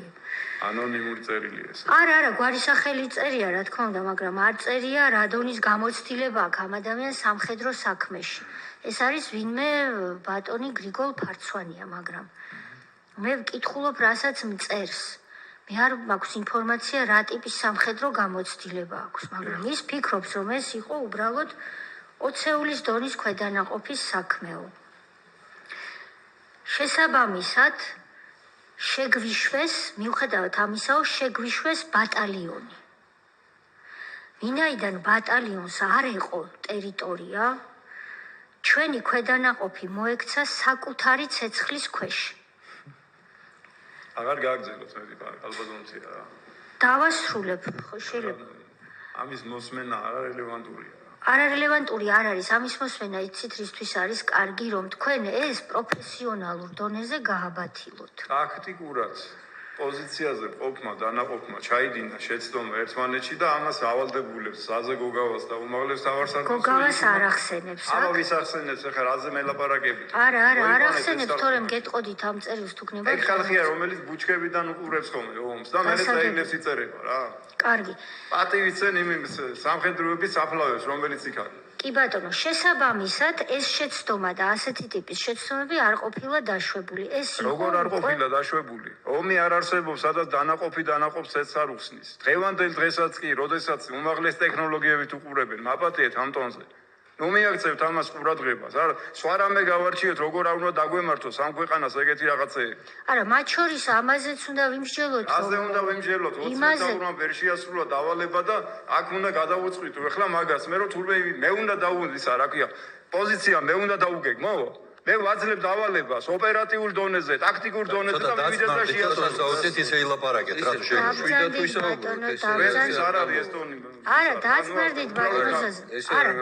ანონიმური წერილია ეს. არა, გვარისახელი წერია, რა თქმა უნდა, მაგრამ არ წერია რა დონის გამოცდილება აქვს ამ ადამიანს სამხედრო საქმეში. ეს არის ვინმე ბატონი გრიგოლ ფარცვანია, მაგრამ მე ვკითხულობ, რასაც მწერს. მე არ მაქვს ინფორმაცია, რა ტიპის სამხედრო გამოცდილება აქვს, მაგრამ ის ფიქრობს, რომ ეს იყო უბრალოდ ოცეულის დონის ქვედანაყოფის საქმეო. შესაბამისად, შეგვიშვეს, მიუხედავად ამისაო, შეგვიშვეს ბატალიონი. ვინაიდან ბატალიონს არ ეყო ტერიტორია, ჩვენი ქვედანაყოფი მოექცა საკუთარი ცეცხლის ქვეშ. აღარ გააგრძელოთ მეტი ალბათომცია რა. დავასრულებ, ხო შეიძლება. ამის მოსმენა არარელევანტურია. არარელევანტური არ არის, ამის მოსმენა იცით რისთვის არის კარგი, რომ თქვენ ეს პროფესიონალურ დონეზე გააბათილოთ. ტაქტიკურად პოზიციაზე ყოფმა, დანაყოფმა ჩაიდინა შეცდომა ერთმანეთში და ამას ავალდებულებს საზე გოგავას და უმაღლეს თავარსარდალს. გოგავას არ ახსენებს, აბა ვის ახსენებს, ახლა რაზე მელაპარაკებით? არა, არ ახსენებს, თორემ გეტყოდით ამ წერილს თუ გნებავთ. ეგ ხალხია, რომელიც ბუჩქებიდან უყურებს ხოლმე ომს და მერე წაიგნებს იწერება რა. კარგი. პატივიცენ იმ სამხედროების საფლავებს, რომელიც იქ არის. კი ბატონო, შესაბამისად ეს შეცდომა და ასეთი ტიპის შეცდომები არ ყოფილა დაშვებული. ეს იყო როგორ არ ყოფილა დაშვებული? ომი არ არსებობს, სადაც დანაყოფი დანაყოფს ეც არ უხსნის. დღევანდელ დღესაც კი, როდესაც უმაღლეს ტექნოლოგიებით უყურებენ, მაპატიეთ ამ ტონზე. ნუ მიაქცევთ ამას ყურადღებას. არა, სხვა რამე გავარჩიეთ, როგორ არ უნდა დაგვემართოს ამ ქვეყანას ეგეთი რაღაცეები. არა, მათ შორის ამაზეც უნდა ვიმსჯელოთ. ასე უნდა ვიმსჯელოთ, 20 წელმა ვერ შეასრულა დავალება და აქ უნდა გადავუწყვიტო. ეხლა მაგას მე რომ თურმე მე უნდა დავუზისა, რა ქვია, პოზიცია მე უნდა დავუგეგმო. მე ვაძლებ დავალებას ოპერატიულ დონეზე, ტაქტიკურ დონეზე და მივიდეთ და შეასრულოთ. ისე ილაპარაკეთ, რა თქმა უნდა. შვიდად თუ ისაუბროთ, ეს არ არის ეს ტონი. არა, დაწმერდით ბატონოზე. არა.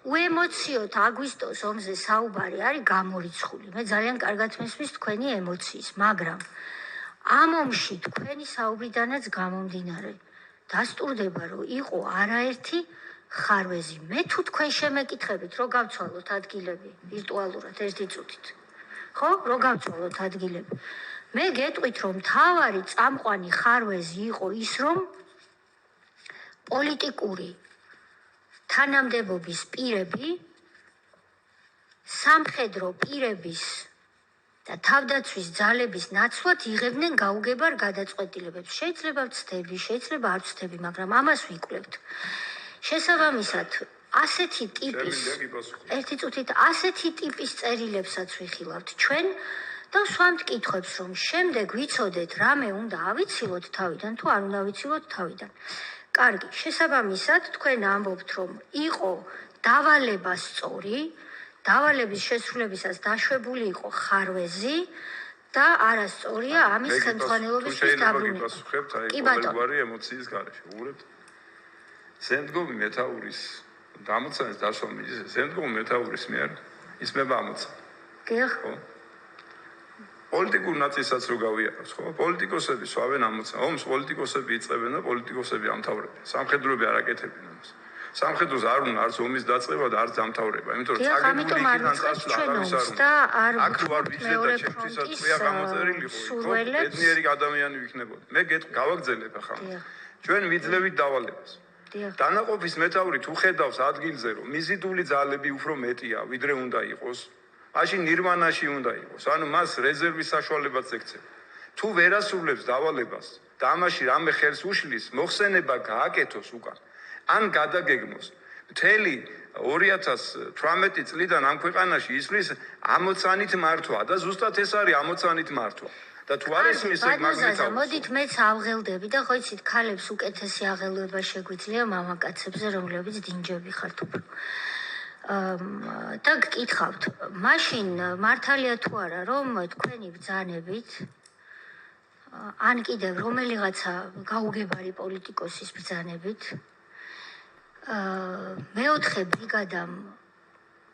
უემოციოთ აგვისტოს ომზე საუბარი არის გამორიცხული. მე ძალიან კარგად მესმის თქვენი ემოციის, მაგრამ ამ ომში თქვენი საუბრიდანაც გამომდინარე დასტურდება, რომ იყო არაერთი ხარვეზი. მე თუ თქვენ შემეკითხებით, რომ გავცვალოთ ადგილები ვირტუალურად ერთი წუთით. ხო, რომ გავცვალოთ ადგილები. მე გეტყვით, რომ მთავარი წამყვანი ხარვეზი იყო ის, რომ პოლიტიკური თანამდებობის პირები სამხედრო პირების და თავდაცვის ძალების ნაცვლად იღებდნენ გაუგებარ გადაწყვეტილებებს. შეიძლება ვცდები, შეიძლება არ ვცდები, მაგრამ ამას ვიკვლევთ. შესაბამისად, ასეთი ტიპის ერთი წუთით ასეთი ტიპის წერილებსაც ვიხილავთ ჩვენ და სვამთ კითხვებს, რომ შემდეგ ვიცოდეთ, რამე უნდა ავიცილოთ თავიდან თუ არ უნდა ავიცილოთ თავიდან. კარგი, შესაბამისად, თქვენ ამბობთ, რომ იყო დავალება სწორი, დავალების შესრულებისას დაშვებული იყო ხარვეზი და არასწორია ამის ხელმძღვანელობისთვის დაბრუნება. კი ბატონო, ემოციის გარეშე, უყურებთ. ზემდგომი მეთაურის დამოცანის დასვა მიდის, ზემდგომი მეთაურის მიერ ისმება ამოცა. გიხ? ხო. პოლიტიკურ ნაწილსაც რო გავიაროთ, ხო? პოლიტიკოსები სვავენ ამოცა. ომს პოლიტიკოსები იწყებენ და პოლიტიკოსები ამთავრებენ. სამხედროები არ აკეთებენ ამას. სამხედროს არ უნდა არც ომის დაწყება და არც ამთავრება, იმიტომ რომ წაგებული იქიდან წასვლა არავის არ უნდა. აქ ვარ ვიცი და ჩემთვისაც წია გამოწერილი ხო? ბედნიერი ადამიანი ვიქნებოდი. მე გავაგზელებ ახლა. ჩვენ ვიძლევით დავალებას. დანაყოფის მეთაური თუ ხედავს ადგილზე, რომ მიზიდული ძალები უფრო მეტია, ვიდრე უნდა იყოს, მაშინ ნირვანაში უნდა იყოს. ანუ მას რეზერვის საშუალებაც ექცევა. თუ ვერ ასრულებს დავალებას და ამაში რამე ხელს უშლის, მოხსენება გააკეთოს უკან. ან გადაგეგმოს. მთელი 2018 წლიდან ამ ქვეყანაში ისმის ამოცანით მართვა და ზუსტად ეს არის ამოცანით მართვა. და თუ არ ისმის ეგ მაგნიტალს. მოდით მეც ავღელდები და ხო იცით, ქალებს უკეთესი აღელვება შეგვიძლია მამაკაცებზე, რომლებიც დინჯები ხართ უფრო. და გკითხავთ, მაშინ მართალია თუ არა, რომ თქვენი ბრძანებით ან კიდევ რომელიღაცა გაუგებარი პოლიტიკოსის ბრძანებით მეოთხე ბრიგადამ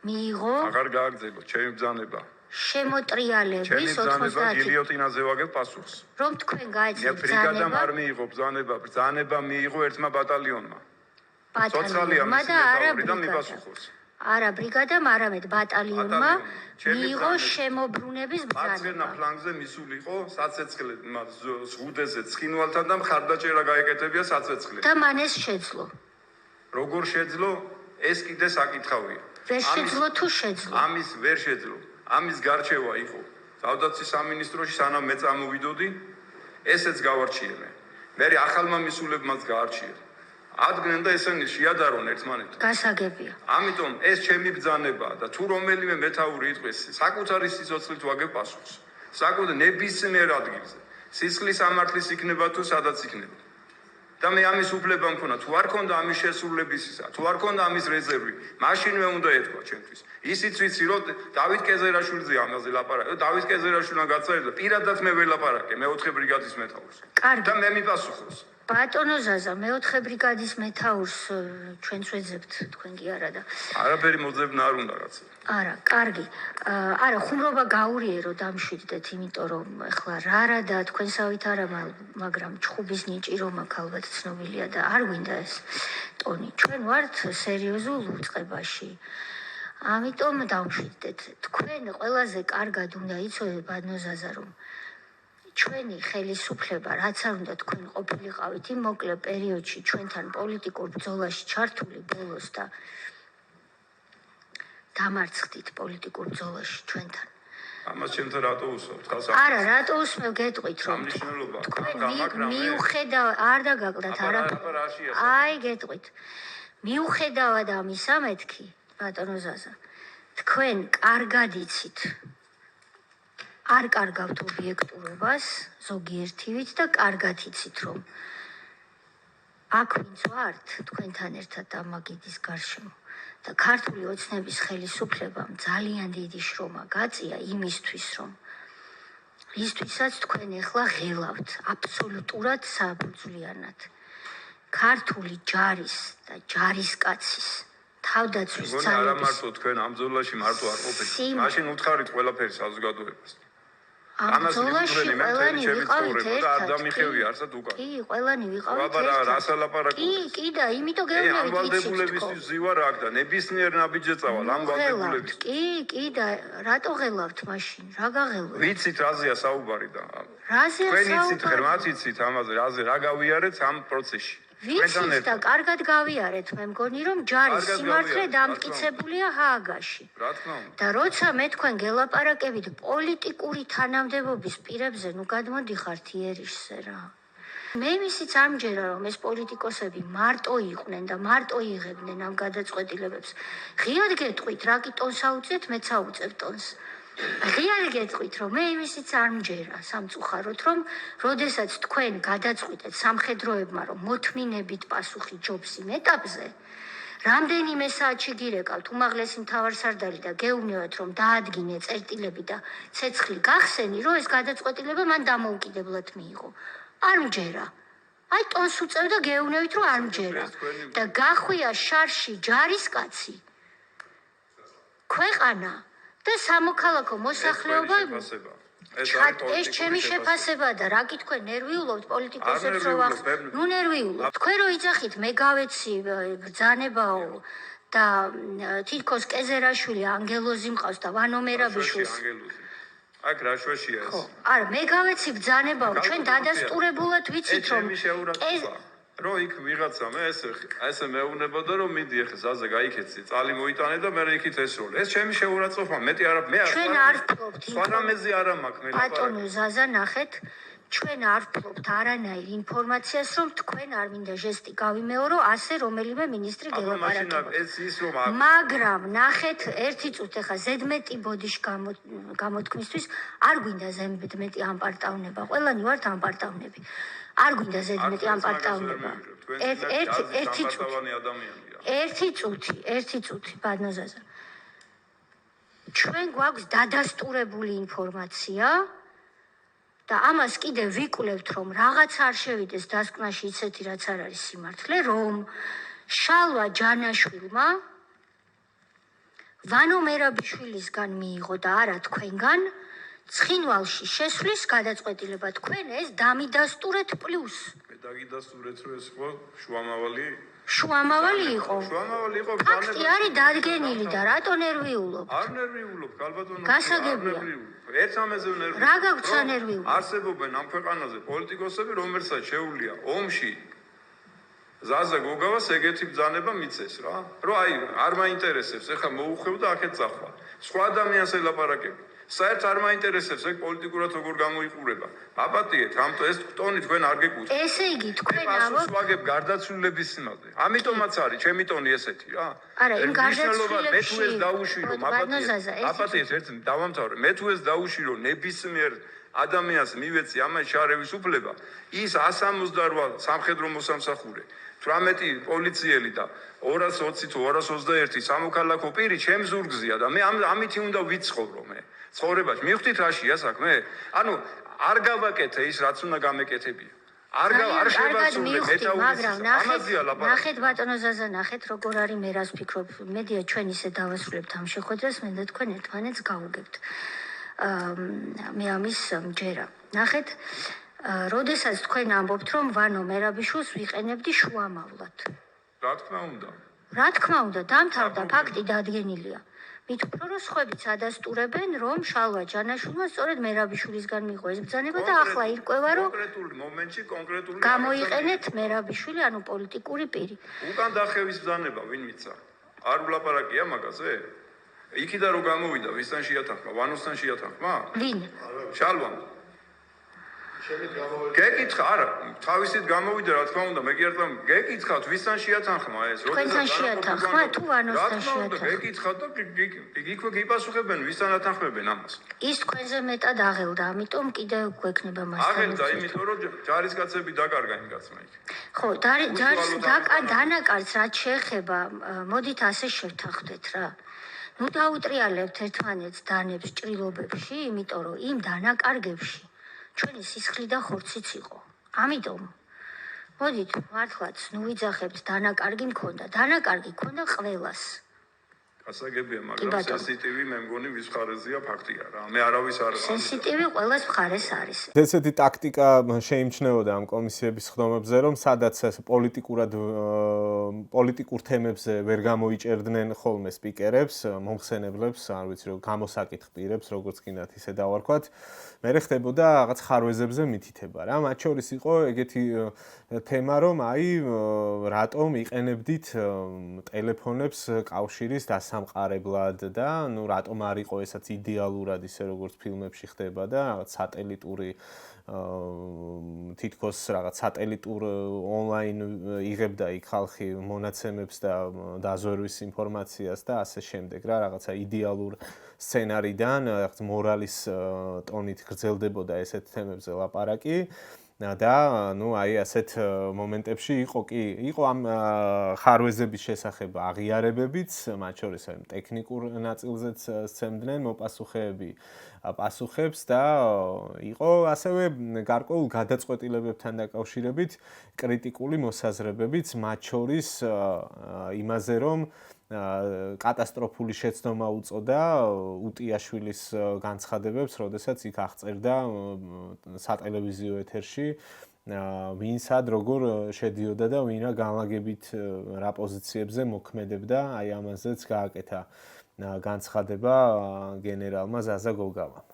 მიიღო აღარ გააგრძელოთ ჩემი ბრძანება. შემოტრიალების 90 გილიოტინაზე ვაგებ პასუხს. რომ თქვენ გაეცეთ ბრიგადამ არ მიიღო ბრძანება, ბრძანება მიიღო ერთმა ბატალიონმა. ბატალიონმა და არა და მიპასუხოს. არა ბრიგადამ, არამედ ბატალიონმა მიიღო შემოbrunების მარცხენა ბრძანება. ფლანგზე მისულიყო საცეცხლე ზღუდეზე ცხინვალთან და მხარდაჭერა გაეკეთებია საცეცხლე. და მან ეს შეძლო. როგორ შეძლო? ეს კიდე საკითხავია. ვერ შეძლო თუ შეძლო. ამის ვერ შეძლო. ამის გარჩევა იყო თავდაცვის სამინისტროში სანამ მე წამოვიდოდი, ესეც გავარჩიე. მე ახალმა მისულებმაც გაარჩიე. ადგენენ და ესენი შეადარონ ერთმანეთთან. გასაგებია. ამიტომ ეს ჩემი ბრძანებაა და თუ რომელიმე მეთაური იტყვის საკუთარი სიცოცხლით ვაგებ პასუხს. საკუთარ ნებისმიერ ადგილზე. სისხლის ამართლის იქნება თუ სადაც იქნება. და მე ამის უფლება მქონდა, თუ არ ქონდა ამის შესრულებისა, თუ არ ქონდა ამის რეზერვი, მაშინვე უნდა ეთქვა ჩემთვის. ისიც ვიცი, რომ დავით კეზერაშვილზე ამაზე ლაპარაკე, დავით კეზერაშვილმა გაწერა, პირადად მე ველაპარაკე მე-4 ბრიგადის მეთაურს. და მე მიპასუხოს. ბატონო ზაზა, მე-4 ბრიგადის მეთაურს ჩვენც ვეძებთ, თქვენ კი არა და არაფერი მოძებნა არ უნდა რაცა. არა, კარგი. არა, ხუმრობა გაურიერო დამშვიდდეთ, იმიტომ რომ ეხლა რარა და თქვენსავით არა, მაგრამ ჩხუბის ნიჭი რომ აქ ალბათ ცნობილია და არ გვინდა ეს ტონი. ჩვენ ვართ სერიოზულ უწყებაში. ამიტომ დამშვიდდეთ. თქვენ ყველაზე კარგად უნდა იცოდეთ ბატონო ზაზა, რომ ჩვენი ხელისუფლება, რაც არ უნდა თქვენ ყოფილიყავით იმ მოკლე პერიოდში ჩვენთან პოლიტიკურ ბრძოლაში ჩართული ბოლოს და დამარცხდით პოლიტიკურ ბრძოლაში ჩვენთან. ამას ჩემთან რატო უსვამთ? არა, რატო უსმევ გეტყვით რომ თქვენ მიუხედავ არ დაგაკლდათ არა. აი გეტყვით. მიუხედავად ამისა მეთქი, ბატონო ზაზა, თქვენ კარგად იცით არ კარგავთ ობიექტურობას ზოგიერთივით და კარგად იცით რომ აქ ვინც ვართ თქვენთან ერთად ამაგიდის გარშემო და ქართული ოცნების ხელისუფლებამ ძალიან დიდი შრომა გაწია იმისთვის რომ ისთვისაც თქვენ ეხლა ღელავთ აბსოლუტურად საფუძვლიანად ქართული ჯარის და ჯარისკაცის თავდაცვის ძალების არა მარტო თქვენ ამ ბრძოლაში მარტო არ ყოფილიყავით მაშინ უთხარით ყველაფერი საზოგადოებას ამ ბრძოლაში ყველანი ვიყავით ერთად. არ დამიხევი არსად უკან. კი, ყველანი ვიყავით ერთად. აბა რა სალაპარაკობთ? კი და იმიტომ გეუბნებით ამ ვალდებულებისთვის ზივარ აქ და ნებისმიერ ნაბიჯზე წავალ ამ ვალდებულების. კი და რატო ღელავთ მაშინ? რა გაღელვეთ? ვიცით რაზეა საუბარი და რაზეა საუბარი? თქვენ იცით ღრმად იცით ამაზე რაზე რა გავიარეთ ამ პროცესში. ვიცით და კარგად გავიარეთ, მე მგონი რომ ჯარის სიმართლე დამტკიცებულია ჰააგაში. რა თქმა უნდა. და როცა მე თქვენ გელაპარაკებით პოლიტიკური თანამდებობის პირებზე, ნუ გადმოდიხართ იერიშზე რა. მე მისიც არ მჯერა რომ ეს პოლიტიკოსები მარტო იყვნენ და მარტო იღებდნენ ამ გადაწყვეტილებებს. ღიად გეტყვით რა კი ტონს აუწიეთ, მეც აუწევ ტონს. ღიად გეტყვით რომ მე იმისიც არ მჯერა სამწუხაროდ რომ როდესაც თქვენ გადაწყვიტეთ სამხედროებმა რომ მოთმინებით პასუხი ჯობს იმ ეტაპზე რამდენიმე საათში გირეკავთ უმაღლესი მთავარსარდალი და გეუბნებათ რომ დაადგინე წერტილები და ცეცხლი გახსენი რომ ეს გადაწყვეტილება მან დამოუკიდებლად მიიღო არ მჯერა აი ტონს უწევ და გეუბნებით რომ არ მჯერა და გახვია შარში ჯარისკაცი ქვეყანა და სამოქალაქო მოსახლეობა ეს ჩემი შეფასებაა და რა კი თქვენ ნერვიულობთ პოლიტიკოსებს რო ვახსენებ ნუ ნერვიულობთ თქვენ რო იცახით მე გავეცი ბრძანებაო და თითქოს კეზერაშვილი ანგელოზი მყავს და ვანო მერაბიშვილს აქ რა შვაშია ეს არა მე გავეცი ბრძანებაო ჩვენ დადასტურებულად ვიცით რომ რო იქ ვიღაცა მე ესე მეუბნებოდა რომ მიდი ახლა ზაზე გაიქეცი წალი მოიტანე და მე იქით ესროლე ეს ჩემი შეურაცხყოფა მეტი არა მე ჩვენ არ ვფლობთ სვანამეზე არა მაქვს მე ბატონო ზაზა ნახეთ ჩვენ არ ვფლობთ არანაირ ინფორმაციას რომ თქვენ არ მინდა ჟესტი გავიმეორო ასე რომელიმე მინისტრი გელაპარაკება მაგრამ ნახეთ ერთი წუთი ახლა ზედმეტი ბოდიში გამოთქმისთვის არ გვინდა ზედმეტი ამპარტავნება ყველანი ვართ ამპარტავნები არ გვინდა ზედმეტი ამპარტავნება ერთი წუთი ბატონო ზაზა ჩვენ გვაქვს დადასტურებული ინფორმაცია და ამას კიდე ვიკვლევთ რომ რაღაც არ შევიდეს დასკვნაში ისეთი რაც არ არის სიმართლე რომ შალვა ჯანაშვილმა ვანო მერაბიშვილისგან მიიღო და არა თქვენგან ცხინვალში შესვლის გადაწყვეტილება თქვენ ეს დამიდასტურეთ პლუს მე დაგიდასტურეთ რომ ეს ხო შუამავალი შუამავალი იყო. შუამავალი იყო. ფაქტი არის დადგენილი და რატო ნერვიულობ? არ ნერვიულობ, ალბათონო. გასაგებია. ერთ ამაზე ნერვიულობ. რა გაგვცა ნერვიულობ? არსებობენ ამ ქვეყანაზე პოლიტიკოსები, რომელსაც შეუძლია ომში ზაზა გოგავას ეგეთი ბრძანება მიცეს რა. რომ აი არ მაინტერესებს, ეხლა მოუხვევ და აქეთ წახვა. სხვა ადამიანს ელაპარაკები. საერთოდ არ მაინტერესებს ეგ პოლიტიკურად როგორ გამოიყურება. აპატიეთ, ამიტომ ეს ტონი თქვენ არ გეკუთვნით. ესე იგი თქვენ ამბობთ ვაგებ გარდაცვლილების სიმაზე. ამიტომაც არის ჩემი ტონი ესეთი რა. არა, იმ გარდაცვლილებში მე თუ ეს დაუშვირო, აპატიეთ, ერთ დავამთავრე. მე თუ ეს დაუშვირო ნებისმიერ ადამიანს მივეცი ამას შარევის უფლება, ის 168 სამხედრო მოსამსახურე 18 პოლიციელი და 220 თუ 221 სამოქალაქო პირი ჩემ ზურგზეა და მე ამით უნდა ვიცხოვრო მე ცხოვრებაში. მივხვდით რაშია საქმე? ანუ არ გავაკეთე ის რაც უნდა გამეკეთებია. არ შევასრულე მაგრამ ნახეთ ბატონო ზაზა, ნახეთ როგორ არის, მე რას ვფიქრობ. მედია ჩვენ ისე დავასრულებთ ამ შეხვედრას, მე და თქვენ ერთმანეთს გავუგებთ. მე ამის მჯერა. ნახეთ, როდესაც თქვენ ამბობთ, რომ ვანო მერაბიშვილს ვიყენებდი შუამავლად. რა თქმა უნდა, დამთავრდა, ფაქტი დადგენილია. მით უფრო რომ სხვებიც ადასტურებენ, რომ შალვა ჯანაშვილმა სწორედ მერაბიშვილისგან მიიღო ეს ბრძანება და ახლა ირკვევა, რომ კონკრეტულ მომენტში კონკრეტული გამოიყენეთ მერაბიშვილი, ანუ პოლიტიკური პირი. უკან დახევის ბრძანება ვინ მიცა? არ ვლაპარაკია მაგაზე? იქიდან რომ გამოვიდა, ვისთან შეათანხმა? ვანოსთან შეათანხმა? ვინ? შალვამ. გეკითხა, არა, თავისით გამოვიდა, რა თქმა უნდა, მე კი არ გეკითხავთ, ვისთან შეათანხმა ეს? თქვენთან შეათანხმა თუ ვანოსთან შეათანხმა? გეკითხავთ და იქვე გიპასუხებენ, ვისთან ათანხმებენ ამას. ის თქვენზე მეტად აღელდა, ამიტომ კიდევ გვექნება მასთან. აღელდა, იმიტომ რომ ჯარისკაცები დაკარგა იმ კაცმა იქ. ხო, დანაკარგს რაც შეეხება, მოდით ასე შევთანხმდეთ რა. ნუ დაუტრიალებთ ერთმანეთს დანებს ჭრილობებში, იმიტომ რომ იმ დანაკარგებში ჩვენი სისხლი და ხორციც იყო. ამიტომ მოდით მართლაც ნუ ვიძახებთ დანაკარგი მქონდა. დანაკარგი მქონდა ყველას. გასაგებია, მაგრამ სენსიტივი მე მგონი ვის მხარეზეა ფაქტია რა. მე არავის არ სენსიტივი ყველას მხარეს არის. ესეთი ტაქტიკა შეიმჩნეოდა ამ კომისიების ხდომებზე, რომ სადაც პოლიტიკურ თემებზე ვერ გამოიჭერდნენ ხოლმე სპიკერებს, მომხსენებლებს, არ ვიცი რომ გამოსაკითხ პირებს, როგორც კიდათ ისე დავარქვათ. მე ხდებოდა რაღაც ხარვეზებზე მითითება რა. მათ შორის იყო ეგეთი თემა, რომ აი რატომ იყენებდით ტელეფონებს კავშირის დასამყარებლად და ნუ რატომ არ იყო ესაც იდეალურად ისე როგორც ფილმებში ხდება და რაღაც სატელიტური თითქოს რაღაც სატელიტურ ონლაინ იღებდა იქ ხალხი მონაცემებს და დაზვერვის ინფორმაციას და ასე შემდეგ რა, რაღაცა იდეალურ სცენარიდან რაღაც მორალის ტონით გრძელდებოდა ესეთ თემებზე ლაპარაკი. და ნუ აი ასეთ მომენტებში იყო ამ ხარვეზების შესახებ აღიარებებიც, მათ შორის აი ტექნიკურ ნაწილზეც სცემდნენ მოპასუხეები პასუხებს და იყო ასევე გარკვეულ გადაწყვეტილებებთან დაკავშირებით კრიტიკული მოსაზრებებიც, მათ შორის იმაზე, რომ კატასტროფული შეცდომა უწოდა უტიაშვილის განცხადებებს, როდესაც იქ აღწერდა სატელევიზიო ეთერში ვინსად როგორ შედიოდა და ვინა განლაგებით რა პოზიციებზე მოქმედებდა, აი ამაზეც გააკეთა განცხადება გენერალმა ზაზა გოგავამ.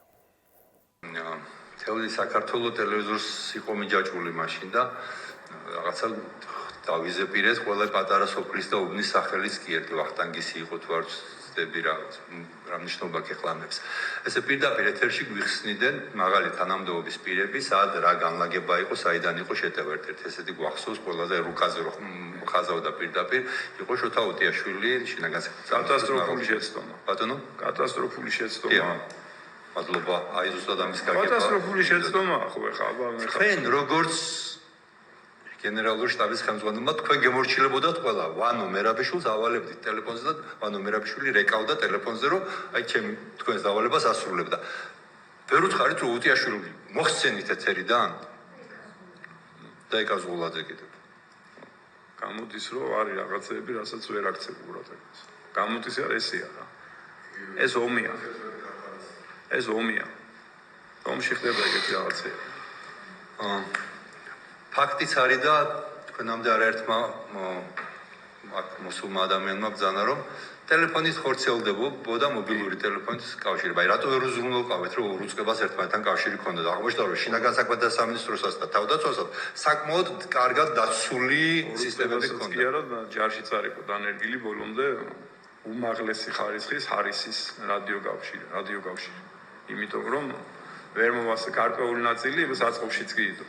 თეორი საქართველოს ტელევიზორს იყო მიჯაჭვული მაშინ და რაღაცა დავიზეპირეს ყველა პატარა სოფლის და უბნის სახელიც კი ერთი ვახტანგისი იყო თუ არ ვცდები რა მნიშვნელობა გეყლამებს. ესე პირდაპირ ეთერში გვიხსნიდნენ მაღალი თანამდებობის პირები, სად რა განლაგება იყო, საიდან იყო შეტევა ერთ-ერთი ესეთი გვახსოვს ყველაზე რუკაზე რო ხაზავდა პირდაპირ იყო შოთა უტიაშვილი შინაგან კატასტროფული შეცდომა. ბატონო, კატასტროფული შეცდომა. მადლობა, აი ზუსტად ამის გაკეთება. კატასტროფული შეცდომა ხო ეხა მე თქვენ როგორც გენერალური შტაბის ხელმძღვანელმა თქვენ გემორჩილებოდათ ყველა ვანო მერაბიშვილს ავალებდით ტელეფონზე და ვანო მერაბიშვილი რეკავდა ტელეფონზე რომ აი ჩემ თქვენს დავალებას ასრულებდა. ვერ უთხარით რომ უტიაშვილი მოხსენით ეთერიდან და ეკაზღულაძე კიდევ. გამოდის რომ არის რაღაცები, რასაც ვერ აქცევურათ ეგრეს. გამოდის არ ესეა რა. ეს ომია. ეს ომია. ომში ხდება ეგეთი რაღაცები. ფაქტიც არის და თქვენამდე არაერთმა აქ მოსულმა ადამიანმა ბრძანა რომ ტელეფონის ხორციელდებოდა მობილური ტელეფონის კავშირი. აი რატო ვერ უზრუნველყავით რომ უწყებას ერთმანეთთან კავშირი ქონდათ? აღმოჩნდა რომ შინაგან საქმეთა სამინისტროსაც და თავდაცვასაც საკმაოდ კარგად დაცული სისტემები ჰქონდა. კი არა, ჯარშიც არ იყო დანერგილი ბოლომდე უმაღლესი ხარისხის ჰარისის რადიოკავშირი. იმიტომ რომ ვერ მომასე გარკვეული ნაწილი საწყობშიც კი იდო.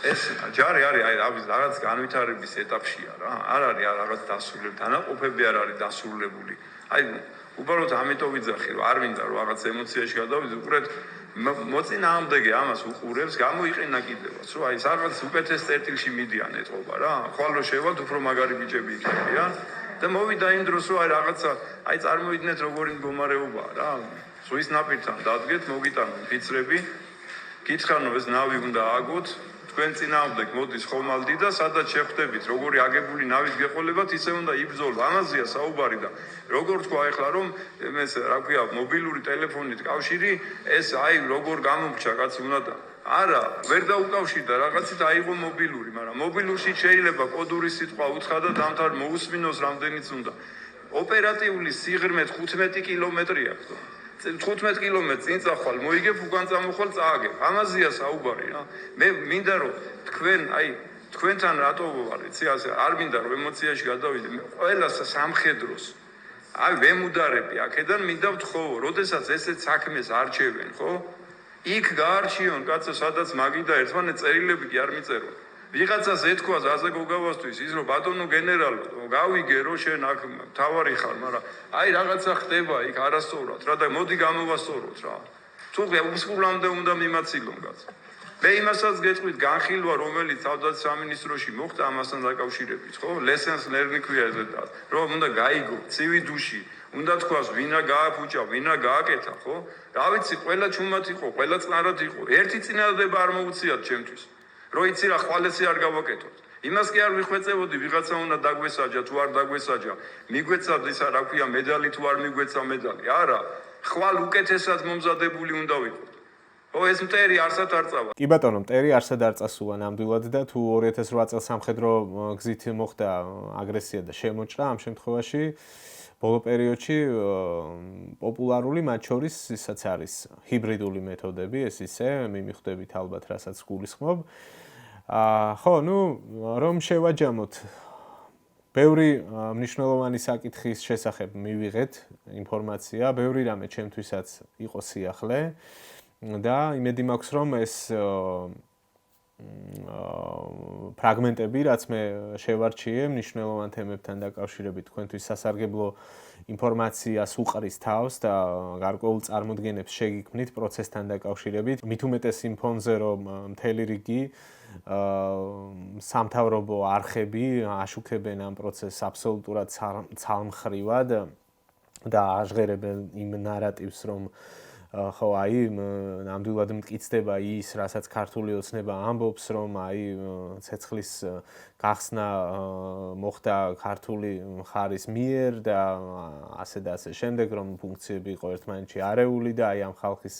ეს ჯარი არის აი რაღაც განვითარების ეტაპშია რა. არ არის რაღაც დასრულებული, დანაყოფები არ არის დასრულებული. აი უბრალოდ ამიტომ ვიძახი რომ არ მინდა რომ რაღაც ემოციაში გადავიდე, უყურეთ მოწინააღმდეგე ამას უყურებს, გამოიყენა კიდევაც, რომ აი რაღაც უკეთეს წერტილში მიდიან ეთყობა რა. ხვალ რო შევალთ უფრო მაგარი ბიჭები იქნებიან და მოვიდა იმ დროს რომ აი რაღაცა აი წარმოიდგინეთ როგორი მდგომარეობაა რა. ზღვის ნაპირთან დადგეთ, მოგიტანოთ ფიცრები. გითხრანო ეს ნავი უნდა ააგოთ, თქვენ წინააღმდეგ მოდის ხომალდი და სადაც შეხვდებით, როგორი აგებული ნავით გეყოლებათ, ისე უნდა იბრძოლო. ამაზეა საუბარი და როგორ თქვა ახლა რომ ეს რა ქვია, მობილური ტელეფონით კავშირი, ეს აი როგორ გამომრჩა კაცი უნდა და არა, ვერ დაუკავშირდა, რაღაცით აიღო მობილური, მაგრამ მობილურში შეიძლება კოდური სიტყვა უთხრა და დამთარ მოусმინოს რამდენიც უნდა. ოპერატიული სიღრმე 15 კილომეტრია ხო? 15 კილომეტრ წინ წახვალ მოიგებ, უკან წამოხვალ წააგებ. ამაზეა საუბარი რა. მე მინდა რომ თქვენთან რატო ვარ, იცი ასე არ მინდა რომ ემოციაში გადავიდე. ყველა სამხედროს აი ვემუდარები აქედან მინდა ვთხოვო, როდესაც ესეთ საქმეს არჩევენ, ხო? იქ გაარჩიონ კაცო, სადაც მაგი და ერთმანეთ წერილები კი არ მიწერონ. ვიღაცას ეთქვა ზაზე გოგავასთვის ის რომ ბატონო გენერალო, გავიგე რომ შენ აქ თავარი ხარ, მაგრამ აი რაღაცა ხდება იქ არასწორად რა და მოდი გამოვასწოროთ რა. თუ უსყულამდე უნდა მიმაცილონ კაც. მე იმასაც გეტყვით განხილვა რომელიც თავდაცვის სამინისტროში მოხდა ამასთან დაკავშირებით, ხო? lessons learned ქვია ეს და რომ უნდა გაიგო ცივი დუში, უნდა თქვას ვინა გააფუჭა, ვინა გააკეთა, ხო? რა ვიცი, ყველა ჩუმად იყო, ყველა წნარად იყო. ერთი წინადადება არ მოუციათ ჩემთვის. რო იცი რა ხვალესი არ გავაკეთოთ. იმას კი არ ვიხვეწებოდი ვიღაცა უნდა დაგვესაჯა თუ არ დაგვესაჯა. მიგვეცა ისა რა ქვია მედალი თუ არ მიგვეცა მედალი. არა, ხვალ უკეთესად მომზადებული უნდა ვიყოთ. ო ეს მტერი არსად არ წავა. კი ბატონო, მტერი არსად არ წასულა ნამდვილად და თუ 2008 წელს სამხედრო გზით მოხდა აგრესია და შემოჭრა ამ შემთხვევაში ბოლო პერიოდში პოპულარული მათ შორის ისაც არის ჰიბრიდული მეთოდები, ეს ისე მიმიხვდებით ალბათ რასაც გულისხმობ. ხო, რომ შევაჯამოთ ბევრი მნიშვნელოვანი საკითხის შესახებ მივიღეთ ინფორმაცია, ბევრი რამე ჩემთვისაც იყო სიახლე და იმედი მაქვს რომ ეს ფრაგმენტები, რაც მე შევარჩიე მნიშვნელოვან თემებთან დაკავშირებით თქვენთვის სასარგებლო ინფორმაციას უყრის თავს და გარკვეულ წარმოდგენებს შეგიქმნით პროცესთან დაკავშირებით. მით უმეტეს იმ ფონზე, რომ მთელი რიგი სამთავრობო არხები აშუქებენ ამ პროცესს აბსოლუტურად ცალმხრივად და აჟღერებენ იმ ნარატივს, რომ ხო აი ნამდვილად მტკიცდება ის, რასაც ქართული ოცნება ამბობს, რომ აი ცეცხლის გახსნა მოხდა ქართული მხარის მიერ და ასე და ასე შემდეგ, რომ ფუნქციები იყო ერთმანეთში არეული და აი ამ ხალხის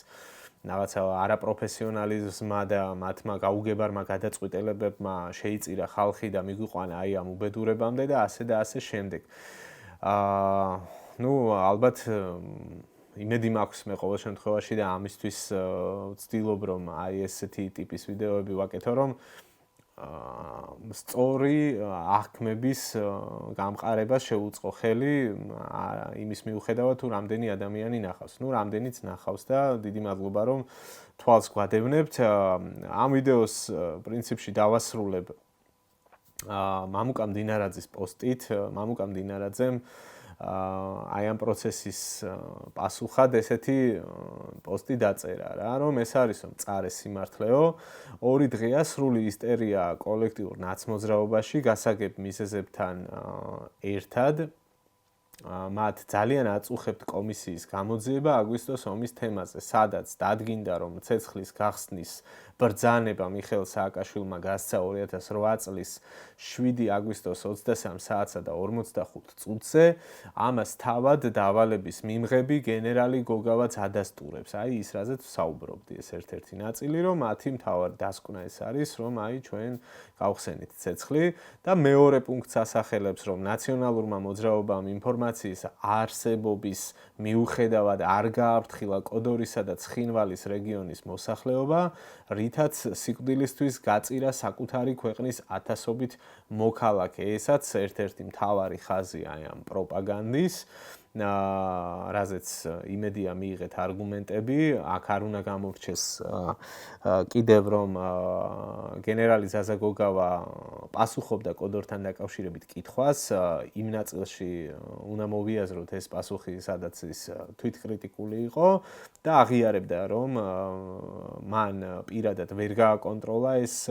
რაღაცა არაპროფესიონალიზმმა და მათმა გაუგებარმა გადაწყვეტილებებმა შეიწირა ხალხი და მიგვიყვანა აი ამ უბედურებამდე და ასე შემდეგ. ალბათ იმედი მაქვს მე ყოველ შემთხვევაში და ამისთვის ვცდილობ რომ აი ესეთი ტიპის ვიდეოები ვაკეთო, რომ სწორი აღქმების გამყარებას შეუწყო ხელი იმის მიუხედავად თუ რამდენი ადამიანი ნახავს. რამდენიც ნახავს და დიდი მადლობა რომ თვალს გვადევნებთ. ამ ვიდეოს პრინციპში დავასრულებ მამუკა მდინარაძის პოსტით. მამუკა მდინარაძემ აი ამ პროცესის პასუხად ესეთი პოსტი დაწერა რა, რომ ეს არის რომ წარე სიმართლეო, 2 დღეა სრული ისტერია კოლექტიურ ნაცმოძრაობაში გასაგებ მიზეზებთან ერთად მათ ძალიან აწუხებთ კომისიის გამოძიება აგვისტოს ომის თემაზე, სადაც დადგინდა, რომ ცეცხლის გახსნის ბრძანება მიხეილ სააკაშვილმა გასცა 2008 წლის 7 აგვისტოს 23 საათსა და 45 წუთზე. ამას თავად დავალების მიმღები გენერალი გოგავაც ადასტურებს. აი ის რაზეც საუბრობდი, ეს ერთ-ერთი ნაწილი, რომ მათი მთავარი დასკვნა ეს არის, რომ აი ჩვენ გავხსენით ცეცხლი და მეორე პუნქტს ასახელებს, რომ ნაციონალურმა მოძრაობამ ინფორმაციის არსებობის მიუხედავად არ გააფრთხილა კოდორისა და ცხინვალის რეგიონის მოსახლეობა, რითაც სიკვდილისთვის გაწირა საკუთარი ქვეყნის ათასობით მოქალაქე. ესაც ერთ-ერთი მთავარი ხაზია ამ პროპაგანდის, რაზეც იმედია მიიღეთ არგუმენტები. აქ არ უნდა გამორჩეს კიდევ რომ გენერალი ზაზაგოგავა პასუხობდა კოდორთან დაკავშირებით კითხვას. იმ ნაწილში უნდა მოვიაზროთ ეს პასუხი, სადაც ის თვითკრიტიკული იყო და აღიარებდა, რომ მან პირადად ვერ გააკონტროლა ეს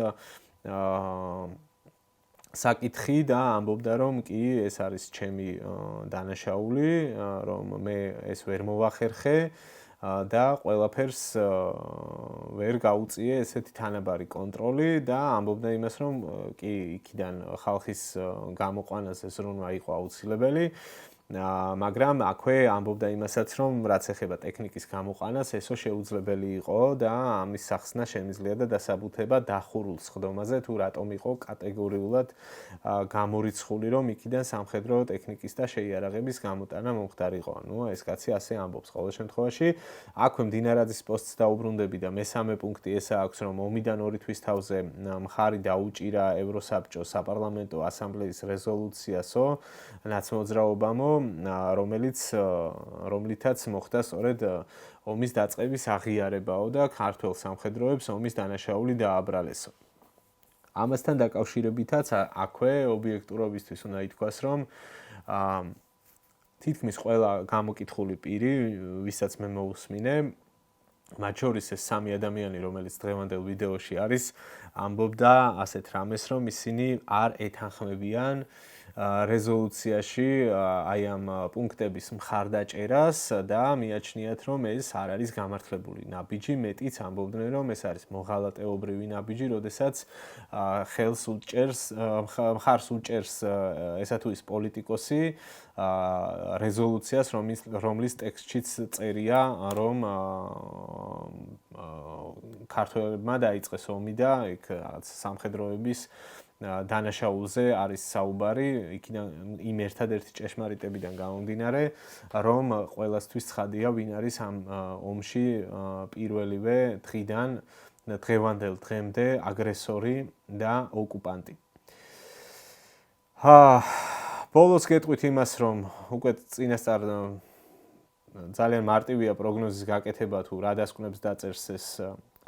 საკითხი და ამბობდა, რომ კი ეს არის ჩემი დანაშაული, რომ მე ეს ვერ მოვახერხე და ყველაფერს ვერ გაუწიე ესეთი თანაბარი კონტროლი და ამბობდა იმას, რომ კი იქიდან ხალხის გამოყვანაზე ზრუნვა იყო აუცილებელი. მაგრამ აქვე ამბობდა იმასაც, რომ რაც ეხება ტექნიკის გამოყვანას, ესო შეუძლებელი იყო და ამის სახსნა შემიძლია და დასაბუთება დახურულ სხდომაზე, თუ რატომ იყო კატეგორიულად გამორიცხული, რომ იქიდან სამხედრო ტექნიკის და შეიარაღების გამოტანა მომხდარიყო. ნუ ეს კაცი ასე ამბობს. ყოველ შემთხვევაში, აქვე მდინარაძის პოსტს დაუბრუნდები და მესამე პუნქტი ესა აქვს, რომ ომიდან 2 თვის თავზე მხარი დაუჭირა ევროსაბჭოს საპარლამენტო ასამბლეის რეზოლუციასო ნაცმოძრაობამო, რომლითაც მოხდა სწორედ ომის დაწყების აღიარებაო და ქართველ სამხედროებს ომის დანაშაული დააბრალესო. ამასთან დაკავშირებითაც აქვე ობიექტურობისთვის უნდა ითქვას, რომ თითქმის ყველა გამოკითხული პირი, ვისაც მე მოусმინე, მათ შორის ეს 3 ადამიანი, რომელიც დღევანდელ ვიდეოში არის, ამბობდა ასეთ რამეს, რომ ისინი არ ეთანხმებიან რეზოლუციაში აი ამ პუნქტების მხარდაჭერას და მიაჩნიათ, რომ ეს არ არის გამართლებული ნაბიჯი, მეტიც ამბობდნენ, რომ ეს არის მოღალატეობრივი ნაბიჯი, როდესაც მხარს უჭერს ესა თუ ის პოლიტიკოსი რეზოლუციას, რომლის ტექსტშიც წერია, რომ ქართველებმა დაიწყეს ომი და იქ სამხედროების დანაშაულზე არის საუბარი, იმ ერთადერთი ჭეშმარიტებიდან გამომდინარე, რომ ყველასთვის ცხადია, ვინ არის ამ ომში პირველივე დღიდან დღევანდელ დღემდე აგრესორი და ოკუპანტი. ბოლოს გეტყვით იმას, რომ უკვე წინასწარ ძალიან მარტივია პროგნოზის გაკეთება, თუ რა დასკვნებს დაწერს ეს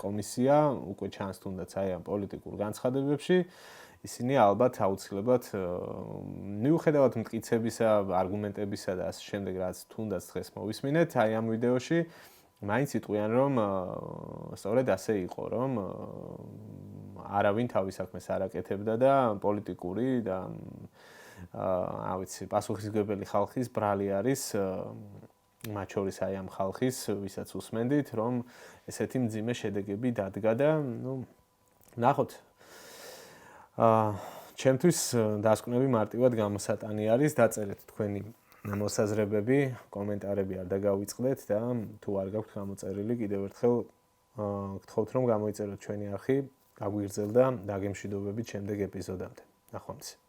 კომისია, უკვე ჩანს თუნდაც აი ამ პოლიტიკურ განცხადებებში. ისინი ალბათ აუცილებლად მიუხედავად მტკიცებისა, არგუმენტებისა და ასე შემდეგ, რაც თუნდაც დღეს მოვისმინეთ აი ამ ვიდეოში, მაინც იტყვიან, რომ სწორედ ასე იყო, რომ არავინ თავის საქმეს არ აკეთებდა და პოლიტიკური და პასუხისმგებელი ხალხის ბრალი არის, მათ შორის აი ამ ხალხის, ვისაც უსმენდით, რომ ესეთი მძიმე შედეგები დადგა და ნახოთ. ჩემთვის დასკვნები მარტივად გამოსატანი არის, დაწერეთ თქვენი მოსაზრებები, კომენტარები არ დაგავიწყდეთ და თუ არ გაქვთ გამოწერილი, კიდევ ერთხელ გთხოვთ, რომ გამოიწეროთ ჩვენი არხი, გაგვიგრძელდა დაგემშვიდობებით შემდეგ ეპიზოდამდე. ნახვამდის.